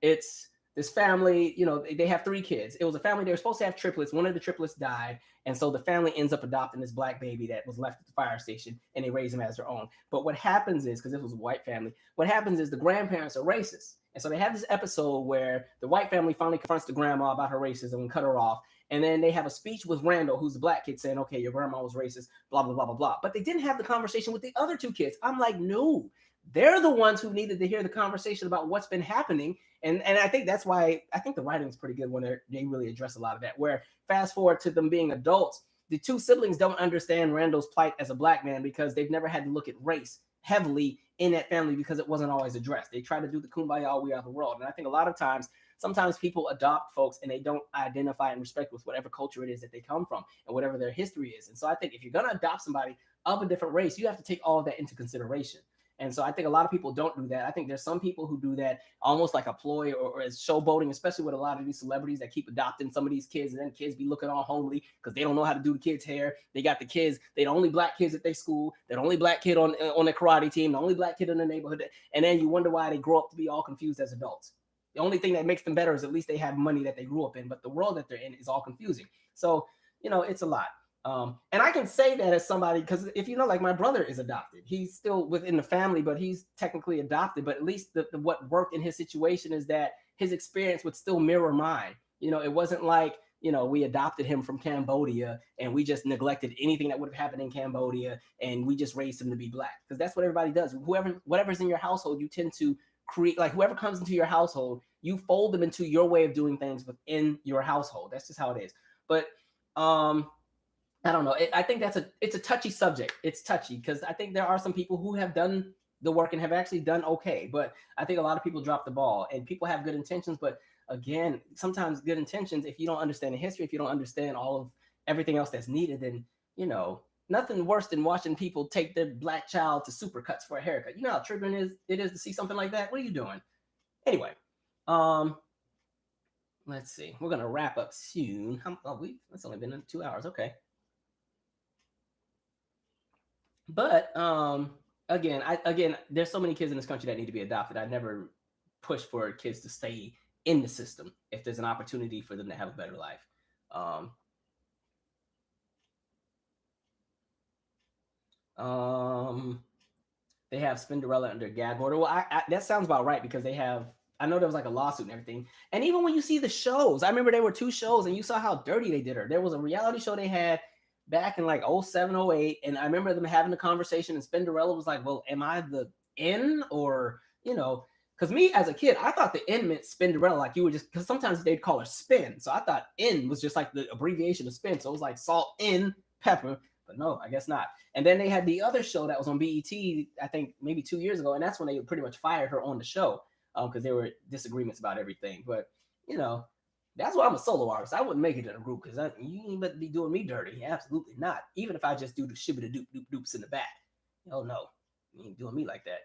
it's this family, you know, they have 3 kids. It was a family, they were supposed to have triplets. One of the triplets died. And so the family ends up adopting this black baby that was left at the fire station, and they raise him as their own. But what happens is, because this was a white family, what happens is the grandparents are racist. And so they have this episode where the white family finally confronts the grandma about her racism and cut her off. And then they have a speech with Randall, who's the black kid, saying, okay, your grandma was racist, blah, blah, blah, blah, blah. But they didn't have the conversation with the other 2 kids. I'm like, no, they're the ones who needed to hear the conversation about what's been happening. And I think that's why I think the writing is pretty good when they really address a lot of that, where fast forward to them being adults, the 2 siblings don't understand Randall's plight as a black man because they've never had to look at race heavily in that family because it wasn't always addressed. They try to do the kumbaya, we are the world. And I think a lot of times, sometimes people adopt folks and they don't identify and respect with whatever culture it is that they come from and whatever their history is. And so I think if you're going to adopt somebody of a different race, you have to take all of that into consideration. And so I think a lot of people don't do that. I think there's some people who do that almost like a ploy or as showboating, especially with a lot of these celebrities that keep adopting some of these kids, and then kids be looking all homely because they don't know how to do the kids' hair. They got the kids, they're the only black kids at their school, they're the only black kid on the karate team, the only black kid in the neighborhood. And then you wonder why they grow up to be all confused as adults. The only thing that makes them better is at least they have money that they grew up in, but the world that they're in is all confusing. So, you know, it's a lot. And I can say that as somebody, because if you know, like my brother is adopted, he's still within the family, but he's technically adopted. But at least what worked in his situation is that his experience would still mirror mine. You know, it wasn't like, you know, we adopted him from Cambodia and we just neglected anything that would have happened in Cambodia and we just raised him to be black, because that's what everybody does. Whatever's in your household, you tend to create, like whoever comes into your household, you fold them into your way of doing things within your household. That's just how it is. But I don't know. I think it's a touchy subject. It's touchy because I think there are some people who have done the work and have actually done okay. But I think a lot of people drop the ball, and people have good intentions. But again, sometimes good intentions, if you don't understand the history, if you don't understand all of everything else that's needed, then, you know, nothing worse than watching people take their black child to Supercuts for a haircut. You know how triggering it is to see something like that? What are you doing? Anyway, let's see. We're going to wrap up soon. It's only been 2 hours. Okay. But again, there's so many kids in this country that need to be adopted. I never push for kids to stay in the system if there's an opportunity for them to have a better life. They have Spinderella under gag order. Well, that sounds about right, because they have. I know there was like a lawsuit and everything. And even when you see the shows, I remember there were 2 shows, and you saw how dirty they did her. There was a reality show they had back in like 07, 08. And I remember them having a conversation, and Spinderella was like, well, am I the N, or, you know, because me as a kid, I thought the N meant Spinderella, like you would just, because sometimes they'd call her Spin. So I thought N was just like the abbreviation of Spin. So it was like salt in pepper, but no, I guess not. And then they had the other show that was on BET, I think maybe 2 years ago. And that's when they pretty much fired her on the show, because there were disagreements about everything. But, you know, that's why I'm a solo artist. I wouldn't make it in a group, because you ain't about to be doing me dirty. Absolutely not. Even if I just do the shibba doop doop doops in the back. Oh no, you ain't doing me like that.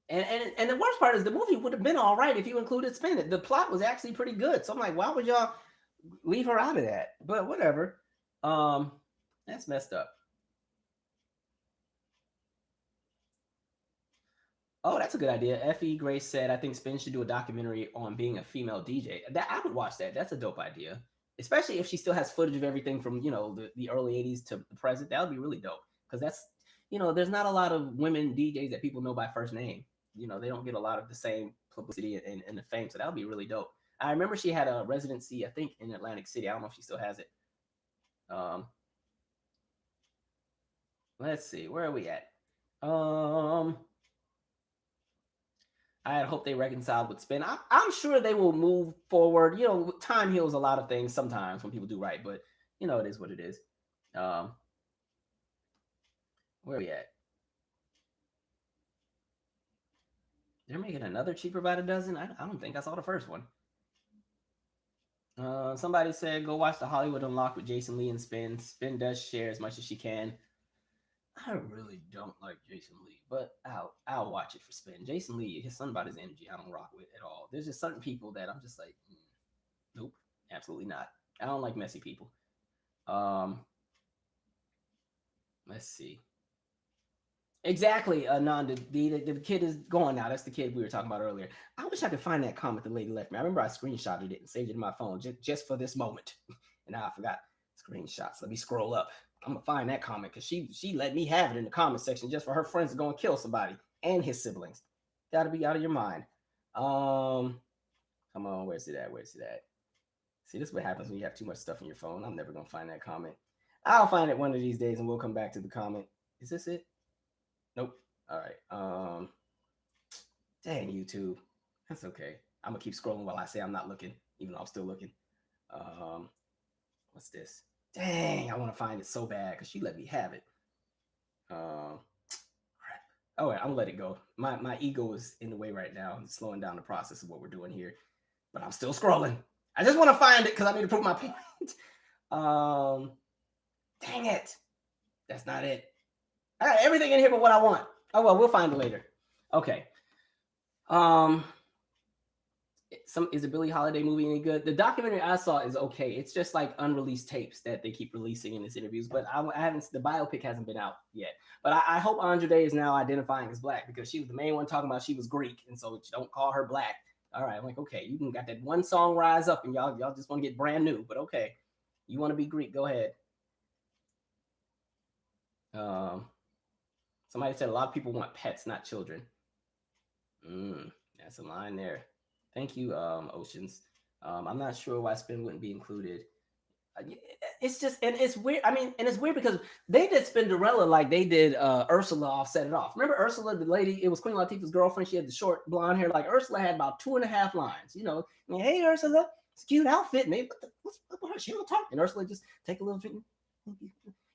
And the worst part is the movie would have been all right if you included Spin. The plot was actually pretty good. So I'm like, why would y'all leave her out of that? But whatever. Um, that's messed up. Oh, that's a good idea. Effie Grace said, I think Spin should do a documentary on being a female DJ. That I would watch that. That's a dope idea. Especially if she still has footage of everything from, the early 80s to the present. That would be really dope. Because there's not a lot of women DJs that people know by first name. They don't get a lot of the same publicity and the fame. So that would be really dope. I remember she had a residency, I think, in Atlantic City. I don't know if she still has it. Um, let's see. Where are we at? Um, I had hoped they reconciled with Spin. I'm sure they will move forward. Time heals a lot of things sometimes when people do right, but it is what it is. Um, where are we at? They're making another cheaper by the dozen. I don't think I saw the first one. Somebody said go watch the Hollywood Unlocked with Jason Lee and Spin. Spin does share as much as she can. I really don't like Jason Lee, but I'll watch it for Spin. Jason Lee, his son about his energy, I don't rock with at all. There's just certain people that I'm just like, nope, absolutely not. I don't like messy people. Um, let's see. Exactly, Anand. The kid is gone now. That's the kid we were talking about earlier. I wish I could find that comment the lady left me. I remember I screenshotted it and saved it in my phone just for this moment. And now I forgot screenshots. Let me scroll up. I'm gonna find that comment because she let me have it in the comment section just for her friends to go and kill somebody and his siblings. Gotta be out of your mind. Come on, where's it at? Where's it at? See, this is what happens when you have too much stuff in your phone. I'm never gonna find that comment. I'll find it one of these days and we'll come back to the comment. Is this it? Nope. All right. Dang, YouTube. That's okay. I'm gonna keep scrolling while I say I'm not looking, even though I'm still looking. Um, what's this? Dang, I want to find it so bad because she let me have it. Crap. Oh, I'm gonna let it go. My ego is in the way right now. I'm slowing down the process of what we're doing here, but I'm still scrolling. I just want to find it because I need to prove my point. Dang it. That's not it. I got everything in here but what I want. Oh well, we'll find it later. Okay. Is a Billie Holiday movie any good? The documentary I saw is okay. It's just like unreleased tapes that they keep releasing in these interviews. But I haven't. The biopic hasn't been out yet. But I hope Andra Day is now identifying as black because she was the main one talking about she was Greek, and so don't call her black. All right, I'm like, okay, you can got that one song Rise Up, and y'all just want to get brand new. But okay, you want to be Greek, go ahead. Somebody said a lot of people want pets, not children. That's a line there. Thank you, Oceans. I'm not sure why Spin wouldn't be included. It's just, and it's weird. I mean, and it's weird because they did Spinderella like they did Ursula off Set It Off. Remember Ursula, the lady, it was Queen Latifah's girlfriend. She had the short blonde hair. Like Ursula had about 2.5 lines. Hey, Ursula, it's a cute outfit. Maybe what's up with her? She don't talk. And Ursula just take a little drink.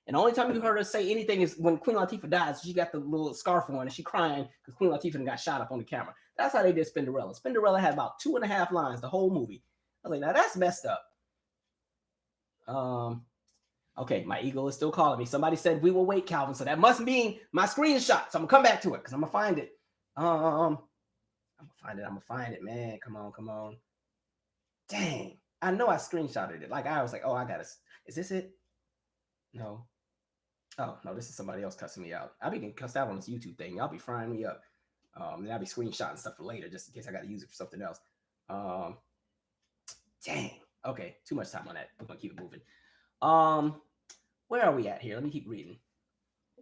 And the only time you heard her say anything is when Queen Latifah dies. She got the little scarf on and she crying because Queen Latifah got shot up on the camera. That's how they did Spinderella. Spinderella had about 2.5 lines the whole movie. I was like, now that's messed up. Okay, my ego is still calling me. Somebody said we will wait, Calvin. So that must mean my screenshot. So I'm gonna come back to it because I'm gonna find it. I'm gonna find it, man. Come on. Dang. I know I screenshotted it. Like I was like, oh, I got it. Is this it? No. Oh no, this is somebody else cussing me out. I'll be getting cussed out on this YouTube thing. Y'all be frying me up. And I'll be screenshotting stuff for later just in case I got to use it for something else. Dang. Okay, too much time on that. We're gonna keep it moving. Where are we at here? Let me keep reading.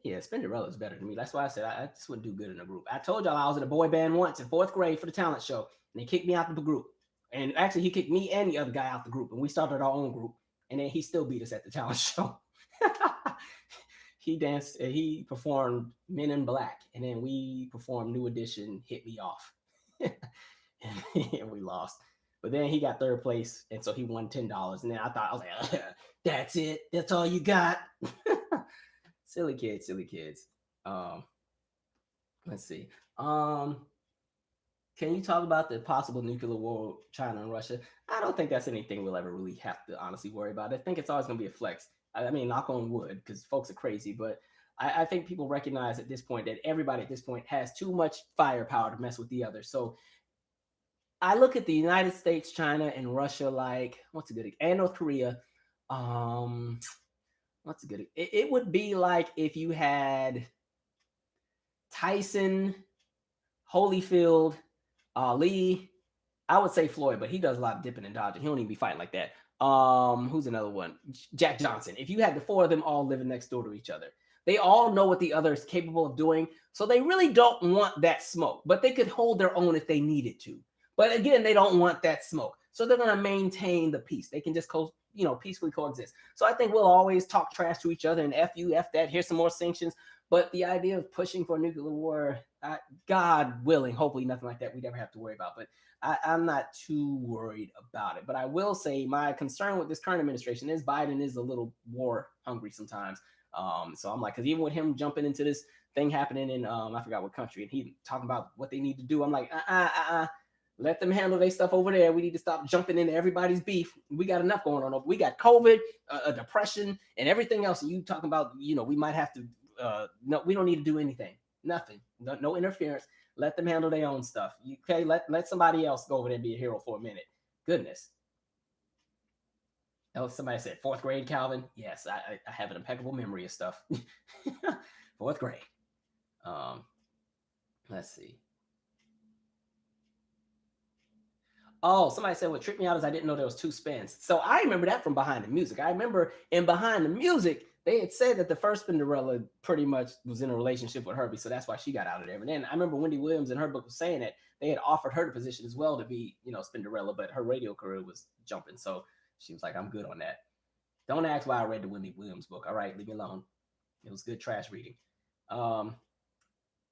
Yeah, Spinderella is better than me. That's why I said I just wouldn't do good in a group. I told y'all I was in a boy band once in 4th grade for the talent show, and they kicked me out of the group. And actually, he kicked me and the other guy out the group, and we started our own group. And then he still beat us at the talent show. He danced. He performed Men in Black, and then we performed New Edition, Hit Me Off, and we lost. But then he got 3rd place, and so he won $10. And then I was like, that's it. That's all you got. Silly kids. Let's see. Can you talk about the possible nuclear war with China and Russia? I don't think that's anything we'll ever really have to honestly worry about. I think it's always going to be a flex. I mean, knock on wood, because folks are crazy, but I think people recognize at this point that everybody at this point has too much firepower to mess with the other. So I look at the United States, China, and Russia like what's a good and North Korea. Um, what's a good? It would be like if you had Tyson, Holyfield, Ali. I would say Floyd, but he does a lot of dipping and dodging. He don't even be fighting like that. Who's another one? Jack Johnson. If you had the four of them all living next door to each other, they all know what the other is capable of doing. So they really don't want that smoke, but they could hold their own if they needed to. But again, they don't want that smoke. So they're going to maintain the peace. They can just peacefully coexist. So I think we'll always talk trash to each other and F you, F that, here's some more sanctions. But the idea of pushing for a nuclear war, God willing, hopefully nothing like that we never have to worry about. But I'm not too worried about it. But I will say my concern with this current administration is Biden is a little war hungry sometimes. So I'm like, because even with him jumping into this thing happening in, I forgot what country, and he talking about what they need to do, I'm like, let them handle their stuff over there. We need to stop jumping into everybody's beef. We got enough going on. We got COVID, a depression, and everything else. And you talking about, we might have to, no, we don't need to do anything. Nothing. No interference. Let them handle their own stuff. Okay, let somebody else go over there and be a hero for a minute. Goodness. Oh, somebody said 4th grade, Calvin. Yes, I have an impeccable memory of stuff. 4th grade. Let's see. Oh, somebody said what tripped me out is I didn't know there was 2 spins. So I remember that from Behind the Music. I remember in Behind the Music, they had said that the first Spinderella pretty much was in a relationship with Herbie, so that's why she got out of there. And then I remember Wendy Williams in her book was saying that they had offered her the position as well to be, Spinderella, but her radio career was jumping. So she was like, I'm good on that. Don't ask why I read the Wendy Williams book. All right, leave me alone. It was good trash reading.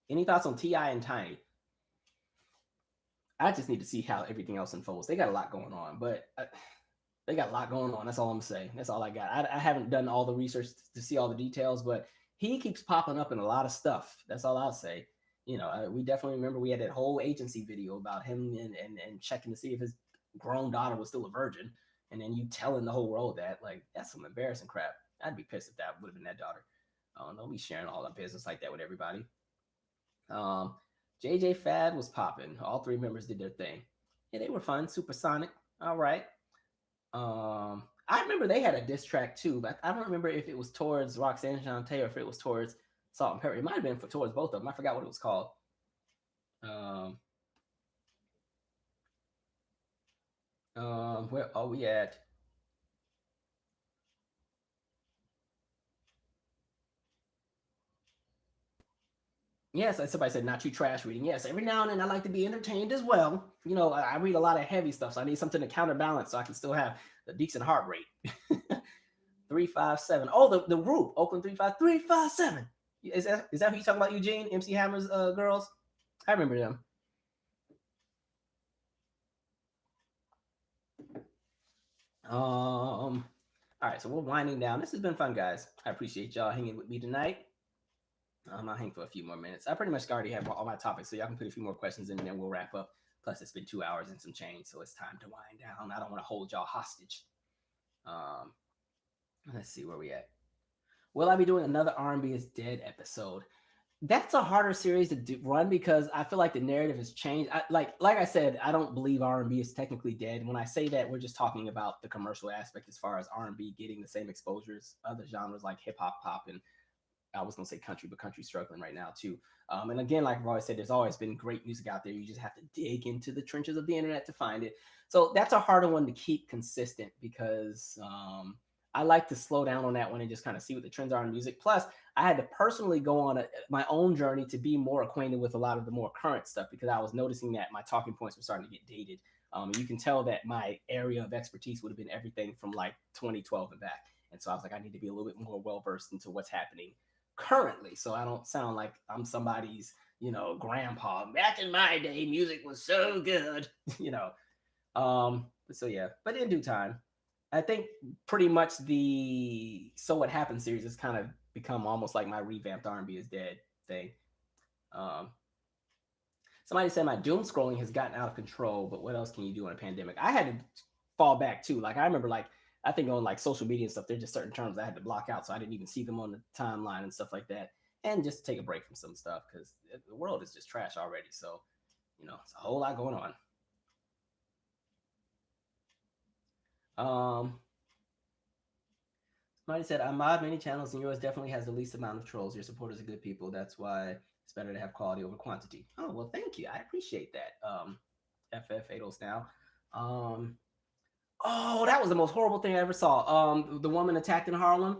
Any thoughts on T.I. and Tiny? I just need to see how everything else unfolds. They got a lot going on, but they got a lot going on. That's all I'm saying. That's all I got. I haven't done all the research to see all the details, but he keeps popping up in a lot of stuff. That's all I'll say. We definitely remember we had that whole agency video about him and checking to see if his grown daughter was still a virgin. And then you telling the whole world that, like, that's some embarrassing crap. I'd be pissed if that would have been that daughter. Don't be sharing all that business like that with everybody. JJ Fad was popping. All 3 members did their thing. Yeah, they were fun. Supersonic. All right. I remember they had a diss track too, but I don't remember if it was towards Roxanne Shante or if it was towards Salt and Pepper. It might have been towards both of them. I forgot what it was called. Where are we at? Yes, somebody said not too trash reading. Yes, every now and then I like to be entertained as well. I read a lot of heavy stuff, so I need something to counterbalance so I can still have a decent heart rate. 357. Oh, the group, Oakland 357. Is that who you talking about, Eugene? MC Hammer's girls? I remember them. All right, so we're winding down. This has been fun, guys. I appreciate y'all hanging with me tonight. I'll hang for a few more minutes. I pretty much already have all my topics, so y'all can put a few more questions in and then we'll wrap up. Plus, it's been 2 hours and some change, so it's time to wind down. I don't want to hold y'all hostage. Let's see where we at. Will I be doing another R&B is Dead episode? That's a harder series to run because I feel like the narrative has changed. Like I said, I don't believe R&B is technically dead. When I say that, we're just talking about the commercial aspect as far as R&B getting the same exposure as other genres like hip hop, pop, and I was gonna say country, but country's struggling right now too. And again, like I've always said, there's always been great music out there. You just have to dig into the trenches of the internet to find it. So that's a harder one to keep consistent because I like to slow down on that one and just kind of see what the trends are in music. Plus, I had to personally go on my own journey to be more acquainted with a lot of the more current stuff because I was noticing that my talking points were starting to get dated. You can tell that my area of expertise would have been everything from like 2012 and back. And so I was like, I need to be a little bit more well-versed into what's happening currently, so I don't sound like I'm somebody's, grandpa. Back in my day, music was so good, So yeah, but in due time, I think pretty much the So What Happened series has kind of become almost like my revamped R&B is Dead thing. Somebody said my doom scrolling has gotten out of control, but what else can you do in a pandemic? I had to fall back too. Like I remember, like I think on like social media and stuff, there's just certain terms I had to block out, so I didn't even see them on the timeline and stuff like that. And just take a break from some stuff because the world is just trash already. So it's a whole lot going on. Um, Somebody said, I mod many channels and yours definitely has the least amount of trolls. Your supporters are good people. That's why it's better to have quality over quantity. Oh, well, thank you. I appreciate that. FF8 now. Oh, that was the most horrible thing I ever saw. The woman attacked in Harlem.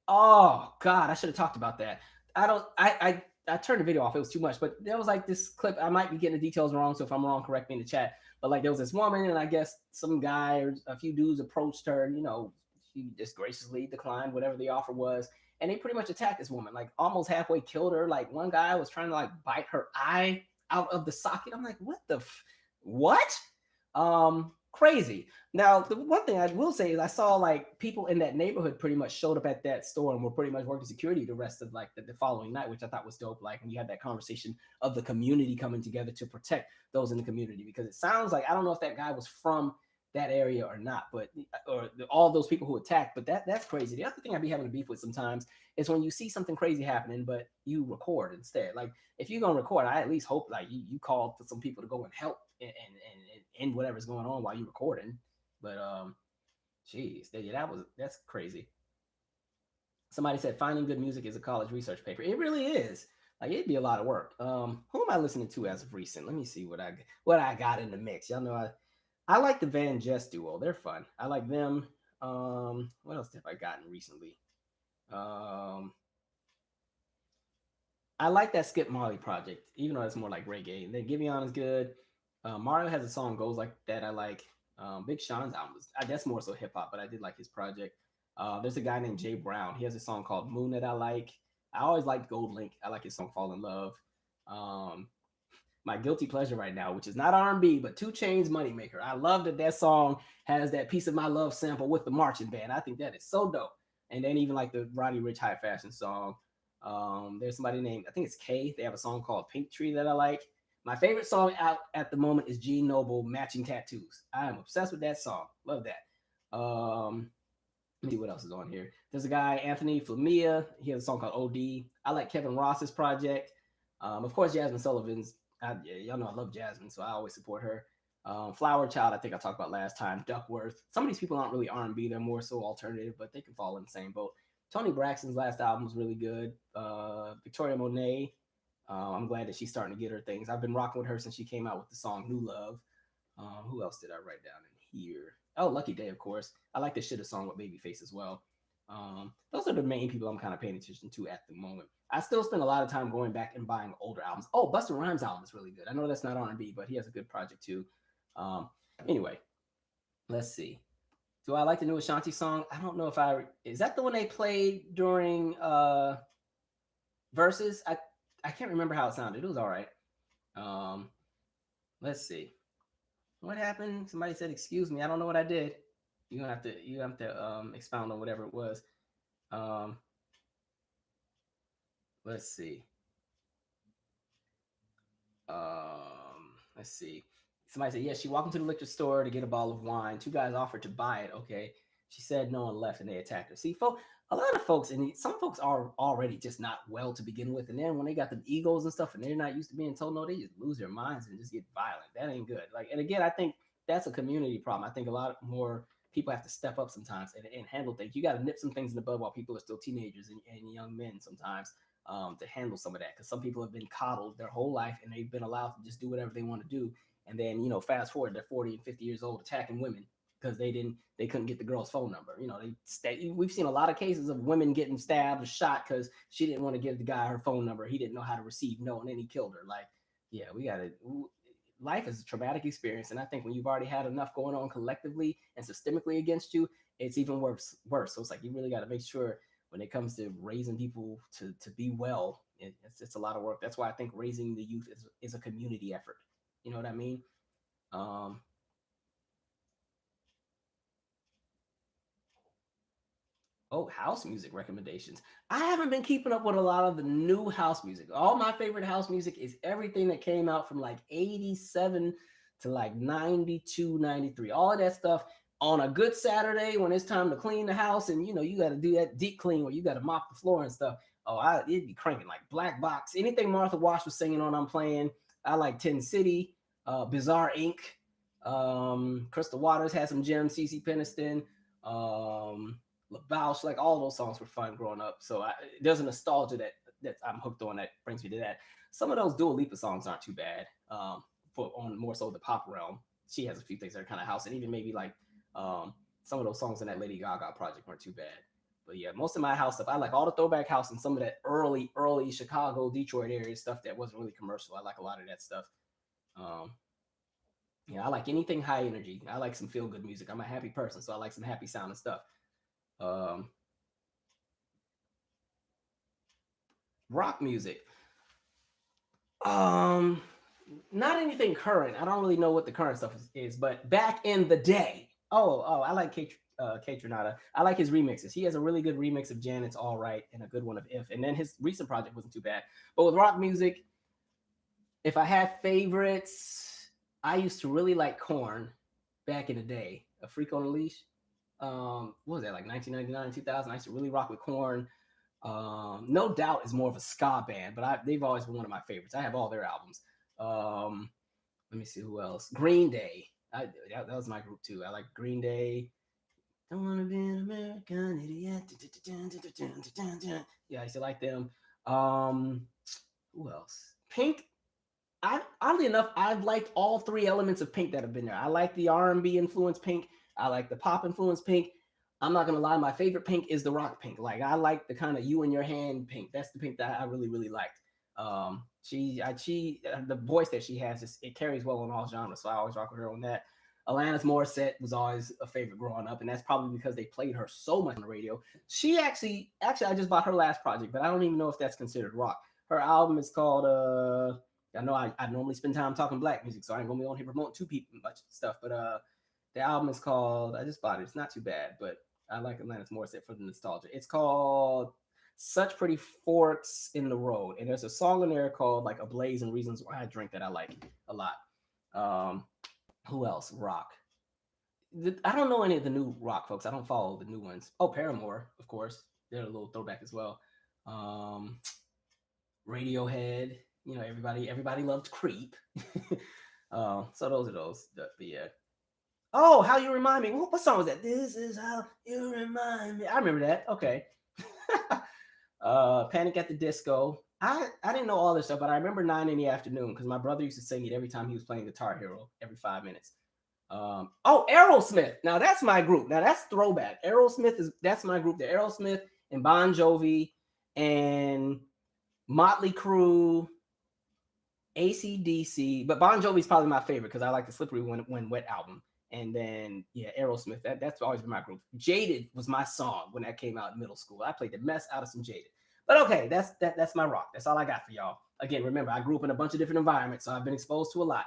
Oh God, I should have talked about that. I don't. I turned the video off. It was too much. But there was like this clip. I might be getting the details wrong. So if I'm wrong, correct me in the chat. But like there was this woman, and I guess some guy or a few dudes approached her. She just graciously declined whatever the offer was, and they pretty much attacked this woman. Like almost halfway killed her. Like one guy was trying to like bite her eye out of the socket. I'm like, what? Crazy. Now, the one thing I will say is I saw like people in that neighborhood pretty much showed up at that store and were pretty much working security the rest of like the following night, which I thought was dope. Like when you had that conversation of the community coming together to protect those in the community, because it sounds like, I don't know if that guy was from that area or not, but or all those people who attacked, but that's crazy. The other thing I'd be having a beef with sometimes is when you see something crazy happening, but you record instead. Like if you're gonna record, I at least hope like you called for some people to go and help and end whatever's going on while you're recording. But geez, that's crazy. Somebody said finding good music is a college research paper. It really is. Like it'd be a lot of work. Who am I listening to as of recent? Let me see what I got in the mix. Y'all know I like the Van Jess duo. They're fun. I like them. What else have I gotten recently? I like that Skip Marley project, even though it's more like reggae. And then Giveon is good. Mario has a song Goes Like That I like. Big Sean's album that's more so hip hop, but I did like his project. There's a guy named Jay Brown. He has a song called Moon that I like. I always liked Gold Link. I like his song Fall in Love. My guilty pleasure right now, which is not R&B, but 2 Chainz Moneymaker. I love that song has that Piece of My Love sample with the marching band. I think that is so dope. And then even like the Roddy Ricch High Fashion song. There's somebody named, I think it's Kay. They have a song called Pink Tree that I like. My favorite song out at the moment is Gene Noble, Matching Tattoos. I am obsessed with that song. Love that. Let me see what else is on here. There's a guy, Anthony Flamia. He has a song called OD. I like Kevin Ross's project. Of course, Jasmine Sullivan's. Y'all know I love Jasmine, so I always support her. Flower Child, I think I talked about last time. Duckworth. Some of these people aren't really R&B. They're more so alternative, but they can fall in the same boat. Toni Braxton's last album was really good. Victoria Monet. I'm glad that she's starting to get her things. I've been rocking with her since she came out with the song New Love. Who else did I write down in here? Oh, Lucky Day, of course. I like the Shitta song with Babyface as well. Those are the main people I'm kind of paying attention to at the moment. I still spend a lot of time going back and buying older albums. Oh, Busta Rhymes' album is really good. I know that's not R&B, but he has a good project too. Anyway, let's see. Do I like the new Ashanti song? I don't know if is that the one they played during Versus? I can't remember how it sounded. It was all right. Let's see. What happened? Somebody said, "Excuse me, I don't know what I did." You have to expound on whatever it was. Let's see. Let's see. Somebody said, "Yeah, she walked into the liquor store to get a bottle of wine. 2 guys offered to buy it. Okay, she said no and left, and they attacked her." See, a lot of folks, and some folks are already just not well to begin with, and then when they got the egos and stuff, and they're not used to being told no, they just lose their minds and just get violent. That ain't good. Like, and again, I think that's a community problem. I think a lot more people have to step up sometimes and handle things. You got to nip some things in the bud while people are still teenagers and young men sometimes. To handle some of that, because some people have been coddled their whole life and they've been allowed to just do whatever they want to do, and then fast forward, they're 40 and 50 years old attacking women because they couldn't get the girl's phone number. We've seen a lot of cases of women getting stabbed or shot because she didn't want to give the guy her phone number. He didn't know how to receive no, and then he killed her. Like, yeah, life is a traumatic experience, and I think when you've already had enough going on collectively and systemically against you, it's even worse. So it's like you really got to make sure when it comes to raising people to be well, it's a lot of work. That's why I think raising the youth is a community effort. You know what I mean? House music recommendations. I haven't been keeping up with a lot of the new house music. All my favorite house music is everything that came out from like 87 to like 92, 93. All of that stuff on a good Saturday when it's time to clean the house and you got to do that deep clean where you got to mop the floor and stuff. Oh, it'd be cranking like Black Box. Anything Martha Wash was singing on, I'm playing. I like Tin City, Bizarre Inc. Crystal Waters had some gems. CeCe Peniston, LaBauche, like all those songs were fun growing up. So there's a nostalgia that I'm hooked on that brings me to that. Some of those Dua Lipa songs aren't too bad. For on more so the pop realm, she has a few things that are kind of house, and even maybe like some of those songs in that Lady Gaga project weren't too bad. But yeah, most of my house stuff, I like all the throwback house and some of that early Chicago, Detroit area stuff that wasn't really commercial. I like a lot of that stuff. Yeah, I like anything high energy. I like some feel good music. I'm a happy person, so I like some happy sounding stuff. Rock music. Not anything current. I don't really know what the current stuff is, but back in the day. Oh, I like K Tronada. I like his remixes. He has a really good remix of Janet's All Right and a good one of If. And then his recent project wasn't too bad. But with rock music, if I had favorites, I used to really like Korn back in the day. A Freak on a Leash. What was that, like 1999, 2000? I used to really rock with Korn. No Doubt is more of a ska band, but they've always been one of my favorites. I have all their albums. Let me see who else. Green Day. That was my group too. I like Green Day. Don't want to be an American idiot. Yeah, I used to like them. Who else? Pink. Oddly enough, I've liked all three elements of Pink that have been there. I like the R&B influence Pink. I like the pop influence Pink. I'm not gonna lie, my favorite Pink is the rock Pink. Like I like the kind of You in Your Hand Pink. That's the Pink that I really, really liked. The voice that she has, it carries well on all genres, so I always rock with her on that. Alanis Morissette was always a favorite growing up, and that's probably because they played her so much on the radio. She actually, I just bought her last project, but I don't even know if that's considered rock. Her album is called, I know I normally spend time talking black music, so I ain't gonna be on here promoting two people much stuff, but the album is called, I just bought it. It's not too bad, but I like Alanis Morissette for the nostalgia. It's called Such Pretty Forks in the Road. And there's a song in there called like Ablaze and Reasons Why I Drink that I like a lot. Who else? Rock. I don't know any of the new rock folks. I don't follow the new ones. Oh, Paramore, of course. They're a little throwback as well. Radiohead. You know, everybody loved Creep. So those are those. But yeah. Oh, How You Remind Me. What song was that? This is how you remind me. I remember that. Okay. Panic at the Disco. I didn't know all this stuff, but I remember 9 in the Afternoon because my brother used to sing it every time he was playing Guitar Hero every 5 minutes. Aerosmith. Now that's my group. Now that's throwback. That's my group. The Aerosmith and Bon Jovi and Motley Crue, AC/DC. But Bon Jovi's probably my favorite because I like the Slippery When Wet album. And then, yeah, Aerosmith, that's always been my group. Jaded was my song when that came out in middle school. I played the mess out of some Jaded. But okay, that's my rock. That's all I got for y'all. Again, remember, I grew up in a bunch of different environments, so I've been exposed to a lot.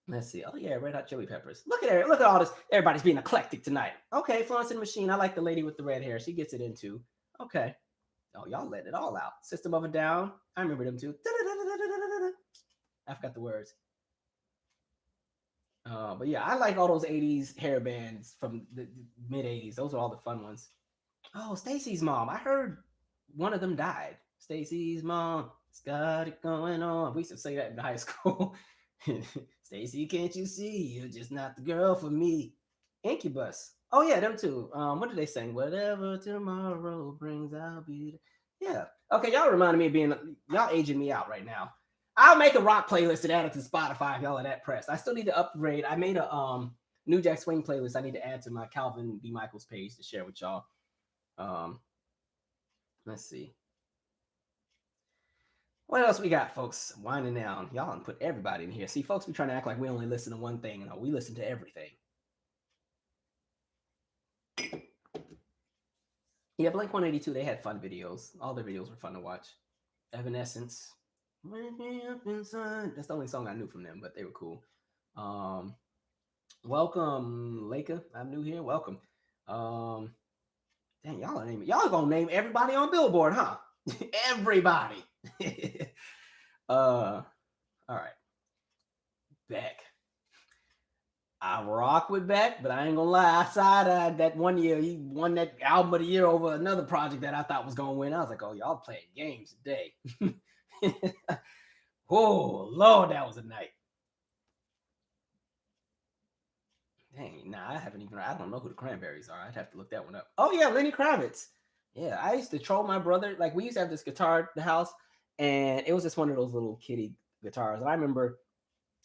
Let's see. Oh, yeah, Red Hot Chili Peppers. Look at all this. Everybody's being eclectic tonight. Okay, Florence and the Machine. I like the lady with the red hair. She gets it in too. Okay. Oh, y'all letting it all out. System of a Down. I remember them too. I forgot the words. But yeah, I like all those 80s hair bands from the mid 80s. Those are all the fun ones. Oh, Stacy's mom. I heard one of them died. Stacy's mom. It's got it going on. We used to say that in high school. Stacy, can't you see? You're just not the girl for me. Incubus. Oh yeah, them too. What did they sing? Whatever tomorrow brings, I'll be. Yeah. Okay, y'all reminded me of y'all aging me out right now. I'll make a rock playlist and add it to Spotify if y'all are that pressed. I still need to upgrade. I made a New Jack Swing playlist I need to add to my Calvin B. Michaels page to share with y'all. Let's see. What else we got, folks? Winding down. Y'all done put everybody in here. See, folks, we trying to act like we only listen to one thing. No, we listen to everything. Yeah, Blink-182, they had fun videos. All their videos were fun to watch. Evanescence. That's the only song I knew from them, but they were cool. Welcome, Leica. I'm new here. Welcome. Dang, y'all gonna name everybody on Billboard, huh? Everybody. All right. Back. I rock with Beck, but I ain't gonna lie. I side that one year he won that album of the year over another project that I thought was gonna win. I was like, oh, y'all playing games today. Oh Lord, that was a night. Dang, nah, I don't know who the Cranberries are. I'd have to look that one up. Oh yeah, Lenny Kravitz. Yeah, I used to troll my brother. Like we used to have this guitar at the house, and it was just one of those little kiddie guitars. And I remember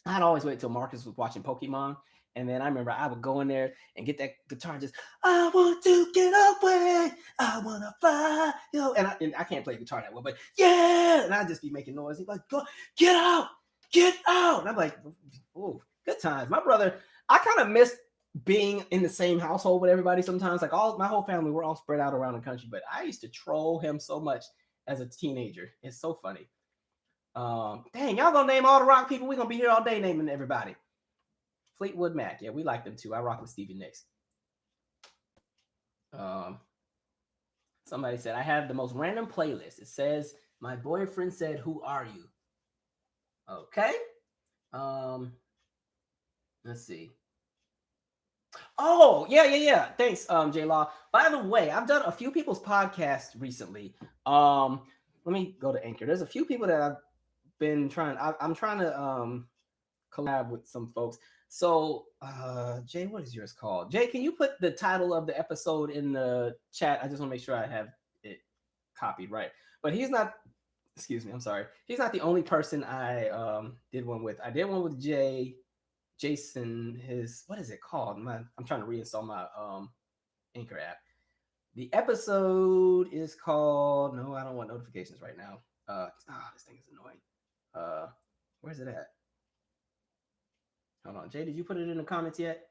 I'd always wait till Marcus was watching Pokemon. And then I remember I would go in there and get that guitar and just, I want to get away. I want to fly. You know, and I can't play guitar that well, but yeah. And I'd just be making noise. He'd be like, go, get out, get out. And I'm like, oh, good times. My brother, I kind of miss being in the same household with everybody sometimes. Like my whole family, we're all spread out around the country, but I used to troll him so much as a teenager. It's so funny. Dang, y'all gonna name all the rock people? We're gonna be here all day naming everybody. Fleetwood Mac, yeah, we like them too. I rock with Stevie Nicks. Somebody said I have the most random playlist. It says my boyfriend said, "Who are you?" Okay. Let's see. Oh, yeah. Thanks, J Law. By the way, I've done a few people's podcasts recently. Let me go to Anchor. There's a few people that I've been trying. I'm trying to collab with some folks. So, Jay, what is yours called? Jay, can you put the title of the episode in the chat? I just want to make sure I have it copied right. But he's not. Excuse me. I'm sorry. He's not the only person I did one with. I did one with Jay. Jason, what is it called? I'm trying to reinstall my Anchor app. The episode is called. No, I don't want notifications right now. This thing is annoying. Where's it at? Hold on, Jay. Did you put it in the comments yet?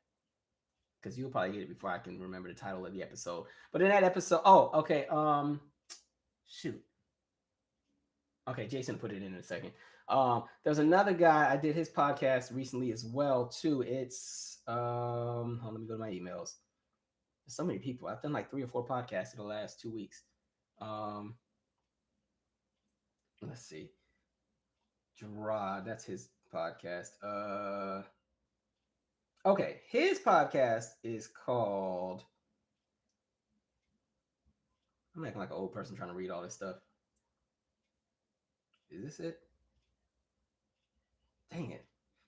Because you'll probably get it before I can remember the title of the episode. But in that episode, okay. Shoot. Okay, Jason put it in a second. There's another guy. I did his podcast recently as well too. It's let me go to my emails. There's so many people. I've done like 3 or 4 podcasts in the last 2 weeks. Let's see. Gerard, that's his podcast. Okay, his podcast is called. I'm acting like an old person trying to read all this stuff. Is this it? Dang it.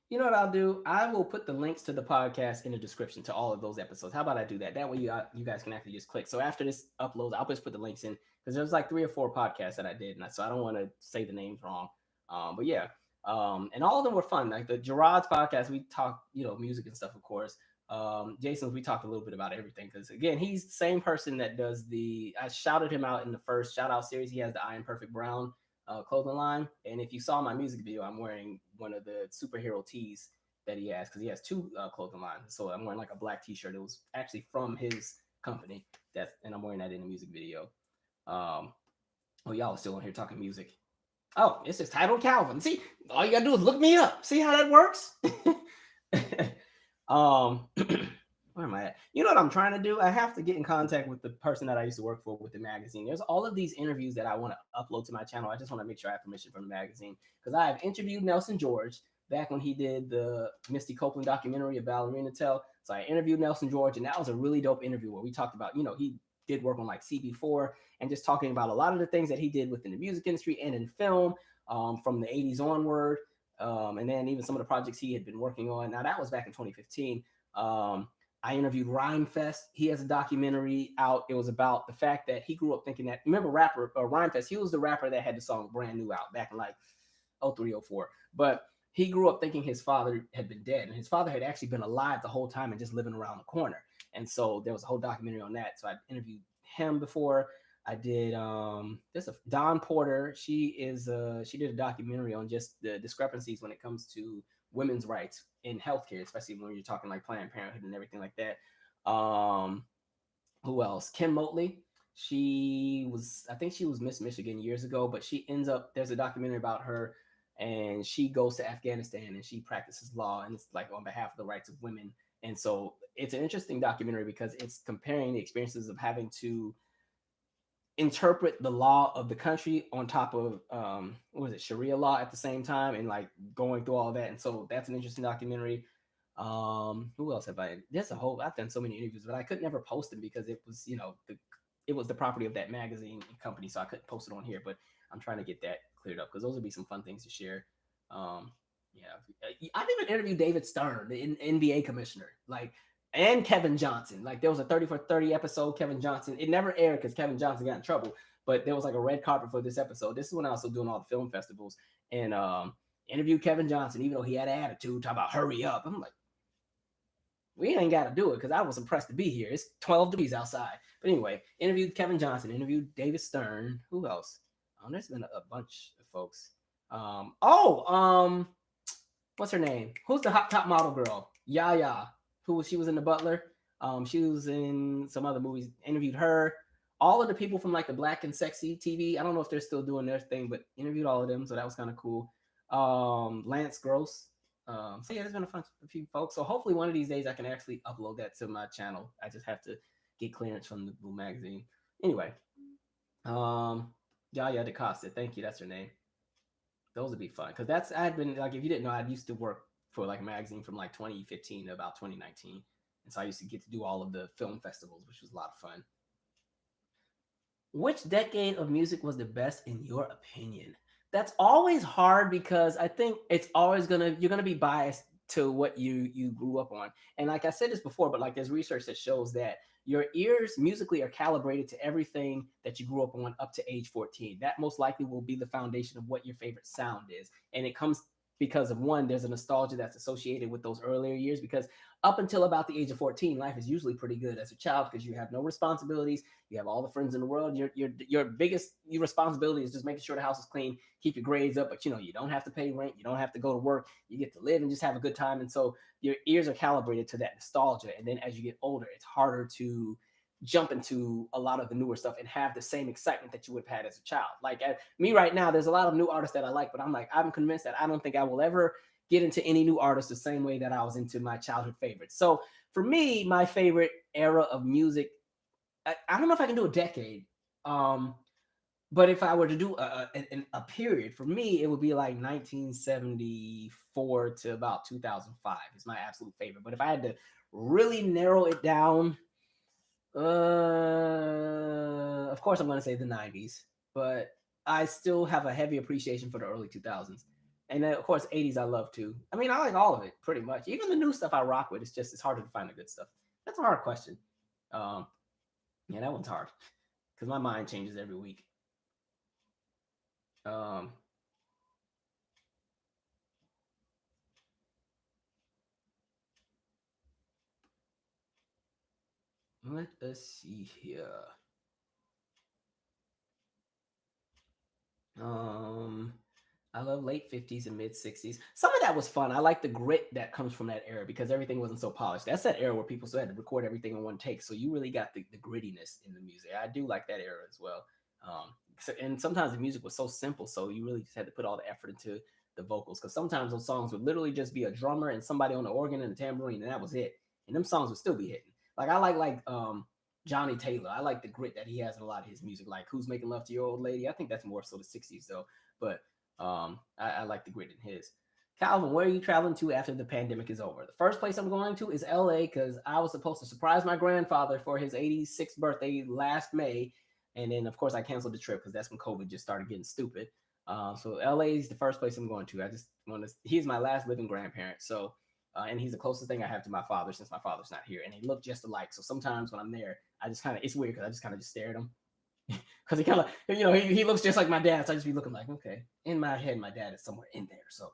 You know what I'll do? I will put the links to the podcast in the description to all of those episodes. How about I do that? That way you guys can actually just click. So after this uploads, I'll just put the links in because there's like 3 or 4 podcasts that I did, so I don't want to say the names wrong. But yeah, and all of them were fun. Like the Gerard's podcast, we talked, music and stuff, of course. Jason's, we talked a little bit about everything because again, he's the same person that does I shouted him out in the first shout out series. He has the I Am Perfect Brown clothing line, and if you saw my music video, I'm wearing one of the superhero tees that he has because he has 2 clothing lines. So I'm wearing like a black t-shirt. It was actually from his company, and I'm wearing that in the music video. Y'all are still on here talking music. Oh, it's just titled Calvin. See, all you gotta do is look me up. See how that works? Where am I at? You know what I'm trying to do? I have to get in contact with the person that I used to work for with the magazine. There's all of these interviews that I want to upload to my channel. I just want to make sure I have permission from the magazine because I have interviewed Nelson George back when he did the Misty Copeland documentary of Ballerina Tale. So I interviewed Nelson George, and that was a really dope interview where we talked about, he did work on like CB4 and just talking about a lot of the things that he did within the music industry and in film from the 80s onward. And then even some of the projects he had been working on. Now that was back in 2015. I interviewed Rhymefest. He has a documentary out. It was about the fact that he grew up thinking that, remember Rhymefest, he was the rapper that had the song Brand New out back in like 03, 04. But he grew up thinking his father had been dead, and his father had actually been alive the whole time and just living around the corner. And so there was a whole documentary on that. So I interviewed him before. I did Dawn Porter. She did a documentary on just the discrepancies when it comes to women's rights in healthcare, especially when you're talking like Planned Parenthood and everything like that. Who else? Kim Motley. I think she was Miss Michigan years ago, but she ends up, there's a documentary about her, and she goes to Afghanistan and she practices law, and it's like on behalf of the rights of women. And so it's an interesting documentary because it's comparing the experiences of having to interpret the law of the country on top of Sharia law at the same time, and like going through all that. And so that's an interesting documentary. Who else have I? There's a whole. I've done so many interviews, but I could never post them because it was, it was the property of that magazine and company, so I couldn't post it on here. But I'm trying to get that cleared up because those would be some fun things to share. Um, yeah, I've even interviewed David Stern, the NBA commissioner, like, and Kevin Johnson. Like, there was a 30 for 30 episode. Kevin Johnson. It never aired because Kevin Johnson got in trouble, but there was like a red carpet for this episode. This is when I was still doing all the film festivals and interviewed Kevin Johnson, even though he had an attitude, talk about hurry up. I'm like, we ain't got to do it because I was impressed to be here. It's 12 degrees outside. But anyway, interviewed Kevin Johnson, interviewed David Stern. Who else? There's been a bunch of folks. What's her name? Who's the hot top model girl? Yaya. She was in The Butler. She was in some other movies. Interviewed her. All of the people from like the Black and Sexy TV. I don't know if they're still doing their thing, but interviewed all of them, so that was kind of cool. Lance Gross. So yeah, there's been a few folks. So hopefully one of these days I can actually upload that to my channel. I just have to get clearance from the Blue magazine. Anyway, Yaya DaCosta, thank you. That's her name. Those would be fun because I'd been like, if you didn't know, I used to work for like a magazine from like 2015 to about 2019, and so I used to get to do all of the film festivals, which was a lot of fun. Which decade of music was the best in your opinion? That's always hard because I think it's always you're gonna be biased to what you grew up on. And like I said this before, but like there's research that shows that your ears musically are calibrated to everything that you grew up on up to age 14. That most likely will be the foundation of what your favorite sound is. And it comes because of one, there's a nostalgia that's associated with those earlier years because up until about the age of 14, life is usually pretty good as a child because you have no responsibilities. You have all the friends in the world. Your biggest responsibility is just making sure the house is clean, keep your grades up. But you don't have to pay rent. You don't have to go to work. You get to live and just have a good time. And so your ears are calibrated to that nostalgia. And then as you get older, it's harder to jump into a lot of the newer stuff and have the same excitement that you would have had as a child. Like me right now, there's a lot of new artists that I like, but I'm convinced that I don't think I will ever get into any new artists the same way that I was into my childhood favorites. So for me, my favorite era of music, I don't know if I can do a decade, but if I were to do a period, for me, it would be like 1974 to about 2005 is my absolute favorite. But if I had to really narrow it down, of course, I'm going to say the 90s, but I still have a heavy appreciation for the early 2000s. And then, of course, 80s I love too. I mean, I like all of it pretty much. Even the new stuff I rock with. It's harder to find the good stuff. That's a hard question. Yeah, that one's hard because my mind changes every week. Let us see here. I love late 50s and mid 60s. Some of that was fun. I like the grit that comes from that era because everything wasn't so polished. That's that era where people still had to record everything in one take. So you really got the grittiness in the music. I do like that era as well. And sometimes the music was so simple. So you really just had to put all the effort into the vocals because sometimes those songs would literally just be a drummer and somebody on the organ and a tambourine, and that was it. And them songs would still be hitting. Like I like Johnny Taylor. I like the grit that he has in a lot of his music. Like Who's Making Love to Your Old Lady? I think that's more so the 60s though. But I like the grit in his. Calvin, where are you traveling to after the pandemic is over? The first place I'm going to is LA because I was supposed to surprise my grandfather for his 86th birthday last May. And then, of course, I canceled the trip because that's when COVID just started getting stupid. So LA is the first place I'm going to. I just want to, he's my last living grandparent. So, and he's the closest thing I have to my father since my father's not here. And they look just alike. So sometimes when I'm there, I just kind of, it's weird because I just kind of just stare at him. Because he kind of, he looks just like my dad. So I just be looking like, okay. In my head, my dad is somewhere in there. So,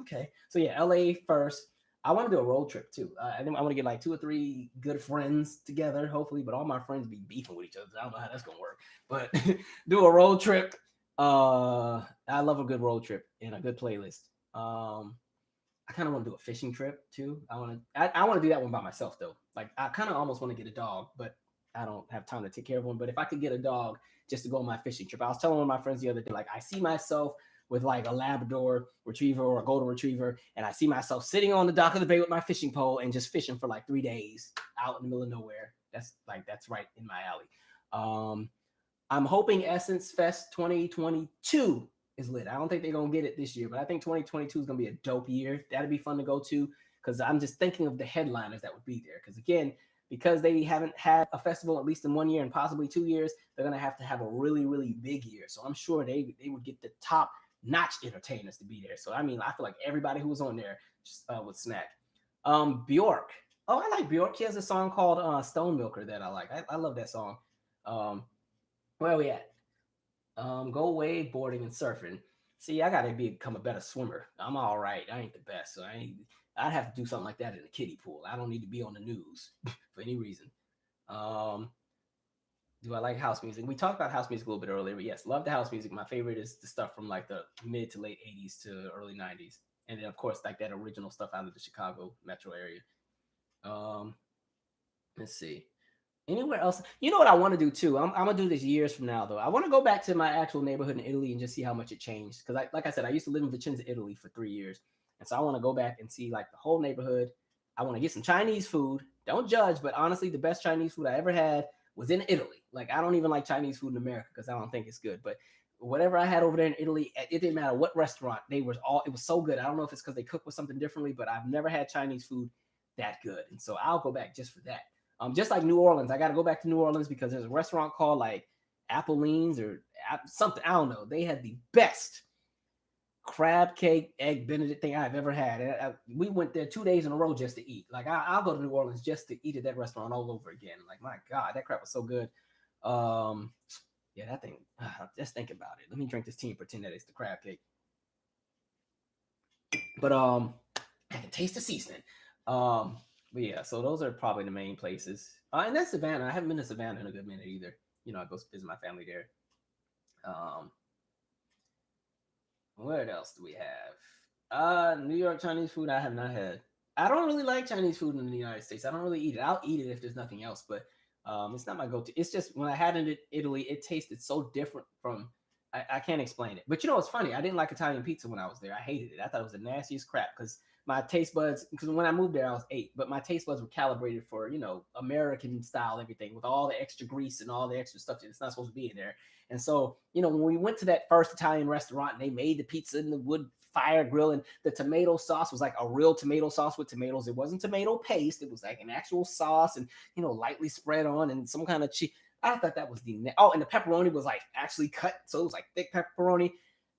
okay. So yeah, LA first. I want to do a road trip too. I think I want to get like 2 or 3 good friends together, hopefully. But all my friends be beefing with each other. I don't know how that's gonna work. But do a road trip. I love a good road trip and a good playlist. I kind of want to do a fishing trip too. I want to do that one by myself though. Like I kind of almost want to get a dog, but I don't have time to take care of one. But if I could get a dog just to go on my fishing trip, I was telling one of my friends the other day, like I see myself with like a Labrador retriever or a golden retriever, and I see myself sitting on the dock of the bay with my fishing pole and just fishing for like 3 days out in the middle of nowhere. That's right in my alley. I'm hoping Essence Fest 2022 is lit. I don't think they're gonna get it this year, but I think 2022 is gonna be a dope year. That'd be fun to go to. because I'm just thinking of the headliners that would be there. Because again, because they haven't had a festival at least in 1 year and possibly 2 years, they're gonna have to have a really, really big year. So I'm sure they would get the top notch entertainers to be there. So I mean, I feel like everybody who was on there just would smack. Bjork. Oh, I like Bjork. She has a song called Stone Milker that I like. I love that song. Um, where are we at? Go wave boarding and surfing. See, I gotta become a better swimmer. I'm all right. I ain't the best, so I'd have to do something like that in a kiddie pool. I don't need to be on the news for any reason. Um, do I like house music? We talked about house music a little bit earlier, but yes, love the house music. My favorite is the stuff from like the mid to late 80s to early 90s. And then of course like that original stuff out of the Chicago metro area. Um, let's see. Anywhere else? You know what I want to do too? I'm gonna do this years from now though. I want to go back to my actual neighborhood in Italy and just see how much it changed. Because like I said, I used to live in Vicenza, Italy for 3 years, and so I want to go back and see like the whole neighborhood. I want to get some Chinese food. Don't judge, but honestly, the best Chinese food I ever had was in Italy. Like I don't even like Chinese food in America because I don't think it's good. But whatever I had over there in Italy, it didn't matter what restaurant they were all. It was so good. I don't know if it's because they cook with something differently, but I've never had Chinese food that good, and so I'll go back just for that. Just like New Orleans, I got to go back to New Orleans because there's a restaurant called like Applebee's or something. I don't know. They had the best crab cake, egg Benedict thing I've ever had. We went there 2 days in a row just to eat. Like I'll go to New Orleans just to eat at that restaurant all over again. Like my God, that crap was so good. Yeah, that thing. Just think about it. Let me drink this tea and pretend that it's the crab cake. But I can taste the seasoning. But yeah, so those are probably the main places. And that's Savannah. I haven't been to Savannah in a good minute either. You know, I go visit my family there. What else do we have? New York Chinese food I have not had. I don't really like Chinese food in the United States. I don't really eat it. I'll eat it if there's nothing else, but it's not my go-to. It's just when I had it in Italy, it tasted so different from. I can't explain it. But you know, it's funny. I didn't like Italian pizza when I was there. I hated it. I thought it was the nastiest crap because my taste buds, because when I moved there, I was 8, but my taste buds were calibrated for, you know, American style everything with all the extra grease and all the extra stuff that's not supposed to be in there. And so, you know, when we went to that first Italian restaurant and they made the pizza in the wood fire grill and the tomato sauce was like a real tomato sauce with tomatoes. It wasn't tomato paste. It was like an actual sauce and, you know, lightly spread on and some kind of cheese. I thought that was and the pepperoni was like actually cut. So it was like thick pepperoni.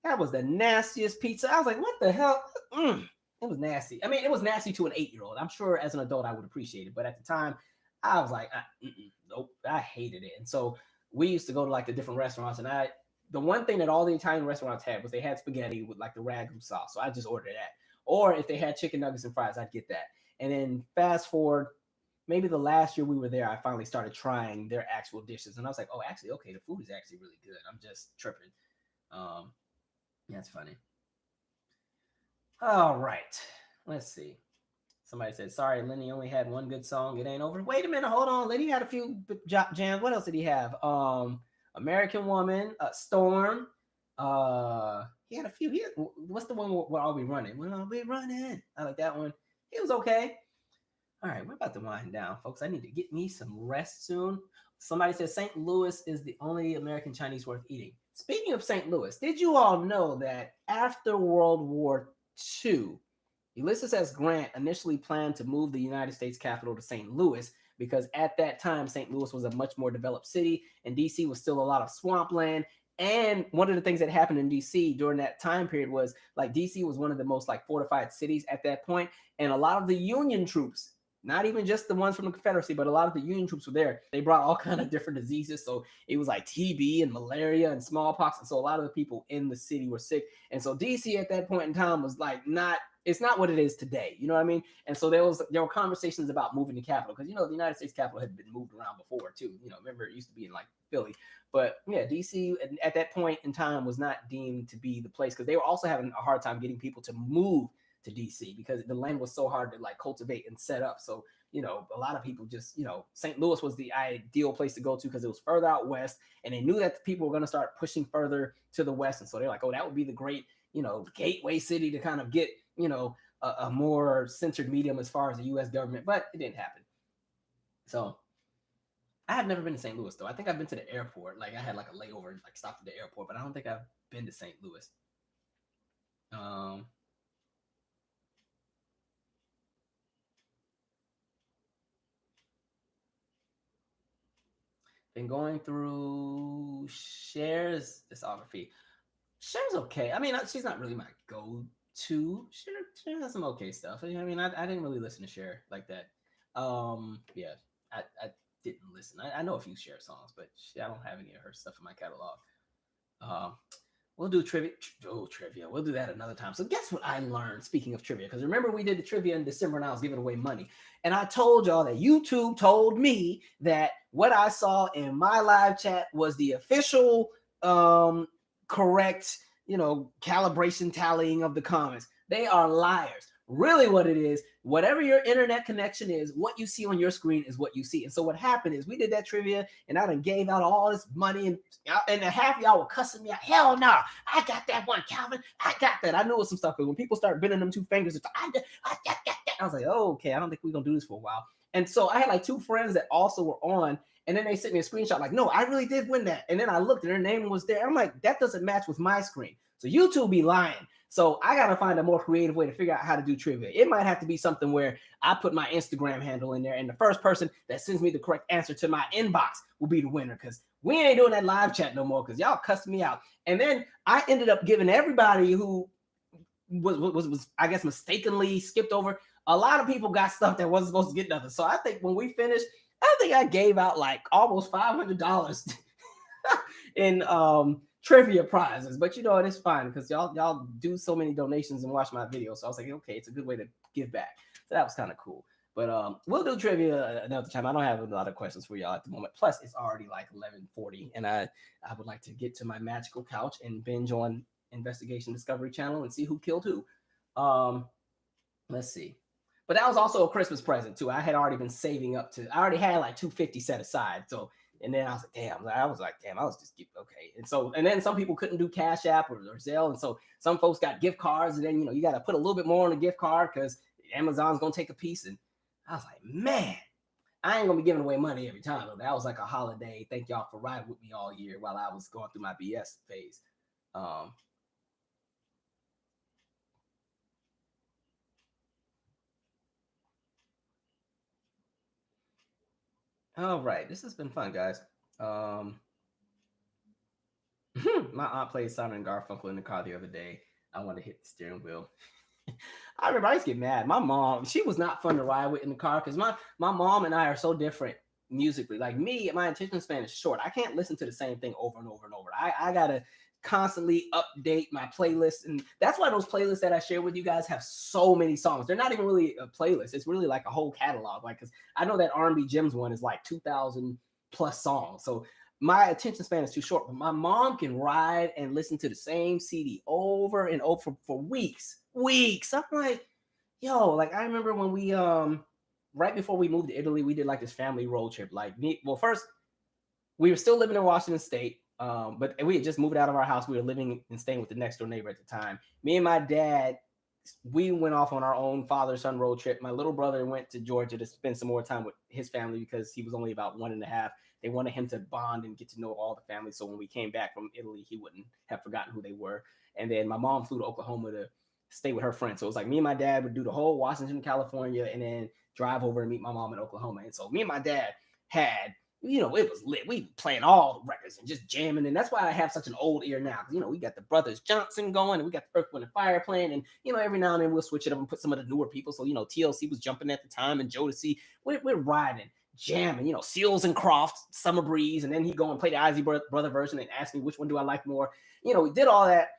That was the nastiest pizza. I was like, what the hell? It was nasty. I mean, it was nasty to an 8-year-old. I'm sure as an adult I would appreciate it, but at the time, I was like, nope, I hated it. And so we used to go to like the different restaurants, and the one thing that all the Italian restaurants had was they had spaghetti with like the ragu sauce. So I just ordered that. Or if they had chicken nuggets and fries, I'd get that. And then fast forward, maybe the last year we were there, I finally started trying their actual dishes, and I was like, oh, actually, okay, the food is actually really good. I'm just tripping. Yeah, it's funny. All right. Let's see. Somebody said, sorry, Lenny only had one good song. It ain't over. Wait a minute. Hold on. Lenny had a few jams. What else did he have? American Woman, Storm. He had a few. What's the one where I'll be running? When I'll be running. I like that one. He was okay. All right, we're about to wind down, folks. I need to get me some rest soon. Somebody says St. Louis is the only American Chinese worth eating. Speaking of St. Louis, did you all know that after World War II, Ulysses S. Grant initially planned to move the United States capital to St. Louis because at that time, St. Louis was a much more developed city and DC was still a lot of swampland. And one of the things that happened in DC during that time period was like DC was one of the most like fortified cities at that point. And a lot of the Union troops, not even just the ones from the Confederacy, but a lot of the Union troops were there. They brought all kind of different diseases. So it was like TB and malaria and smallpox. And so a lot of the people in the city were sick. And so DC at that point in time was like it's not what it is today. You know what I mean? And so there were conversations about moving the capital because, you know, the United States capital had been moved around before too. You know, remember it used to be in like Philly. But yeah, DC at that point in time was not deemed to be the place because they were also having a hard time getting people to move to DC because the land was so hard to like cultivate and set up. So, you know, a lot of people just, you know, St. Louis was the ideal place to go to because it was further out west and they knew that the people were going to start pushing further to the west. And so they're like, oh, that would be the great, you know, gateway city to kind of get, you know, a more centered medium as far as the U.S. government, but it didn't happen. So I have never been to St. Louis though. I think I've been to the airport. Like I had like a layover, like stopped at the airport, but I don't think I've been to St. Louis. Been going through Cher's discography. Cher's okay. I mean, she's not really my go-to. Cher has some okay stuff. I mean, I didn't really listen to Cher like that. Yeah, I didn't listen. I know a few Cher songs, but I don't have any of her stuff in my catalog. Um, we'll do trivia. Oh, trivia. We'll do that another time. So guess what I learned, speaking of trivia? Because remember we did the trivia in December and I was giving away money. And I told y'all that YouTube told me that what I saw in my live chat was the official correct, calibration tallying of the comments. They are liars. Really what it is, whatever your internet connection is, what you see on your screen is what you see. And so what happened is we did that trivia and I done gave out all this money and half of y'all were cussing me out. Hell no, I got that one, Calvin. I got that. I knew it was some stuff because when people start bending them two fingers, it's I got that. I was like, oh, okay, I don't think we're going to do this for a while. And so I had like two friends that also were on. And then they sent me a screenshot like, no, I really did win that. And then I looked and their name was there. I'm like, that doesn't match with my screen. So YouTube be lying. So I got to find a more creative way to figure out how to do trivia. It might have to be something where I put my Instagram handle in there and the first person that sends me the correct answer to my inbox will be the winner because we ain't doing that live chat no more because y'all cussed me out. And then I ended up giving everybody who was I guess mistakenly skipped over. A lot of people got stuff that wasn't supposed to get nothing. So I think when we finished, I think I gave out like almost $500 in trivia prizes, but it's fine because y'all do so many donations and watch my videos. So I was like, okay, it's a good way to give back. So that was kind of cool. But we'll do trivia another time. I don't have a lot of questions for y'all at the moment. Plus, it's already like 11:40, and I would like to get to my magical couch and binge on Investigation Discovery Channel and see who killed who. Let's see. But that was also a Christmas present too. I had already been saving up I already had like $250 set aside. So. And then I was like, damn, I was just okay. And then some people couldn't do Cash App or Zelle. And so some folks got gift cards. And then, you got to put a little bit more on a gift card because Amazon's going to take a piece. And I was like, man, I ain't going to be giving away money every time. Though. That was like a holiday. Thank y'all for riding with me all year while I was going through my BS phase. All right. This has been fun, guys. My aunt played Simon and Garfunkel in the car the other day. I wanted to hit the steering wheel. I remember I used to get mad. My mom, she was not fun to ride with in the car because my mom and I are so different musically. Like me, my attention span is short. I can't listen to the same thing over and over and over. I gotta constantly update my playlist, and that's why those playlists that I share with you guys have so many songs. They're not even really a playlist. It's really like a whole catalog. Like, because I know that R&B Gems one is like 2,000 plus songs. So my attention span is too short. But my mom can ride and listen to the same CD over and over for weeks. I'm like, yo, like I remember when we right before we moved to Italy, we did like this family road trip. Like first we were still living in Washington State. But we had just moved out of our house. We were living and staying with the next door neighbor at the time. Me and my dad, we went off on our own father-son road trip. My little brother went to Georgia to spend some more time with his family because he was only about 1.5. They wanted him to bond and get to know all the family. So when we came back from Italy, he wouldn't have forgotten who they were. And then my mom flew to Oklahoma to stay with her friends. So it was like me and my dad would do the whole Washington, California, and then drive over and meet my mom in Oklahoma. And so me and my dad had it was lit. We playing all the records and just jamming. And that's why I have such an old ear now. We got the Brothers Johnson going and we got the Earth, Wind & Fire playing. And, every now and then we'll switch it up and put some of the newer people. So, TLC was jumping at the time and Jodeci. We're riding, jamming, Seals and Croft, Summer Breeze. And then he'd go and play the Ozzy Brother version and ask me which one do I like more. We did all that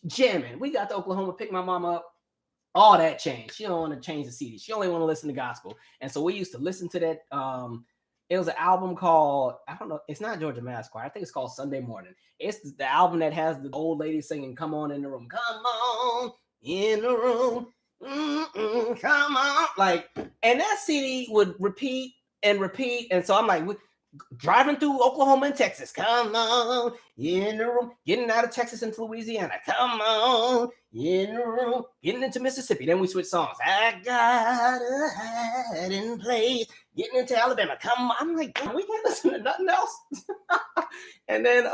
jamming. We got to Oklahoma, picked my mom up. All that changed. She don't want to change the CD. She only want to listen to gospel. And so we used to listen to that, it was an album called, I don't know, it's not Georgia Mass Choir. I think it's called Sunday Morning. It's the album that has the old lady singing, come on in the room. Come on in the room. Come on. Like, and that CD would repeat. And so I'm like, driving through Oklahoma and Texas. Come on in the room. Getting out of Texas into Louisiana. Come on in the room. Getting into Mississippi. Then we switch songs. I got a hiding place. Getting into Alabama. Come on. I'm like, we can't listen to nothing else. And then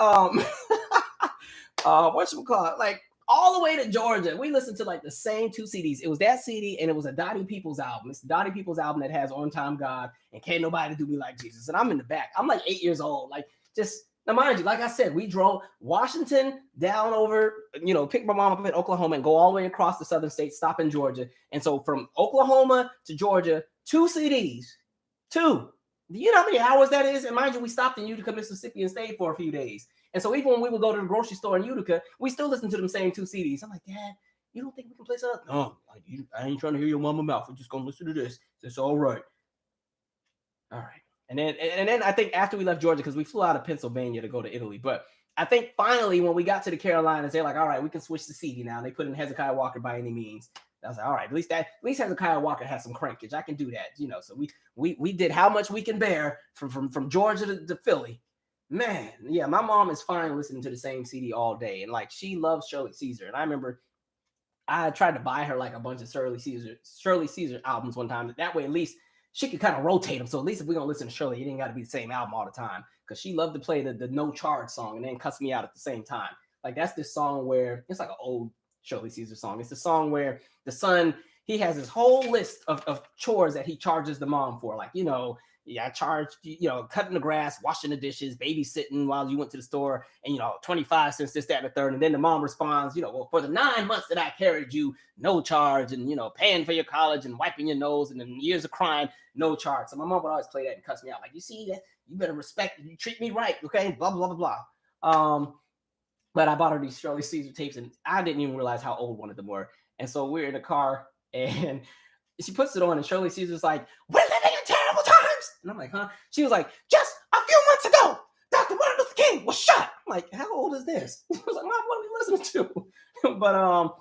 whatchamacallit? Like all the way to Georgia. We listened to like the same 2 CDs. It was that CD and it was a Dottie Peoples album. It's the Dottie Peoples album that has On Time God and Can't Nobody Do Me Like Jesus. And I'm in the back. I'm like 8 years old. Like, just now, mind you, like I said, we drove Washington down over, pick my mom up in Oklahoma and go all the way across the southern states, stop in Georgia. And so from Oklahoma to Georgia, 2 CDs, 2. Do you know how many hours that is? And mind you, we stopped in Utica, Mississippi and stayed for a few days. And so even when we would go to the grocery store in Utica, we still listen to them same 2 CDs. I'm like, Dad, you don't think we can play something? No, I ain't trying to hear your mama mouth. We're just going to listen to this. It's all right. All right. And then I think after we left Georgia, because we flew out of Pennsylvania to go to Italy, but I think finally when we got to the Carolinas, they're like, all right, we can switch the CD now. And they put in Hezekiah Walker By Any Means. I was like, all right, at least Hezekiah Walker has some crankage. I can do that, So we did How Much We Can Bear from Georgia to Philly. Man, yeah, my mom is fine listening to the same CD all day, and like she loves Shirley Caesar. And I remember I tried to buy her like a bunch of Shirley Caesar albums one time. That way, at least she could kind of rotate them. So at least if we're gonna listen to Shirley, it ain't got to be the same album all the time. Because she loved to play the No Charge song and then cuss me out at the same time. Like that's this song where it's like an old Shirley Caesar song. It's the song where the son, he has this whole list of chores that he charges the mom for. Like, I charged, cutting the grass, washing the dishes, babysitting while you went to the store, and 25 cents, this, that, and the third. And then the mom responds, well, for the 9 months that I carried you, no charge, and paying for your college and wiping your nose, and then years of crime, no charge. So my mom would always play that and cuss me out. Like, you see that? You better respect, you treat me right, okay? Blah, blah, blah, blah. But I bought her these Shirley Caesar tapes, and I didn't even realize how old one of them were. And so we're in the car, and she puts it on, and Shirley Caesar's like, we're living in terrible times. And I'm like, huh? She was like, just a few months ago, Dr. Martin Luther King was shot. I'm like, how old is this? I was like, Mom, what are we listening to? But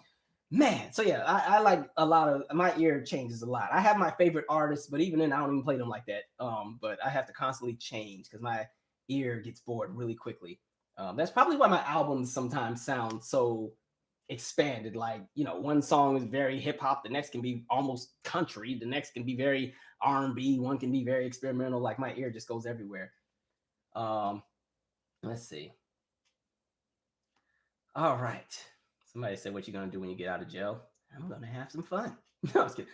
man, so yeah, I like a lot of, my ear changes a lot. I have my favorite artists, but even then I don't even play them like that. But I have to constantly change because my ear gets bored really quickly. That's probably why my albums sometimes sound so expanded. Like, one song is very hip hop, the next can be almost country, the next can be very R&B, one can be very experimental. Like my ear just goes everywhere. Let's see. All right. Somebody said, what you gonna do when you get out of jail? I'm gonna have some fun. No, I was kidding.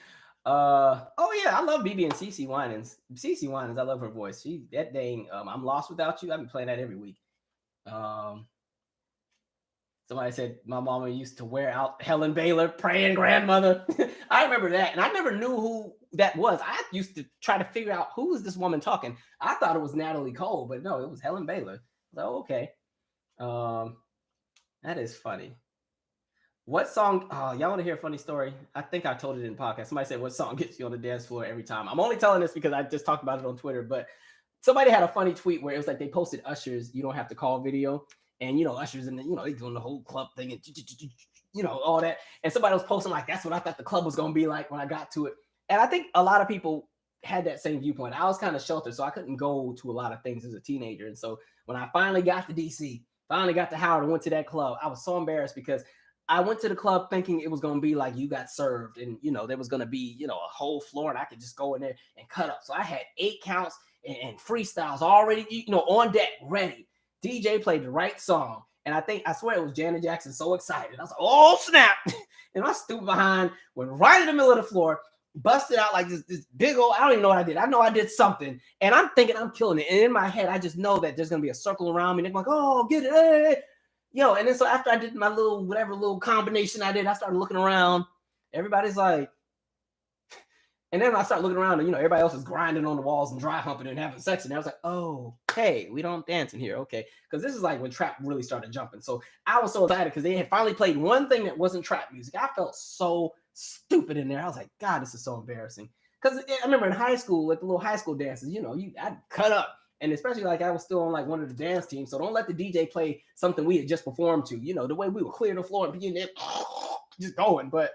Oh yeah, I love BB and CeCe Winans. CeCe Winans, I love her voice. She that dang I'm Lost Without You. I've been playing that every week. Somebody said my mama used to wear out Helen Baylor, praying grandmother. I remember that, and I never knew who that was. I used to try to figure out who is this woman talking. I thought it was Natalie Cole, but no, it was Helen Baylor. I was like, oh, okay. That is funny. What song? Oh, y'all want to hear a funny story? I think I told it in the podcast. Somebody said, what song gets you on the dance floor every time? I'm only telling this because I just talked about it on Twitter, but somebody had a funny tweet where it was like they posted Usher's You Don't Have to Call video. And, Usher's in the, they doing the whole club thing and, all that. And somebody was posting like, that's what I thought the club was going to be like when I got to it. And I think a lot of people had that same viewpoint. I was kind of sheltered, so I couldn't go to a lot of things as a teenager. And so when I finally got to DC, finally got to Howard and went to that club, I was so embarrassed because I went to the club thinking it was going to be like You Got Served. And, there was going to be, a whole floor and I could just go in there and cut up. So I had 8 counts and freestyles already, on deck, ready. DJ played the right song. And I swear it was Janet Jackson, So Excited. I was like, oh, snap. And my stupid behind went right in the middle of the floor, busted out like this big old, I don't even know what I did. I know I did something. And I'm thinking I'm killing it. And in my head, I just know that there's going to be a circle around me. And they're like, oh, get it. Hey. And then so after I did my whatever little combination I did, I started looking around. Everybody's like, and then I started looking around and, everybody else is grinding on the walls and dry humping and having sex. And I was like, oh, hey, we don't dance in here. Okay. Because this is like when trap really started jumping. So I was so excited because they had finally played one thing that wasn't trap music. I felt so stupid in there. I was like, God, this is so embarrassing. Because I remember in high school, like the little high school dances, I'd cut up. And especially like I was still on like one of the dance teams. So don't let the DJ play something we had just performed to, the way we would clear the floor and be in there just going. But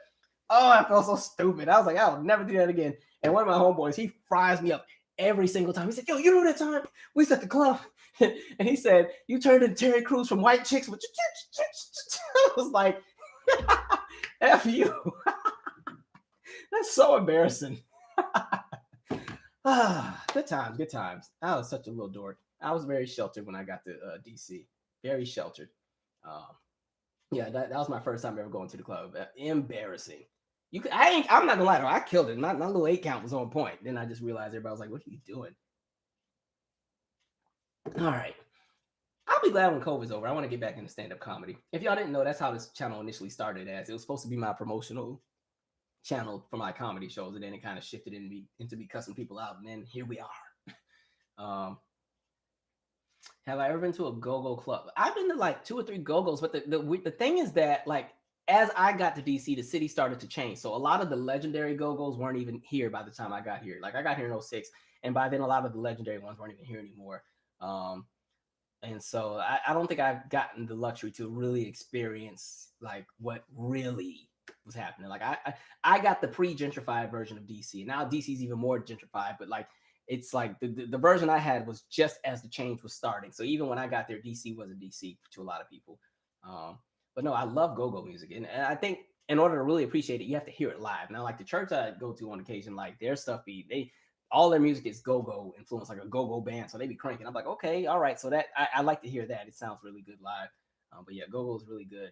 oh, I felt so stupid. I was like, I'll never do that again. And one of my homeboys, he fries me up every single time. He said, yo, you know that time we was at the club? And he said, you turned into Terry Crews from White Chicks. I was like, F you. That's so embarrassing. Good times, good times. I was such a little dork. I was very sheltered when I got to DC. Very sheltered. Yeah, that was my first time ever going to the club. Embarrassing. I'm not gonna lie though, I killed it. My little 8 count was on point. Then I just realized everybody was like, "What are you doing?" All right. I'll be glad when COVID's over. I want to get back into stand-up comedy. If y'all didn't know, that's how this channel initially started. As it was supposed to be my promotional channel for my comedy shows, and then it kind of shifted into me cussing people out, and then here we are. Have I ever been to a go-go club? I've been to like 2 or 3 go-go's, but the thing is that like as I got to DC, the city started to change. So a lot of the legendary go-go's weren't even here by the time I got here. Like I got here in 06, and by then a lot of the legendary ones weren't even here anymore. And so I don't think I've gotten the luxury to really experience like what really was happening. Like I got the pre-gentrified version of DC, and now DC is even more gentrified. But like it's like the version I had was just as the change was starting. So even when I got there, DC wasn't DC to a lot of people. But no, I love go-go music, and I think in order to really appreciate it, you have to hear it live. Now, like the church I go to on occasion, like their stuff they all their music is go-go influence, like a go-go band. So they be cranking. I'm like, okay, all right. So that I like to hear that. It sounds really good live. But yeah, go-go is really good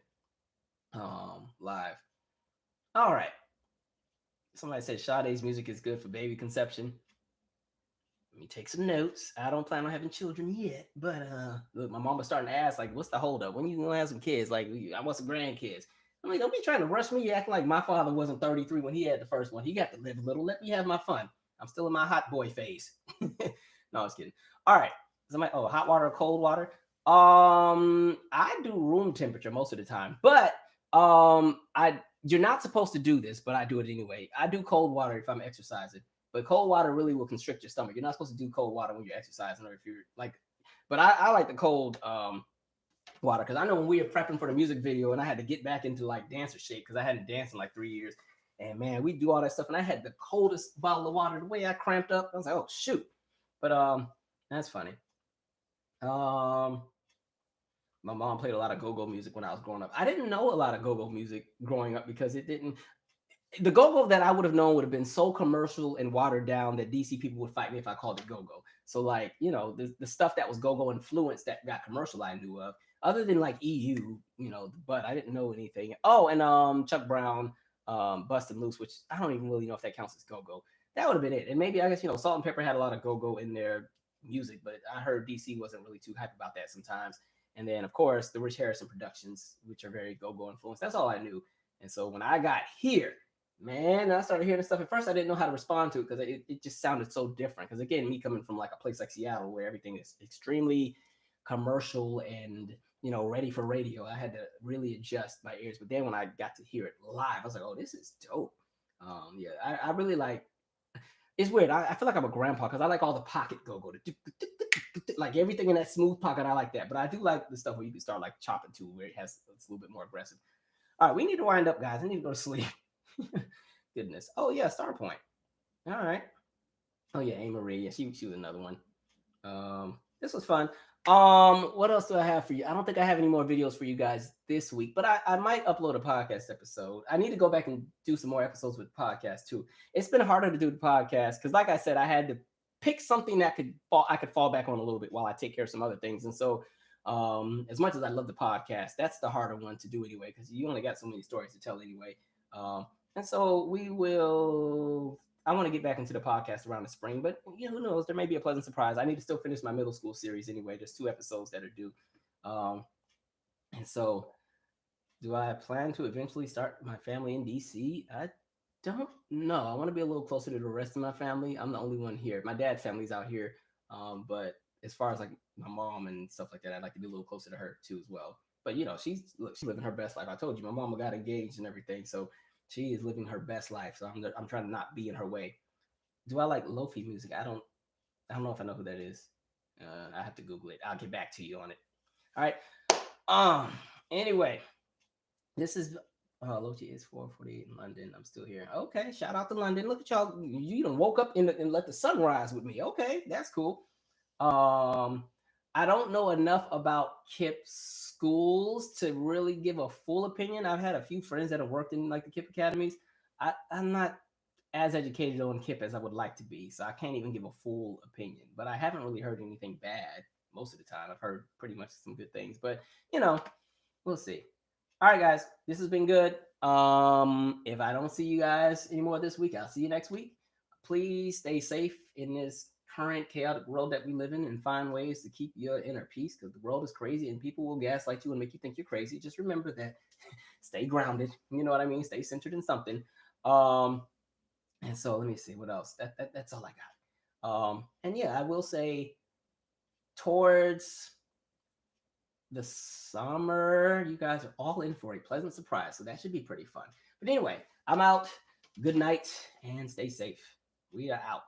live. All right. Somebody said Sade's music is good for baby conception. Let me take some notes. I don't plan on having children yet, but look, my mama's starting to ask, like, what's the holdup? When you gonna have some kids? Like, I want some grandkids. I'm like, don't be trying to rush me. You acting like my father wasn't 33 when he had the first one. He got to live a little. Let me have my fun. I'm still in my hot boy phase. No, I was kidding. All right. Somebody, hot water or cold water? I do room temperature most of the time, but you're not supposed to do this, but I do it anyway. I do cold water if I'm exercising, but cold water really will constrict your stomach. You're not supposed to do cold water when you're exercising, or if you're like, but I like the cold water, because I know when we were prepping for the music video and I had to get back into like dancer shape because I hadn't danced in like 3 years. And man, we do all that stuff, and I had the coldest bottle of water. The way I cramped up, I was like, "Oh shoot!" But that's funny. My mom played a lot of go-go music when I was growing up. I didn't know a lot of go-go music growing up because it didn't. The go-go that I would have known would have been so commercial and watered down that DC people would fight me if I called it go-go. So like, the stuff that was go-go influenced that got commercial I knew of, other than like EU, but I didn't know anything. Oh, and Chuck Brown, Bustin' Loose, which I don't even really know if that counts as go-go. That would have been it. And maybe I guess Salt and Pepper had a lot of go-go in their music, but I heard DC wasn't really too hype about that sometimes. And then of course the Rich Harrison productions, which are very go-go influenced. That's all I knew. And so when I got here, man, I started hearing stuff. At first, I didn't know how to respond to it because it just sounded so different. Because again, me coming from like a place like Seattle where everything is extremely commercial and ready for radio, I had to really adjust my ears. But then when I got to hear it live, I was like, oh, this is dope. Yeah, I really like. It's weird. I feel like I'm a grandpa because I like all the pocket go-go, like everything in that smooth pocket. I like that, but I do like the stuff where you can start like chopping to where it's a little bit more aggressive. All right, we need to wind up, guys. I need to go to sleep. Goodness. Oh yeah, Star Point. All right. Oh yeah, A Marie. Yeah, she was another one. This was fun. What else do I have for you? I don't think I have any more videos for you guys this week, but I might upload a podcast episode. I need to go back and do some more episodes with podcasts too. It's been harder to do the podcast because, like I said, I had to pick something that I could fall back on a little bit while I take care of some other things. And so, as much as I love the podcast, that's the harder one to do anyway because you only got so many stories to tell anyway. And so I want to get back into the podcast around the spring, but who knows? There may be a pleasant surprise. I need to still finish my middle school series anyway. There's 2 episodes that are due. And so do I plan to eventually start my family in DC? I don't know. I want to be a little closer to the rest of my family. I'm the only one here. My dad's family's out here. But as far as like my mom and stuff like that, I'd like to be a little closer to her too as well. But she's living her best life. I told you, my mama got engaged and everything. So she is living her best life. So I'm trying to not be in her way. Do I like lofi music? I don't know if I know who that is. I have to Google it. I'll get back to you on it. All right. Anyway, this is Lochi is 4:48 in London. I'm still here. Okay, shout out to London. Look at y'all. You done woke up and let the sun rise with me. Okay, that's cool. I don't know enough about KIPP schools to really give a full opinion. I've had a few friends that have worked in like the KIPP academies. I'm not as educated on KIPP as I would like to be, so I can't even give a full opinion. But I haven't really heard anything bad most of the time. I've heard pretty much some good things, but we'll see. All right, guys, this has been good. If I don't see you guys anymore this week, I'll see you next week. Please stay safe in this current chaotic world that we live in and find ways to keep your inner peace because the world is crazy and people will gaslight you and make you think you're crazy. Just remember that. Stay grounded. You know what I mean? Stay centered in something. And so let me see what else. That's all I got. And yeah, I will say towards the summer, you guys are all in for a pleasant surprise. So that should be pretty fun. But anyway, I'm out. Good night and stay safe. We are out.